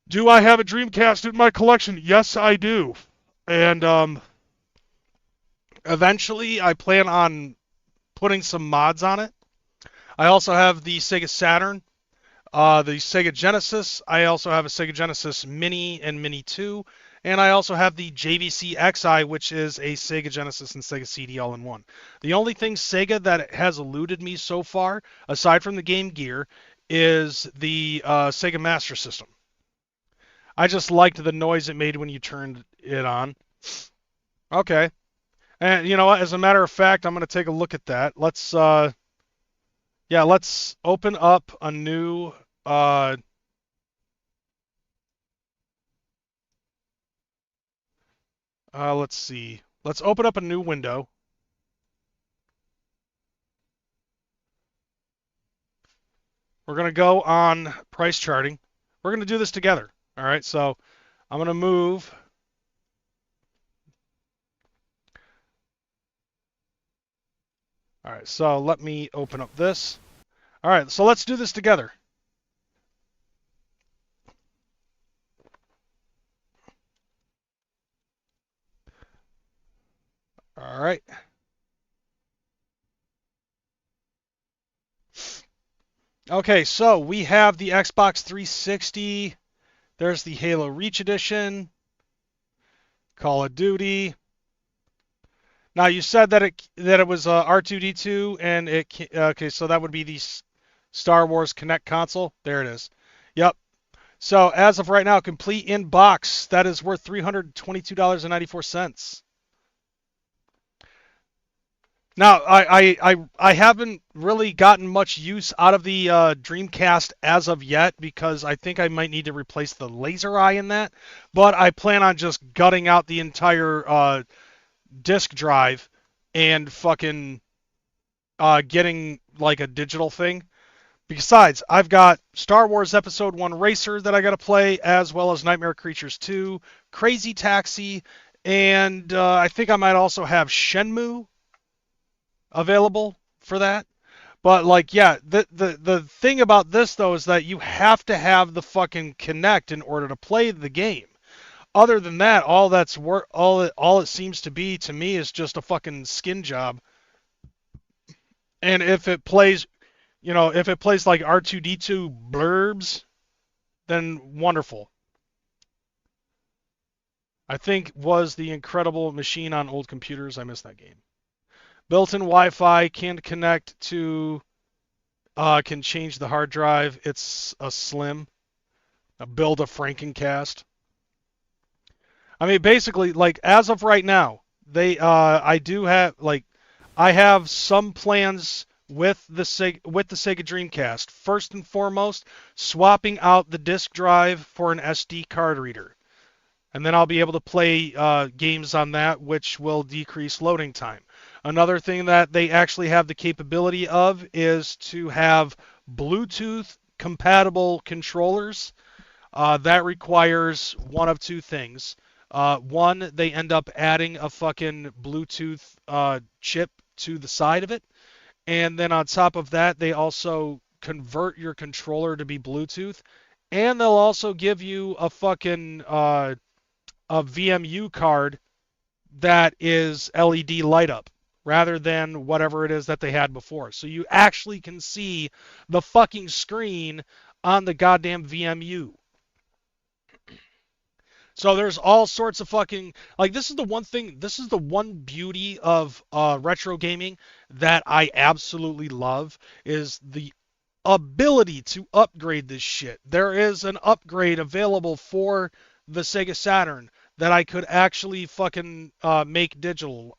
[SPEAKER 2] Do I have a Dreamcast in my collection? Yes, I do. And eventually, I plan on putting some mods on it. I also have the Sega Saturn, the Sega Genesis. I also have a Sega Genesis Mini and Mini 2. And I also have the JVC XI, which is a Sega Genesis and Sega CD all in one. The only thing Sega that has eluded me so far, aside from the Game Gear, is the Sega Master System. I just liked the noise it made when you turned it on. Okay. And you know what? As a matter of fact, I'm going to take a look at that. Let's open up a new let's see. Let's open up a new window. We're going to go on price charting. We're going to do this together. All right, so I'm going to move. All right, so let me open up this. All right, so let's do this together. All right. Okay, so we have the Xbox 360. There's the Halo Reach Edition. Call of Duty. Now you said that it was R2-D2 and okay, so that would be the Star Wars Kinect console. There it is. Yep. So as of right now, complete in box, that is worth $322.94. Now, I haven't really gotten much use out of the Dreamcast as of yet because I think I might need to replace the laser eye in that. But I plan on just gutting out the entire disk drive and fucking getting like a digital thing. Besides, I've got Star Wars Episode 1 Racer that I got to play, as well as Nightmare Creatures 2, Crazy Taxi, and I think I might also have Shenmue available for that. But like, yeah, the thing about this though is that you have to have the fucking Kinect in order to play the game. Other than that, all it seems to be to me is just a fucking skin job. And if it plays, if it plays like R2D2 blurbs, then wonderful. I think was the incredible machine on old computers. I missed that game. Built-in Wi-Fi can connect to, can change the hard drive. It's a slim. Build a Frankencast. I mean, basically, like as of right now, I do have I have some plans with the Sega Dreamcast. First and foremost, swapping out the disk drive for an SD card reader. And then I'll be able to play games on that, which will decrease loading time. Another thing that they actually have the capability of is to have Bluetooth compatible controllers. That requires one of two things. One, they end up adding a fucking Bluetooth chip to the side of it. And then on top of that, they also convert your controller to be Bluetooth. And they'll also give you a fucking a VMU card that is LED light up rather than whatever it is that they had before. So you actually can see the fucking screen on the goddamn VMU. So there's all sorts of fucking, like, this is the one beauty of retro gaming that I absolutely love, is the ability to upgrade this shit. There is an upgrade available for the Sega Saturn that I could actually fucking make digital.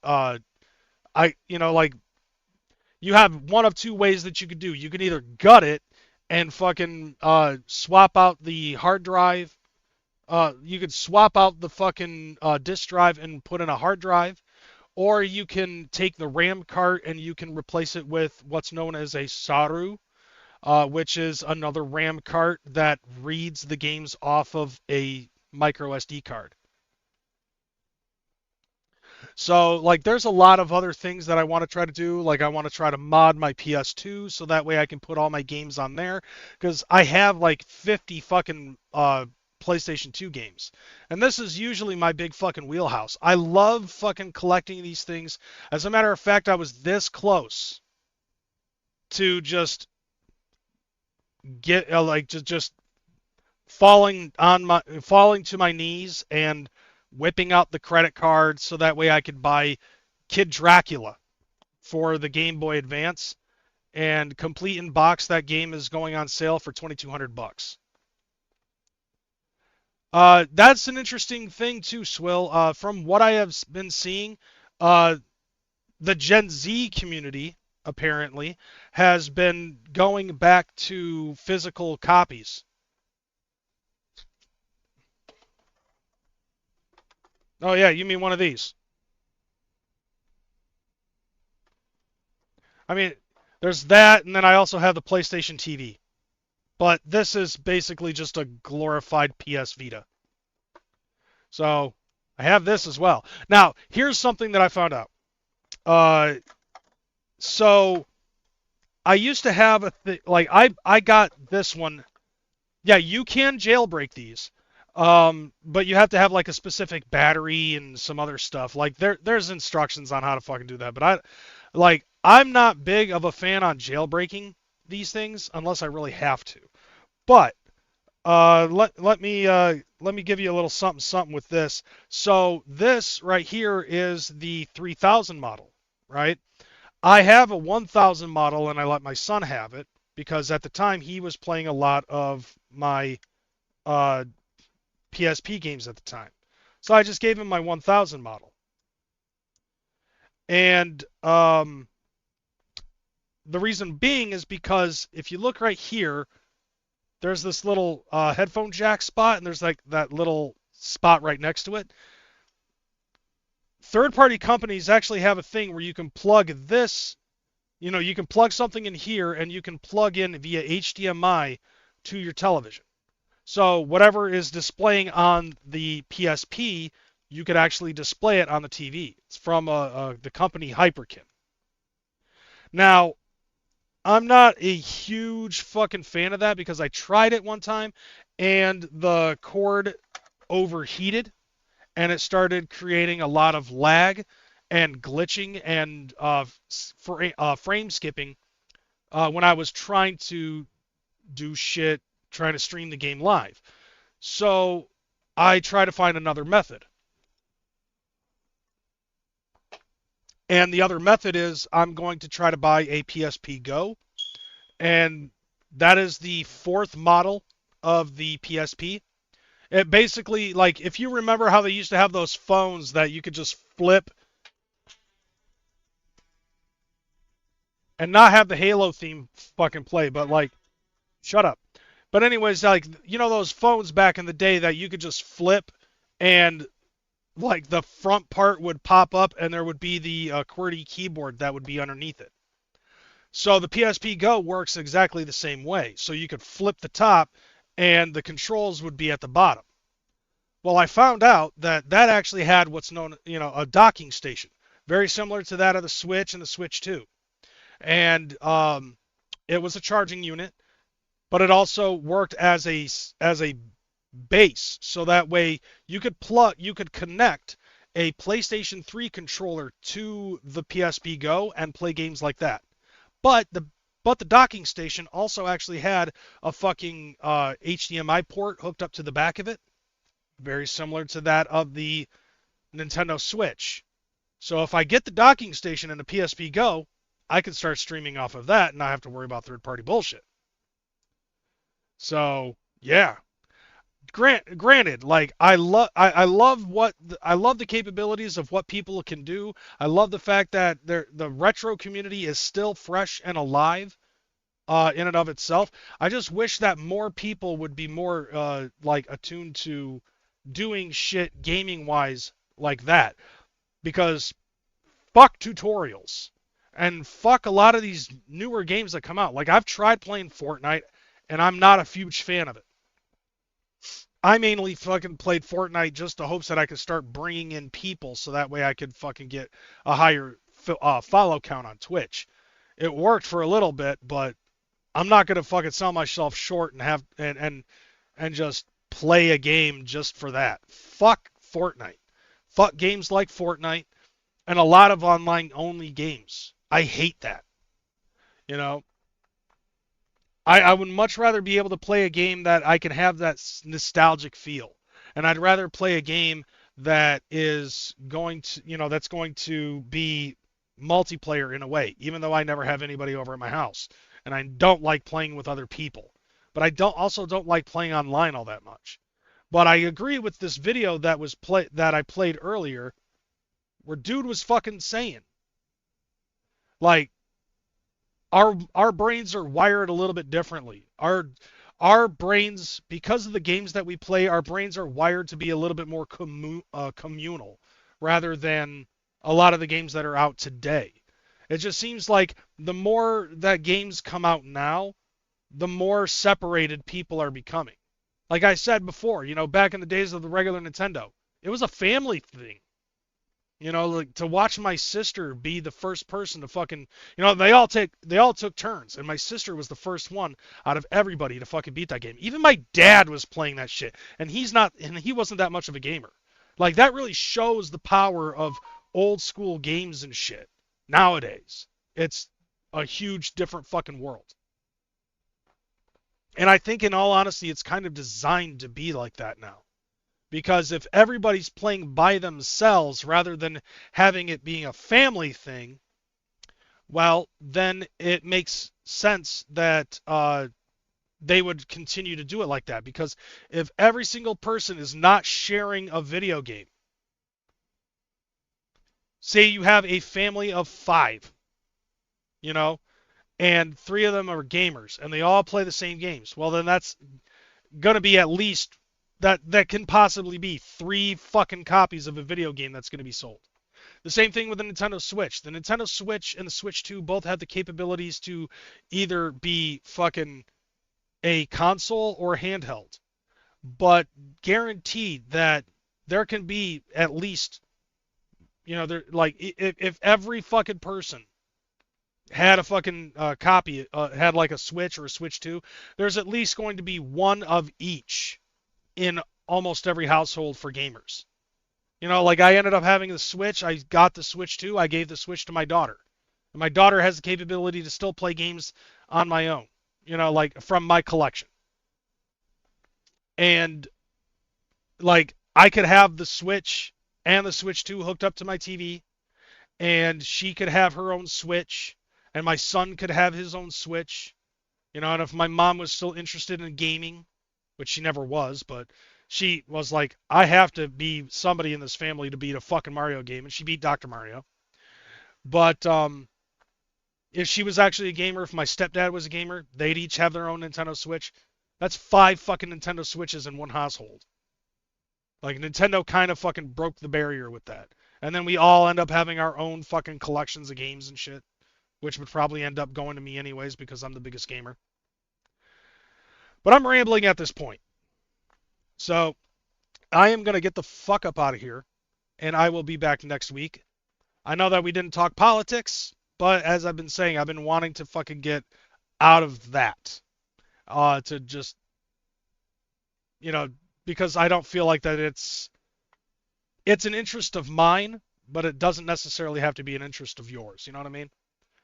[SPEAKER 2] You have one of two ways that you could do. You could either gut it and fucking swap out the hard drive. You could swap out the fucking disk drive and put in a hard drive, or you can take the RAM cart and you can replace it with what's known as a SARU, which is another RAM cart that reads the games off of a micro SD card. So, like, there's a lot of other things that I want to try to do. Like, I want to try to mod my PS2 so that way I can put all my games on there, because I have like 50 fucking PlayStation 2 games. And this is usually my big fucking wheelhouse. I love fucking collecting these things. As a matter of fact, I was this close to just get just falling to my knees and whipping out the credit card so that way I could buy Kid Dracula for the Game Boy Advance, and complete in box. That game is going on sale for $2,200. That's an interesting thing too, Swill. From what I have been seeing, the Gen Z community apparently has been going back to physical copies. Oh yeah, you mean one of these? I mean, there's that, and then I also have the PlayStation TV. But this is basically just a glorified PS Vita. So I have this as well. Now, here's something that I found out. So I used to have I got this one. Yeah, you can jailbreak these. But you have to have like a specific battery and some other stuff. Like there's instructions on how to fucking do that. But I'm not big of a fan on jailbreaking these things unless I really have to. But let me give you a little something with this. So this right here is the 3000 model, right? I have a 1000 model and I let my son have it because at the time he was playing a lot of my PSP games at the time. So I just gave him my 1000 model. And the reason being is because if you look right here, there's this little headphone jack spot, and there's like that little spot right next to it. Third-party companies actually have a thing where you can plug this, you can plug something in here, and you can plug in via HDMI to your television. So whatever is displaying on the PSP, you could actually display it on the TV. It's from the company Hyperkin. Now, I'm not a huge fucking fan of that because I tried it one time and the cord overheated and it started creating a lot of lag and glitching and frame skipping when I was trying to do shit, trying to stream the game live. So I try to find another method. And the other method is I'm going to try to buy a PSP Go. And that is the fourth model of the PSP. It basically, like, if you remember how they used to have those phones that you could just flip and not have the Halo theme fucking play, but like, shut up. But anyways, like, you know those phones back in the day that you could just flip and like the front part would pop up and there would be the QWERTY keyboard that would be underneath it. So the PSP Go works exactly the same way. So you could flip the top and the controls would be at the bottom. Well, I found out that that actually had what's known, a docking station, very similar to that of the Switch and the Switch 2. And it was a charging unit, but it also worked as a base. So that way you could connect a PlayStation 3 controller to the PSP Go and play games like that. But the docking station also actually had a fucking HDMI port hooked up to the back of it, very similar to that of the Nintendo Switch. So if I get the docking station and the PSP Go, I can start streaming off of that and not have to worry about third-party bullshit. So yeah, granted, like I love the capabilities of what people can do. I love the fact that the retro community is still fresh and alive in and of itself. I just wish that more people would be more like attuned to doing shit gaming wise like that, because fuck tutorials and fuck a lot of these newer games that come out. Like, I've tried playing Fortnite and I'm not a huge fan of it. I mainly fucking played Fortnite just to hopes that I could start bringing in people so that way I could fucking get a higher follow count on Twitch. It worked for a little bit, but I'm not gonna fucking sell myself short and have and just play a game just for that. Fuck Fortnite. Fuck games like Fortnite and a lot of online only games. I hate that. I would much rather be able to play a game that I can have that nostalgic feel. And I'd rather play a game that is going to, that's going to be multiplayer in a way, even though I never have anybody over at my house. And I don't like playing with other people. But I also don't like playing online all that much. But I agree with this video that I played earlier, where dude was fucking saying, like, our brains are wired a little bit differently. Our brains, because of the games that we play, our brains are wired to be a little bit more communal rather than a lot of the games that are out today. It just seems like the more that games come out now, the more separated people are becoming. Like I said before, back in the days of the regular Nintendo, it was a family thing. Like, to watch my sister be the first person to fucking, they all took turns, and my sister was the first one out of everybody to fucking beat that game. Even my dad was playing that shit, and he wasn't that much of a gamer. Like, that really shows the power of old school games and shit. Nowadays, it's a huge different fucking world. And I think, in all honesty, it's kind of designed to be like that now. Because if everybody's playing by themselves rather than having it being a family thing, well, then it makes sense that they would continue to do it like that. Because if every single person is not sharing a video game, say you have a family of 5, and 3 of them are gamers, and they all play the same games, well, then that's going to be at least that can possibly be 3 fucking copies of a video game that's going to be sold. The same thing with the Nintendo Switch. The Nintendo Switch and the Switch 2 both have the capabilities to either be fucking a console or handheld. But guaranteed that there can be at least, if every fucking person, had a fucking copy, had like a Switch or a Switch 2, there's at least going to be one of each in almost every household for gamers. You know, like I ended up having the Switch. I got the Switch 2. I gave the Switch to my daughter. And my daughter has the capability to still play games on my own, you know, like from my collection. And like I could have the Switch and the Switch 2 hooked up to my TV, and she could have her own Switch, and my son could have his own Switch. You know, and if my mom was still interested in gaming, which she never was, but she was like, I have to be somebody in this family to beat a fucking Mario game, and she beat Dr. Mario. But if she was actually a gamer, if my stepdad was a gamer, they'd each have their own Nintendo Switch. That's 5 fucking Nintendo Switches in one household. Like, Nintendo kind of fucking broke the barrier with that. And then we all end up having our own fucking collections of games and shit, which would probably end up going to me anyways because I'm the biggest gamer. But I'm rambling at this point. So, I am going to get the fuck up out of here, and I will be back next week. I know that we didn't talk politics, but as I've been saying, I've been wanting to fucking get out of that. To just, you know, because I don't feel like that it's an interest of mine, but it doesn't necessarily have to be an interest of yours. You know what I mean?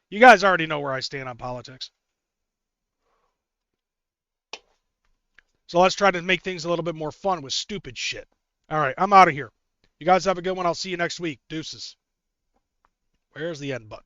[SPEAKER 2] You guys already know where I stand on politics. So let's try to make things a little bit more fun with stupid shit. All right, I'm out of here. You guys have a good one. I'll see you next week. Deuces. Where's the end button?